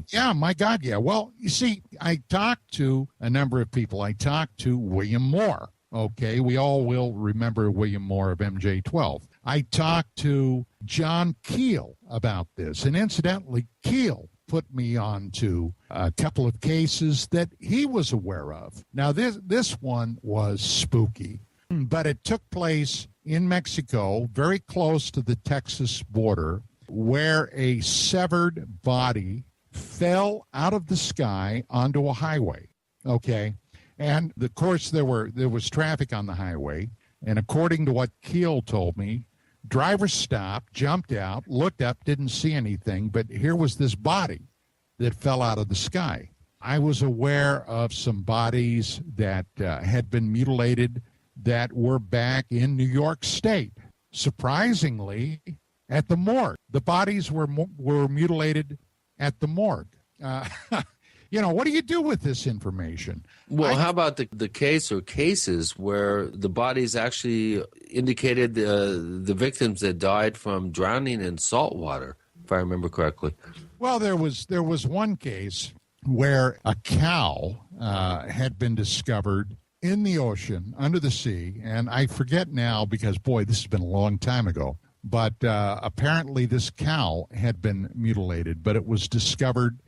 Yeah, my God, yeah. Well, you see, I talked to a number of people. I talked to William Moore. Okay, we all will remember William Moore of MJ-12. I talked to John Keel about this, and incidentally, Keel put me on to a couple of cases that he was aware of. Now, this one was spooky, but it took place in Mexico, very close to the Texas border, where a severed body fell out of the sky onto a highway. Okay, and of course there was traffic on the highway, and according to what Keel told me, driver stopped, jumped out, looked up, didn't see anything, but here was this body that fell out of the sky. I was aware of some bodies that had been mutilated that were back in New York State. Surprisingly, at the morgue. The bodies were mutilated at the morgue. You know, what do you do with this information? Well, how about the case or cases where the bodies actually indicated the victims that died from drowning in salt water, if I remember correctly? Well, there was one case where a cow had been discovered in the ocean, under the sea, and I forget now because, boy, this has been a long time ago, but apparently this cow had been mutilated, but it was discovered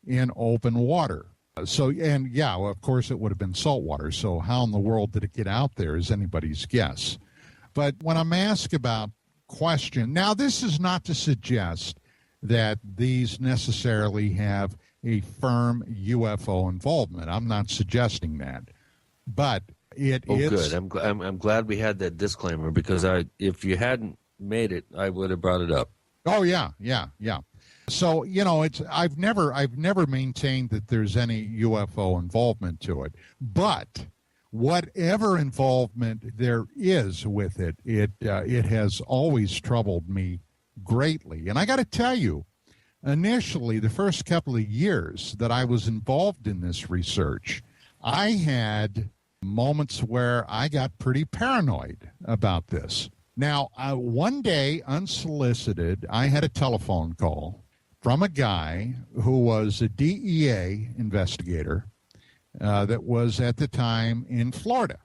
in open water. So, and yeah, well, of course it would have been salt water, so how in the world did it get out there is anybody's guess. But when I'm asked about question, now this is not to suggest that these necessarily have a firm UFO involvement. I'm not suggesting that. But it is... Good. I'm glad we had that disclaimer because if you hadn't made it, I would have brought it up. Oh yeah. So I've never maintained that there's any UFO involvement to it. But whatever involvement there is with it, it has always troubled me greatly. And I got to tell you, initially, the first couple of years that I was involved in this research, I had moments where I got pretty paranoid about this. Now, one day, unsolicited, I had a telephone call from a guy who was a DEA investigator that was at the time in Florida.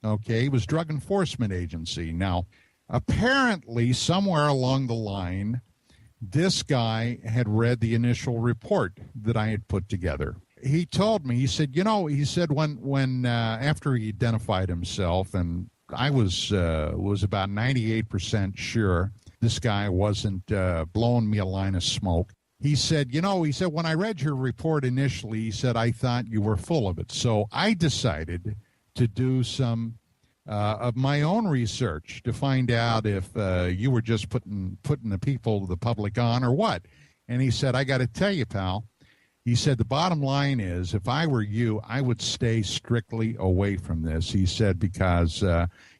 Okay, it was Drug Enforcement Agency. Now, apparently, somewhere along the line, this guy had read the initial report that I had put together. He told me, he said, when after he identified himself, and I was about 98% sure this guy wasn't blowing me a line of smoke. He said, when I read your report initially, he said, I thought you were full of it. So I decided to do some of my own research to find out if you were just putting the public on or what. And he said, I got to tell you, pal, he said, the bottom line is, if I were you, I would stay strictly away from this. He said, because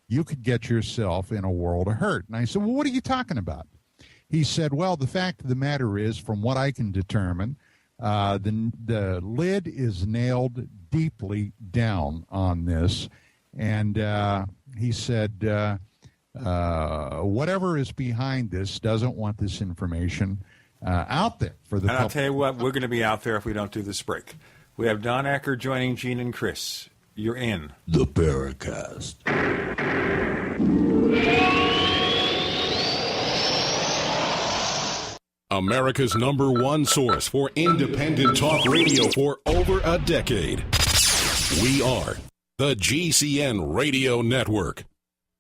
you could get yourself in a world of hurt. And I said, well, what are you talking about? He said, well, the fact of the matter is, from what I can determine, the lid is nailed deeply down on this. And he said, whatever is behind this doesn't want this information out there for the public. I'll tell you what, we're going to be out there if we don't do this break. We have Don Ecker joining Gene and Chris. You're in the Paracast. America's #1 source for independent talk radio for over a decade. We are the GCN Radio Network.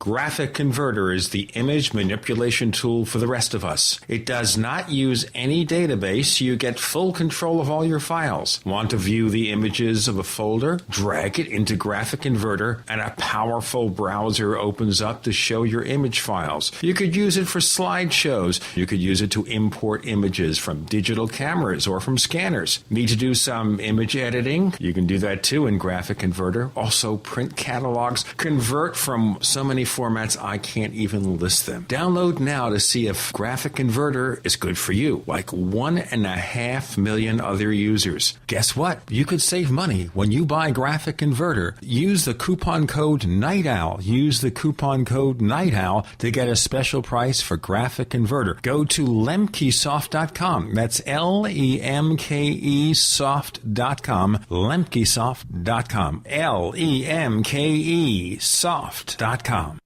Graphic Converter is the image manipulation tool for the rest of us. It does not use any database. You get full control of all your files. Want to view the images of a folder? Drag it into Graphic Converter, and a powerful browser opens up to show your image files. You could use it for slideshows. You could use it to import images from digital cameras or from scanners. Need to do some image editing? You can do that too in Graphic Converter. Also print catalogs. Convert from so many formats I can't even list them. Download now to see if Graphic Converter is good for you, like 1.5 million other users. Guess what? You could save money when you buy Graphic Converter. Use the coupon code Night Owl. Use the coupon code Night Owl to get a special price for Graphic Converter. Go to lemkesoft.com. That's LEMKEsoft.com. Lemkesoft.com. LEMKEsoft.com.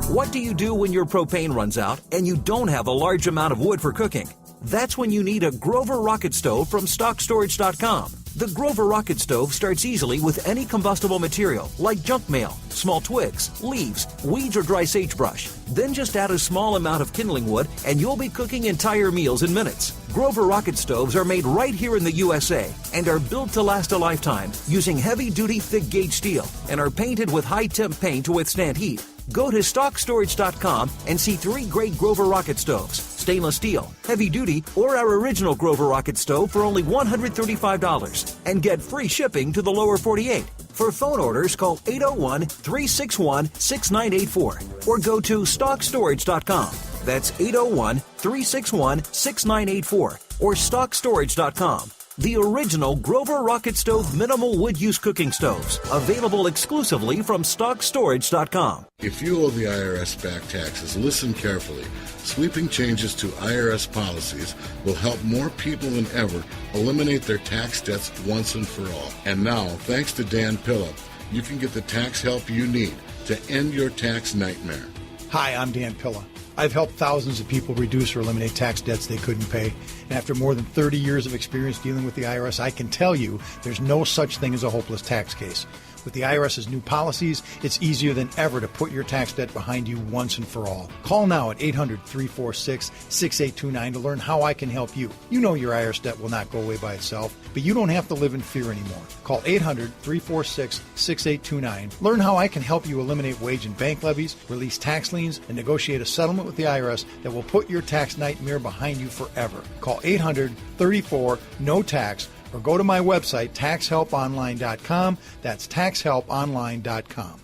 What do you do when your propane runs out and you don't have a large amount of wood for cooking? That's when you need a Grover rocket stove from StockStorage.com. The Grover rocket stove starts easily with any combustible material like junk mail, small twigs, leaves, weeds, or dry sagebrush. Then just add a small amount of kindling wood and you'll be cooking entire meals in minutes. Grover rocket stoves are made right here in the USA and are built to last a lifetime using heavy-duty thick-gauge steel and are painted with high-temp paint to withstand heat. Go to StockStorage.com and see 3 great Grover rocket stoves, stainless steel, heavy duty, or our original Grover rocket stove for only $135 and get free shipping to the lower 48. For phone orders, call 801-361-6984 or go to StockStorage.com. That's 801-361-6984 or StockStorage.com. The original Grover Rocket Stove Minimal Wood Use Cooking Stoves. Available exclusively from StockStorage.com. If you owe the IRS back taxes, listen carefully. Sweeping changes to IRS policies will help more people than ever eliminate their tax debts once and for all. And now, thanks to Dan Pilla, you can get the tax help you need to end your tax nightmare. Hi, I'm Dan Pilla. I've helped thousands of people reduce or eliminate tax debts they couldn't pay. And after more than 30 years of experience dealing with the IRS, I can tell you there's no such thing as a hopeless tax case. With the IRS's new policies, it's easier than ever to put your tax debt behind you once and for all. Call now at 800-346-6829 to learn how I can help you. You know your IRS debt will not go away by itself, but you don't have to live in fear anymore. Call 800-346-6829. Learn how I can help you eliminate wage and bank levies, release tax liens, and negotiate a settlement with the IRS that will put your tax nightmare behind you forever. Call 800-34-NO-TAX or go to my website, taxhelponline.com. That's taxhelponline.com.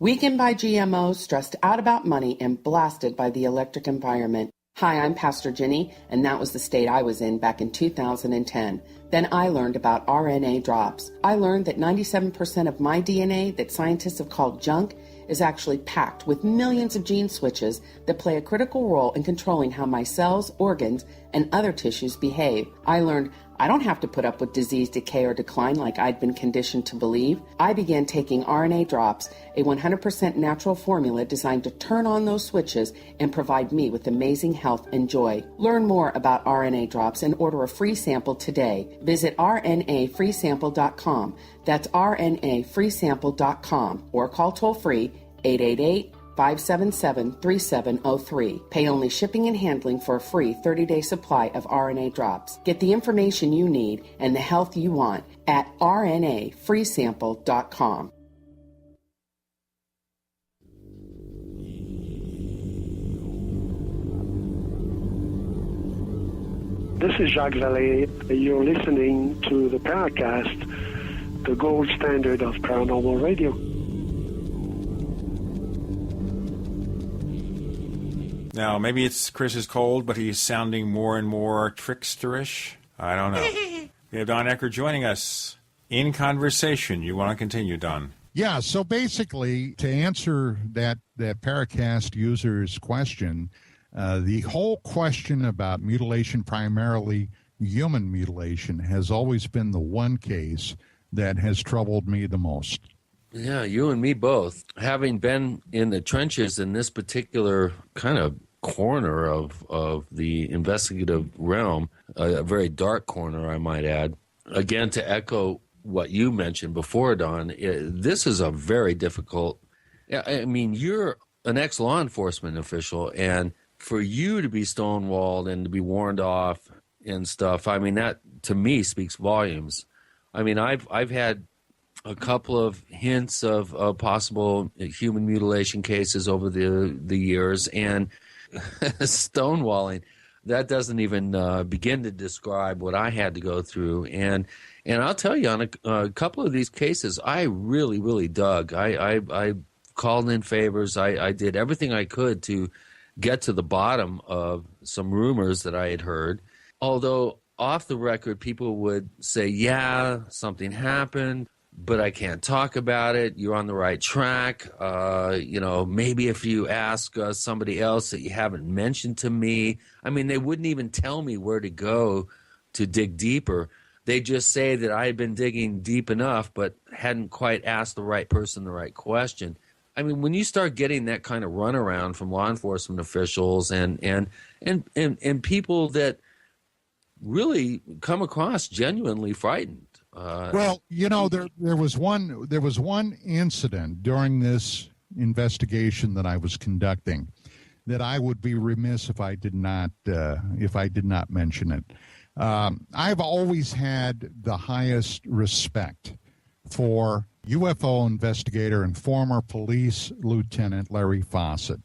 Weakened by GMOs, stressed out about money, and blasted by the electric environment. Hi, I'm Pastor Jenny, and that was the state I was in back in 2010. Then I learned about RNA drops. I learned that 97% of my DNA that scientists have called junk is actually packed with millions of gene switches that play a critical role in controlling how my cells, organs, and other tissues behave. I learned I don't have to put up with disease, decay, or decline like I'd been conditioned to believe. I began taking RNA drops, a 100% natural formula designed to turn on those switches and provide me with amazing health and joy. Learn more about RNA drops and order a free sample today. Visit rnafreesample.com. That's rnafreesample.com or call toll-free 888-577-3703. Pay only shipping and handling for a free 30-day supply of RNA drops. Get the information you need and the health you want at rnafreesample.com. This is Jacques Vallée. You're listening to the Paracast, the gold standard of paranormal radio. Now, maybe it's Chris is cold, but he's sounding more and more tricksterish. I don't know. We have Don Ecker joining us in conversation. You want to continue, Don? Yeah, so basically, to answer that Paracast user's question, the whole question about mutilation, primarily human mutilation, has always been the one case that has troubled me the most. Yeah, you and me both. Having been in the trenches in this particular kind of corner of the investigative realm, a very dark corner, I might add. Again, to echo what you mentioned before, Don, this is a very difficult... I mean, you're an ex-law enforcement official, and for you to be stonewalled and to be warned off and stuff, I mean, that, to me, speaks volumes. I mean, I've had a couple of hints of possible human mutilation cases over the years, and stonewalling, that doesn't even begin to describe what I had to go through. And I'll tell you, on a couple of these cases, I really, really dug. I called in favors. I did everything I could to get to the bottom of some rumors that I had heard. Although off the record, people would say, yeah, something happened, but I can't talk about it. You're on the right track. Maybe if you ask somebody else that you haven't mentioned to me. I mean, they wouldn't even tell me where to go to dig deeper. They just say that I had been digging deep enough, but hadn't quite asked the right person the right question. I mean, when you start getting that kind of runaround from law enforcement officials and people that really come across genuinely frightened. Well, there was one incident during this investigation that I was conducting that I would be remiss if I did not mention it. I've always had the highest respect for UFO investigator and former police lieutenant Larry Fawcett.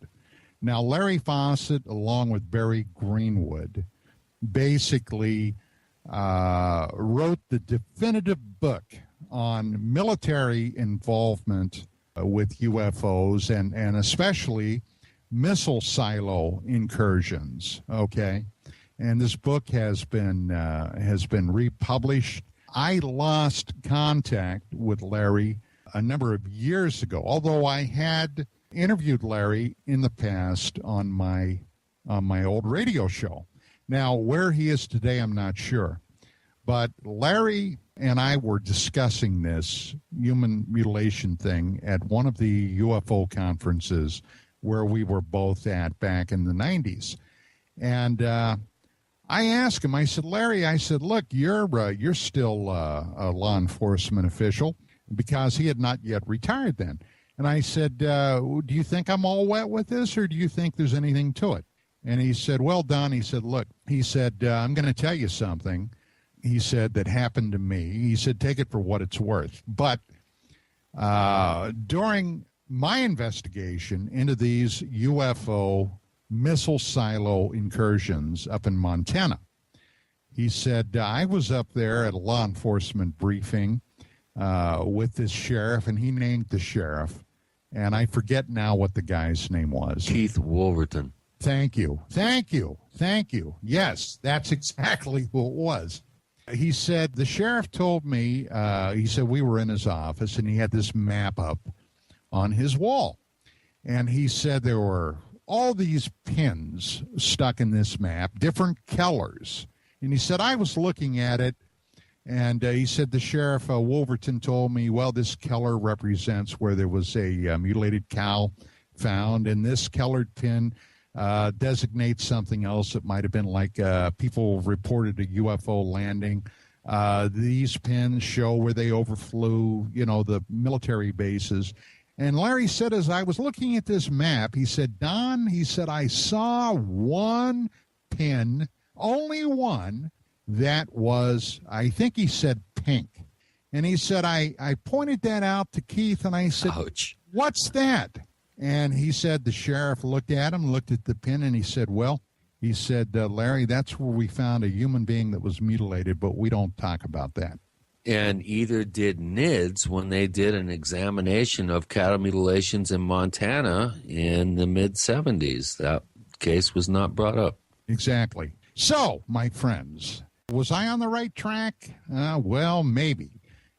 Now, Larry Fawcett, along with Barry Greenwood, basically wrote the definitive book on military involvement with UFOs and especially missile silo incursions. Okay, and this book has been republished. I lost contact with Larry a number of years ago, although I had interviewed Larry in the past on my old radio show. Now, where he is today, I'm not sure. But Larry and I were discussing this human mutilation thing at one of the UFO conferences where we were both at back in the 90s. And I asked him, I said, Larry, I said, look, you're still a law enforcement official, because he had not yet retired then. And I said, do you think I'm all wet with this, or do you think there's anything to it? And he said, well, Don, he said, look, he said, I'm going to tell you something, he said, that happened to me. He said, take it for what it's worth. But during my investigation into these UFO missile silo incursions up in Montana, he said, I was up there at a law enforcement briefing with this sheriff, and he named the sheriff, and I forget now what the guy's name was. Keith Wolverton. Thank you. Thank you. Thank you. Yes, that's exactly who it was. He said, the sheriff told me, he said we were in his office, and he had this map up on his wall. And he said there were all these pins stuck in this map, different colors. And he said, I was looking at it, and he said the sheriff, Wolverton, told me, well, this color represents where there was a mutilated cow found, and this colored pin designates something else. It might have been like people reported a UFO landing. These pins show where they overflew, the military bases. And Larry said, as I was looking at this map, he said, Don, he said, I saw one pin, only one, that was, I think he said, pink. And he said, I pointed that out to Keith, and I said, ouch, what's that? And he said, the sheriff looked at him, looked at the pin, and he said, well, he said, Larry, that's where we found a human being that was mutilated, but we don't talk about that. And either did NIDS when they did an examination of cattle mutilations in Montana in the mid-'70s. That case was not brought up. Exactly. So, my friends, was I on the right track? Well, maybe.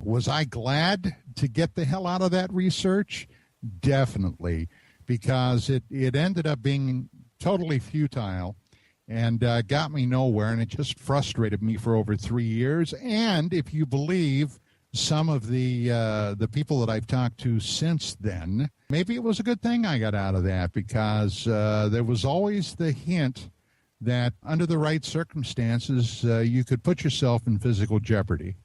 Was I glad to get the hell out of that research? Definitely, because it ended up being totally futile and got me nowhere, and it just frustrated me for over 3 years. And if you believe some of the people that I've talked to since then, maybe it was a good thing I got out of that, because there was always the hint that under the right circumstances, you could put yourself in physical jeopardy.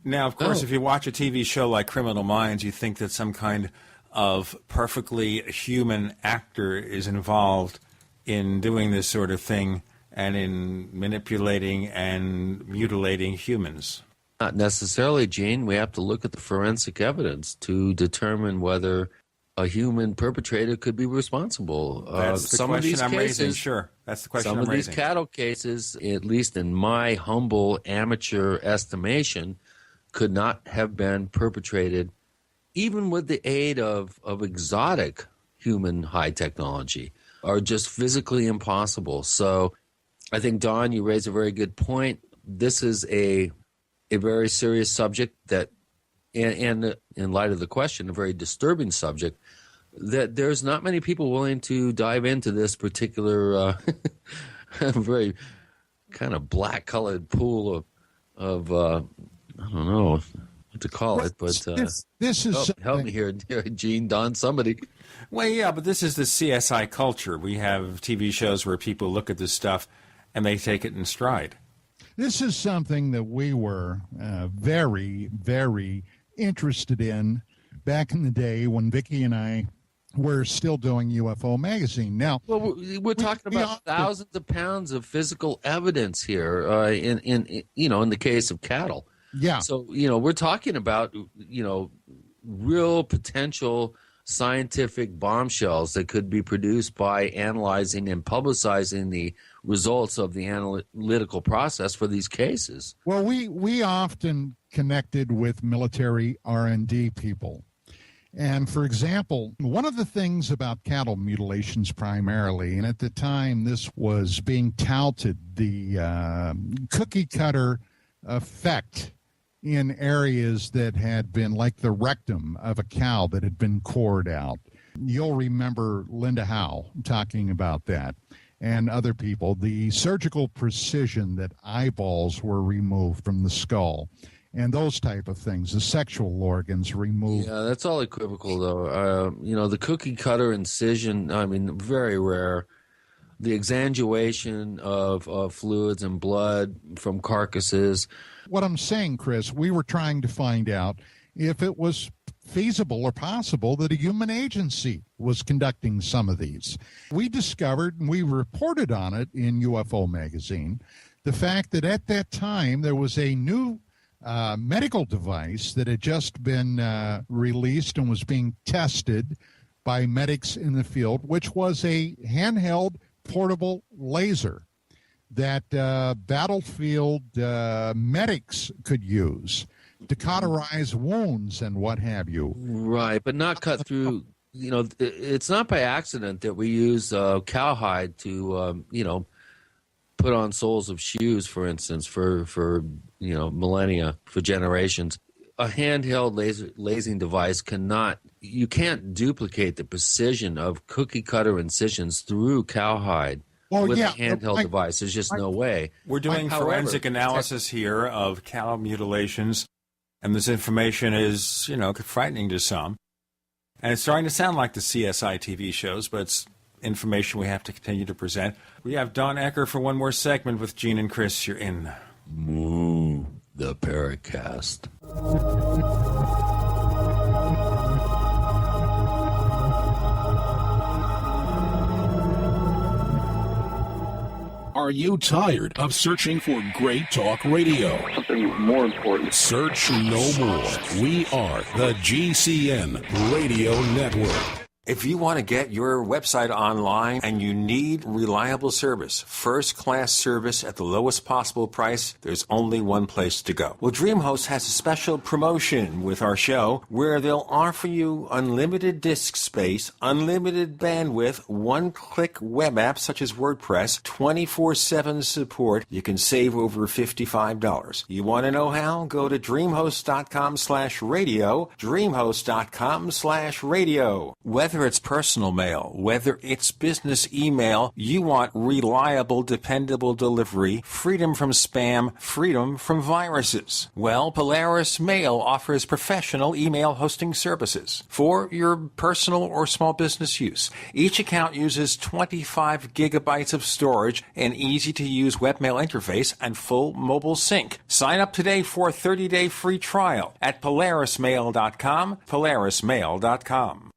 Now, of course, if you watch a TV show like Criminal Minds, you think that some kind of perfectly human actor is involved in doing this sort of thing and in manipulating and mutilating humans. Not necessarily, Gene. We have to look at the forensic evidence to determine whether a human perpetrator could be responsible. That's the question I'm raising. Sure, that's the question I'm raising. Some of these cattle cases, at least in my humble amateur estimation, could not have been perpetrated even with the aid of exotic human high technology, are just physically impossible. So I think, Don, you raise a very good point. This is a very serious subject that, and in light of the question, a very disturbing subject, that there's not many people willing to dive into this particular very kind of black-colored pool of I don't know what to call it, but this is help me here, Gene, Don, somebody. Well, yeah, but this is the CSI culture. We have TV shows where people look at this stuff and they take it in stride. This is something that we were very, very interested in back in the day when Vicki and I were still doing UFO Magazine. Now, well, we're talking about thousands of pounds of physical evidence here in the case of cattle. Yeah. So, we're talking about, real potential scientific bombshells that could be produced by analyzing and publicizing the results of the analytical process for these cases. Well, we often connected with military R&D people. And, for example, one of the things about cattle mutilations primarily, and at the time this was being touted, the cookie-cutter effect in areas that had been like the rectum of a cow that had been cored out. You'll remember Linda Howe talking about that, and other people. The surgical precision that eyeballs were removed from the skull, and those type of things, the sexual organs removed. Yeah, that's all equivocal, though. The cookie-cutter incision, very rare. The exanguation of fluids and blood from carcasses. What I'm saying, Chris, we were trying to find out if it was feasible or possible that a human agency was conducting some of these. We discovered, and we reported on it in UFO Magazine, the fact that at that time there was a new medical device that had just been released and was being tested by medics in the field, which was a handheld portable laser that battlefield medics could use to cauterize wounds and what have you. Right, but not cut through it's not by accident that we use cowhide to, put on soles of shoes, for instance, for millennia, for generations. A handheld lasing device you can't duplicate the precision of cookie cutter incisions through cowhide with a handheld device. There's just no way. We're doing forensic analysis here of cow mutilations, and this information is, frightening to some. And it's starting to sound like the CSI TV shows, but it's information we have to continue to present. We have Don Ecker for one more segment with Gene and Chris. You're in the Paracast. Are you tired of searching for great talk radio? Something more important. Search no more. We are the GCN Radio Network. If you want to get your website online and you need reliable service, first-class service at the lowest possible price, there's only one place to go. Well, DreamHost has a special promotion with our show where they'll offer you unlimited disk space, unlimited bandwidth, one-click web apps such as WordPress, 24/7 support. You can save over $55. You want to know how? Go to dreamhost.com/radio, dreamhost.com/radio. Whether it's personal mail, whether it's business email, you want reliable, dependable delivery, freedom from spam, freedom from viruses. Well, Polaris Mail offers professional email hosting services for your personal or small business use. Each account uses 25 gigabytes of storage, an easy-to-use webmail interface, and full mobile sync. Sign up today for a 30-day free trial at polarismail.com, polarismail.com.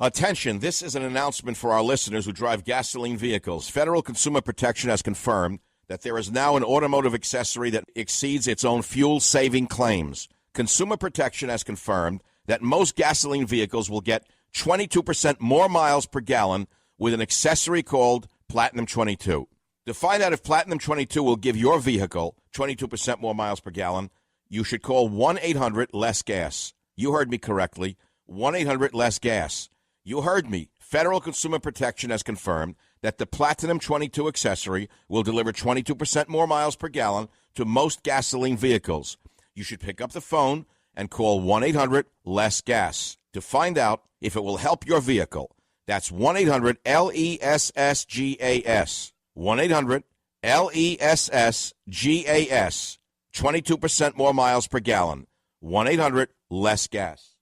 Attention, this is an announcement for our listeners who drive gasoline vehicles. Federal Consumer Protection has confirmed that there is now an automotive accessory that exceeds its own fuel-saving claims. Consumer Protection has confirmed that most gasoline vehicles will get 22% more miles per gallon with an accessory called Platinum 22. To find out if Platinum 22 will give your vehicle 22% more miles per gallon, you should call 1-800-LESS-GAS. You heard me correctly, 1-800-LESS-GAS. You heard me. Federal Consumer Protection has confirmed that the Platinum 22 accessory will deliver 22% more miles per gallon to most gasoline vehicles. You should pick up the phone and call 1-800-LESS-GAS to find out if it will help your vehicle. That's 1-800-LESS-GAS. 1-800-LESS-GAS. 22% more miles per gallon. 1-800-LESS-GAS.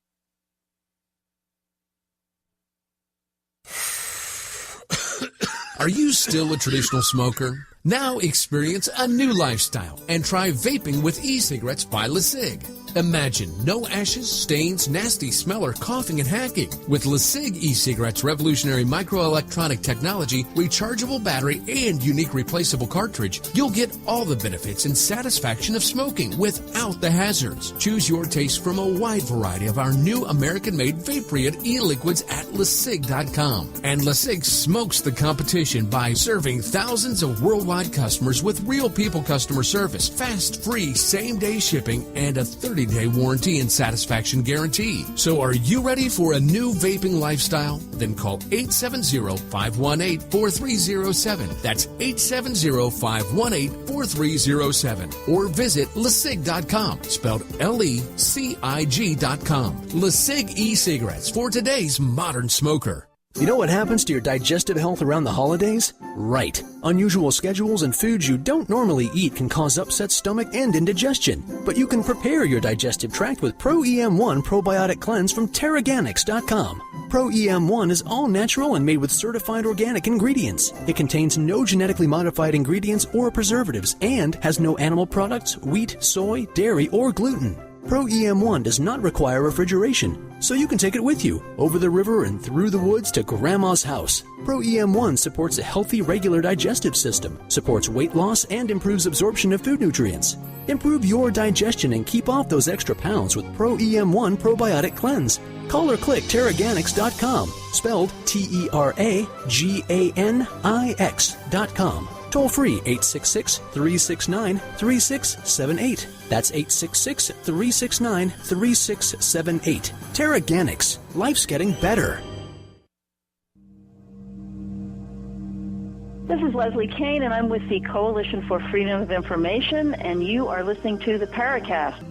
Are you still a traditional smoker? Now experience a new lifestyle and try vaping with e-cigarettes by LeSig. Imagine no ashes, stains, nasty smell, or coughing and hacking. With LeSig e-cigarettes' revolutionary microelectronic technology, rechargeable battery, and unique replaceable cartridge, you'll get all the benefits and satisfaction of smoking without the hazards. Choose your taste from a wide variety of our new American-made vape-free e-liquids at LeSig.com. And LeSig smokes the competition by serving thousands of worldwide customers with real people customer service, fast, free, same-day shipping, and a 30-day warranty and satisfaction guarantee. So are you ready for a new vaping lifestyle? Then call 870-518-4307. That's 870-518-4307. Or visit LeSig.com, spelled LECIG.com. LeSig e-cigarettes for today's modern smoker. You know what happens to your digestive health around the holidays? Right. Unusual schedules and foods you don't normally eat can cause upset stomach and indigestion. But you can prepare your digestive tract with Pro-EM1 Probiotic Cleanse from Teraganics.com. Pro-EM1 is all natural and made with certified organic ingredients. It contains no genetically modified ingredients or preservatives and has no animal products, wheat, soy, dairy, or gluten. Pro-EM1 does not require refrigeration, so you can take it with you, over the river and through the woods to Grandma's house. Pro-EM1 supports a healthy, regular digestive system, supports weight loss, and improves absorption of food nutrients. Improve your digestion and keep off those extra pounds with Pro-EM1 Probiotic Cleanse. Call or click Teraganics.com, spelled Teraganix.com. Toll free 866-369-3678. That's 866-369-3678. Terraganics. Life's getting better. This is Leslie Kane, and I'm with the Coalition for Freedom of Information, and you are listening to the Paracast.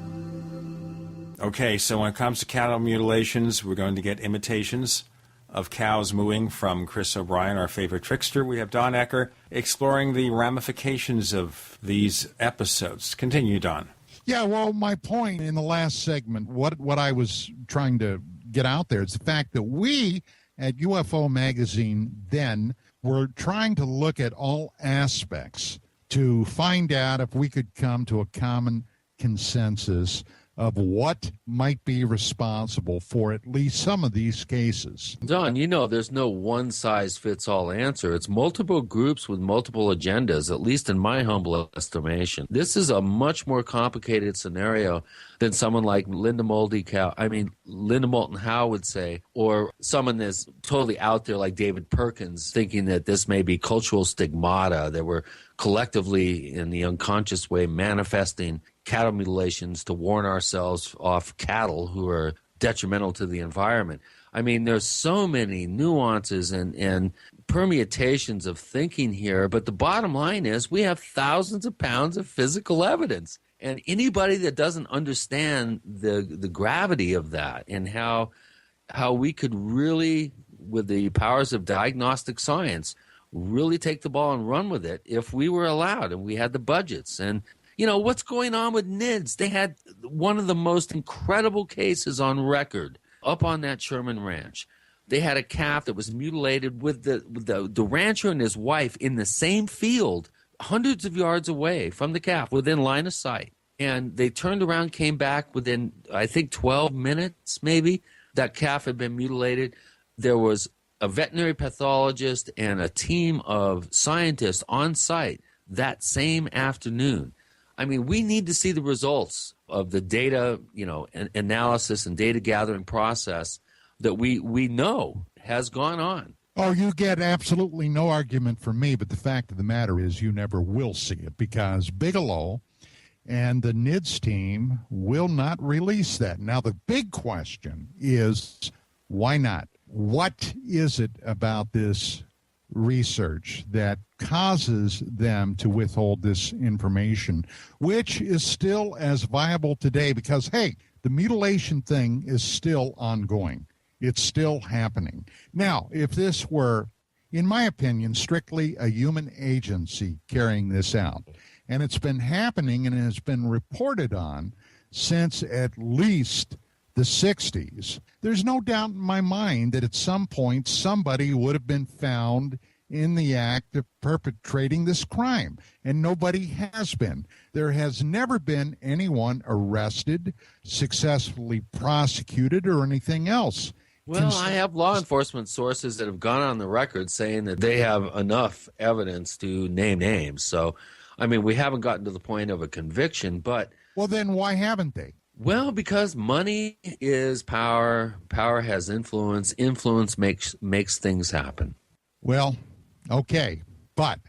Okay, so when it comes to cattle mutilations, we're going to get imitations of cows mooing from Chris O'Brien, our favorite trickster. We have Don Ecker exploring the ramifications of these episodes. Continue, Don. Yeah, well, my point in the last segment, what I was trying to get out there is the fact that we at UFO Magazine then were trying to look at all aspects to find out if we could come to a common consensus of what might be responsible for at least some of these cases. Don, you know there's no one-size-fits-all answer. It's multiple groups with multiple agendas, at least in my humble estimation. This is a much more complicated scenario than someone like Linda Moulton Howe would say, or someone that's totally out there like David Perkins, thinking that this may be cultural stigmata, that we're collectively in the unconscious way manifesting cattle mutilations to warn ourselves off cattle who are detrimental to the environment. I mean, there's so many nuances and permutations of thinking here, but the bottom line is we have thousands of pounds of physical evidence. And anybody that doesn't understand the gravity of that and how we could really, with the powers of diagnostic science, really take the ball and run with it if we were allowed and we had the budgets. And you know, what's going on with NIDS? They had one of the most incredible cases on record up on that Sherman Ranch. They had a calf that was mutilated with the rancher and his wife in the same field, hundreds of yards away from the calf, within line of sight. And they turned around, came back within, I think, 12 minutes maybe. That calf had been mutilated. There was a veterinary pathologist and a team of scientists on site that same afternoon. I mean, we need to see the results of the data, analysis and data gathering process that we know has gone on. Oh, you get absolutely no argument from me, but the fact of the matter is you never will see it because Bigelow and the NIDS team will not release that. Now, the big question is, why not? What is it about this research that causes them to withhold this information, which is still as viable today because, hey, the mutilation thing is still ongoing. It's still happening. Now, if this were, in my opinion, strictly a human agency carrying this out, and it's been happening and it has been reported on since at least the 60s, there's no doubt in my mind that at some point somebody would have been found in the act of perpetrating this crime, and nobody has been. There has never been anyone arrested, successfully prosecuted, or anything else. Well, I have law enforcement sources that have gone on the record saying that they have enough evidence to name names. So, I mean, we haven't gotten to the point of a conviction, but... Well, then why haven't they? Well, because money is power. Power has influence. Influence makes things happen. Well, okay, but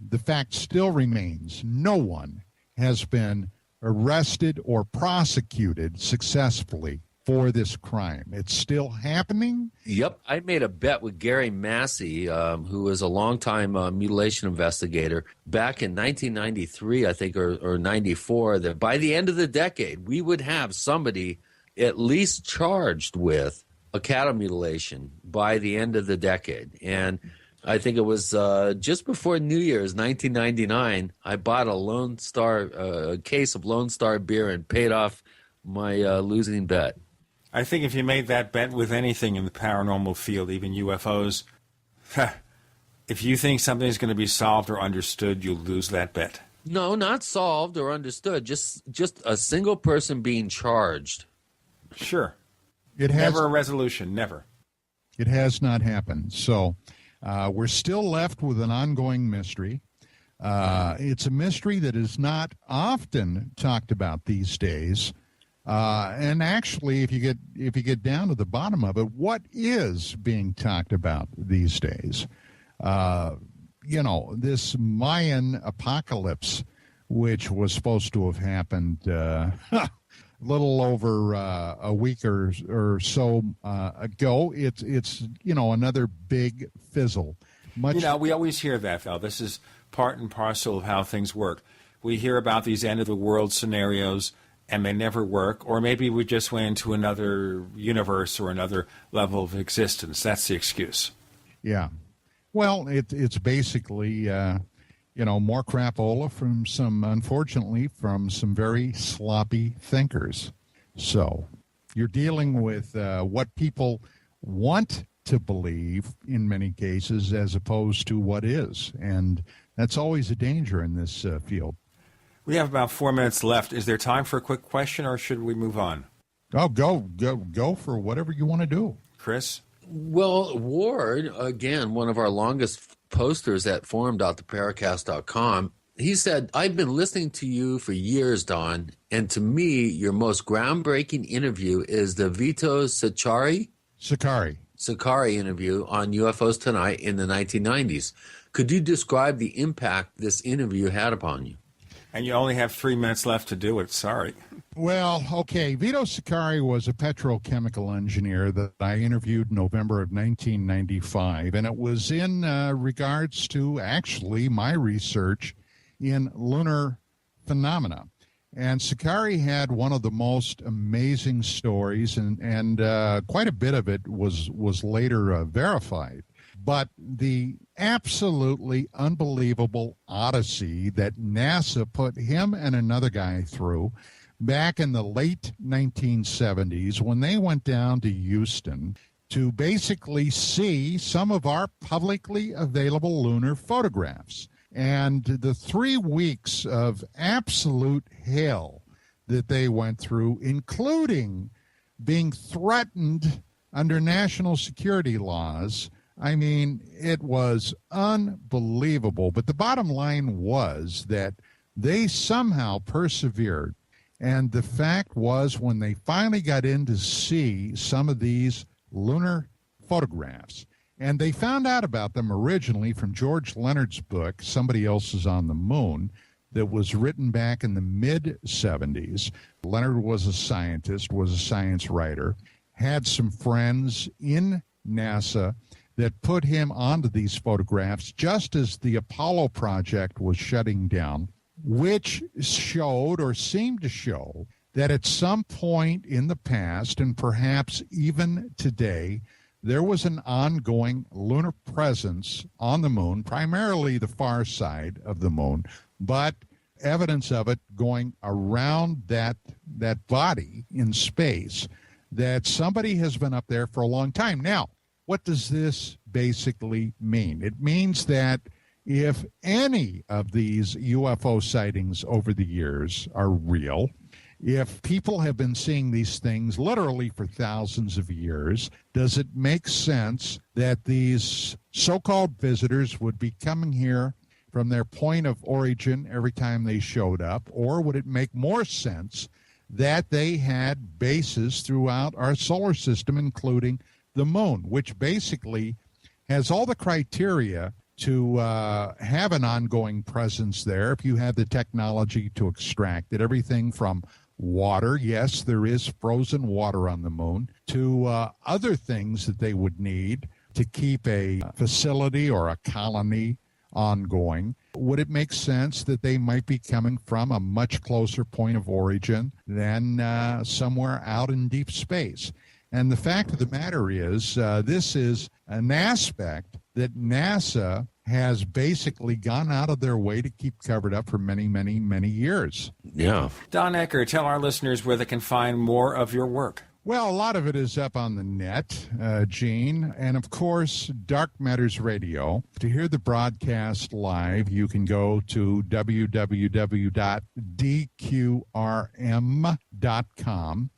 the fact still remains no one has been arrested or prosecuted successfully for this crime. It's still happening? Yep. I made a bet with Gary Massey, who was a longtime mutilation investigator, back in 1993, I think, or 94, that by the end of the decade, we would have somebody at least charged with a cattle mutilation by the end of the decade. And I think it was just before New Year's, 1999, I bought a Lone Star, a case of Lone Star beer and paid off my losing bet. I think if you made that bet with anything in the paranormal field, even UFOs, if you think something's going to be solved or understood, you'll lose that bet. No, not solved or understood. Just a single person being charged. Sure. It has never a resolution, never. It has not happened. So we're still left with an ongoing mystery. It's a mystery that is not often talked about these days. And actually, if you get down to the bottom of it, what is being talked about these days? this Mayan apocalypse, which was supposed to have happened a little over a week or so ago, it's another big fizzle. We always hear that, Val. This is part and parcel of how things work. We hear about these end-of-the-world scenarios, and they never work, or maybe we just went into another universe or another level of existence. That's the excuse. Yeah. Well, it's basically, more crapola unfortunately, from some very sloppy thinkers. So you're dealing with what people want to believe in many cases as opposed to what is. And that's always a danger in this field. We have about 4 minutes left. Is there time for a quick question, or should we move on? Oh, go for whatever you want to do. Chris? Well, Ward, again, one of our longest posters at forum.theparacast.com, he said, I've been listening to you for years, Don, and to me, your most groundbreaking interview is the Vito Sakari interview on UFOs Tonight in the 1990s. Could you describe the impact this interview had upon you? And you only have 3 minutes left to do it. Sorry. Well, okay. Vito Sakari was a petrochemical engineer that I interviewed in November of 1995, and it was in regards to actually my research in lunar phenomena. And Sakari had one of the most amazing stories, and quite a bit of it was later verified. But the absolutely unbelievable odyssey that NASA put him and another guy through back in the late 1970s when they went down to Houston to basically see some of our publicly available lunar photographs. And the 3 weeks of absolute hell that they went through, including being threatened under national security laws, I mean, it was unbelievable. But the bottom line was that they somehow persevered. And the fact was, when they finally got in to see some of these lunar photographs, and they found out about them originally from George Leonard's book, Somebody Else is on the Moon, that was written back in the mid-'70s. Leonard was a scientist, was a science writer, had some friends in NASA that put him onto these photographs just as the Apollo project was shutting down, which showed or seemed to show that at some point in the past, and perhaps even today, there was an ongoing lunar presence on the moon, primarily the far side of the moon, but evidence of it going around that body in space, that somebody has been up there for a long time. Now, what does this basically mean? It means that if any of these UFO sightings over the years are real, if people have been seeing these things literally for thousands of years, does it make sense that these so-called visitors would be coming here from their point of origin every time they showed up? Or would it make more sense that they had bases throughout our solar system, including the moon, which basically has all the criteria to have an ongoing presence there if you have the technology to extract it? Everything from water, yes, there is frozen water on the moon, to other things that they would need to keep a facility or a colony ongoing. Would it make sense that they might be coming from a much closer point of origin than somewhere out in deep space? And the fact of the matter is, this is an aspect that NASA has basically gone out of their way to keep covered up for many, many, many years. Yeah. Don Ecker, tell our listeners where they can find more of your work. Well, a lot of it is up on the net, Gene, and of course, Dark Matters Radio. To hear the broadcast live, you can go to www.dqrm.com.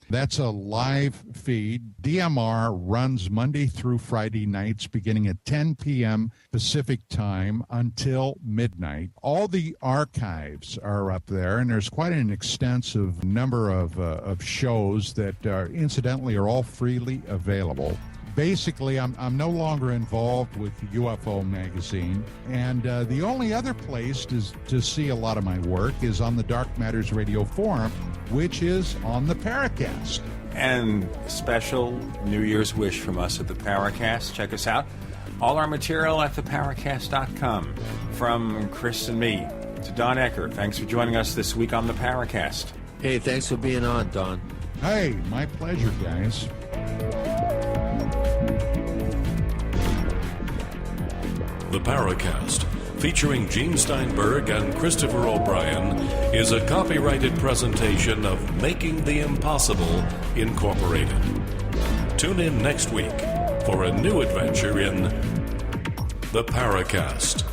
That's a live feed. DMR runs Monday through Friday nights beginning at 10 p.m. Pacific time until midnight. All the archives are up there, and there's quite an extensive number of shows that incidentally are all freely available. basically, I'm no longer involved with UFO Magazine, and the only other place to see a lot of my work is on the Dark Matters Radio Forum, which is on the Paracast. And special New Year's wish from us at the Paracast. Check us out. All our material at theparacast.com. From Chris and me to Don Ecker, thanks for joining us this week on the Paracast. Hey, thanks for being on, Don. Hey, my pleasure, guys. The Paracast, featuring Gene Steinberg and Christopher O'Brien, is a copyrighted presentation of Making the Impossible, Incorporated. Tune in next week for a new adventure in The Paracast.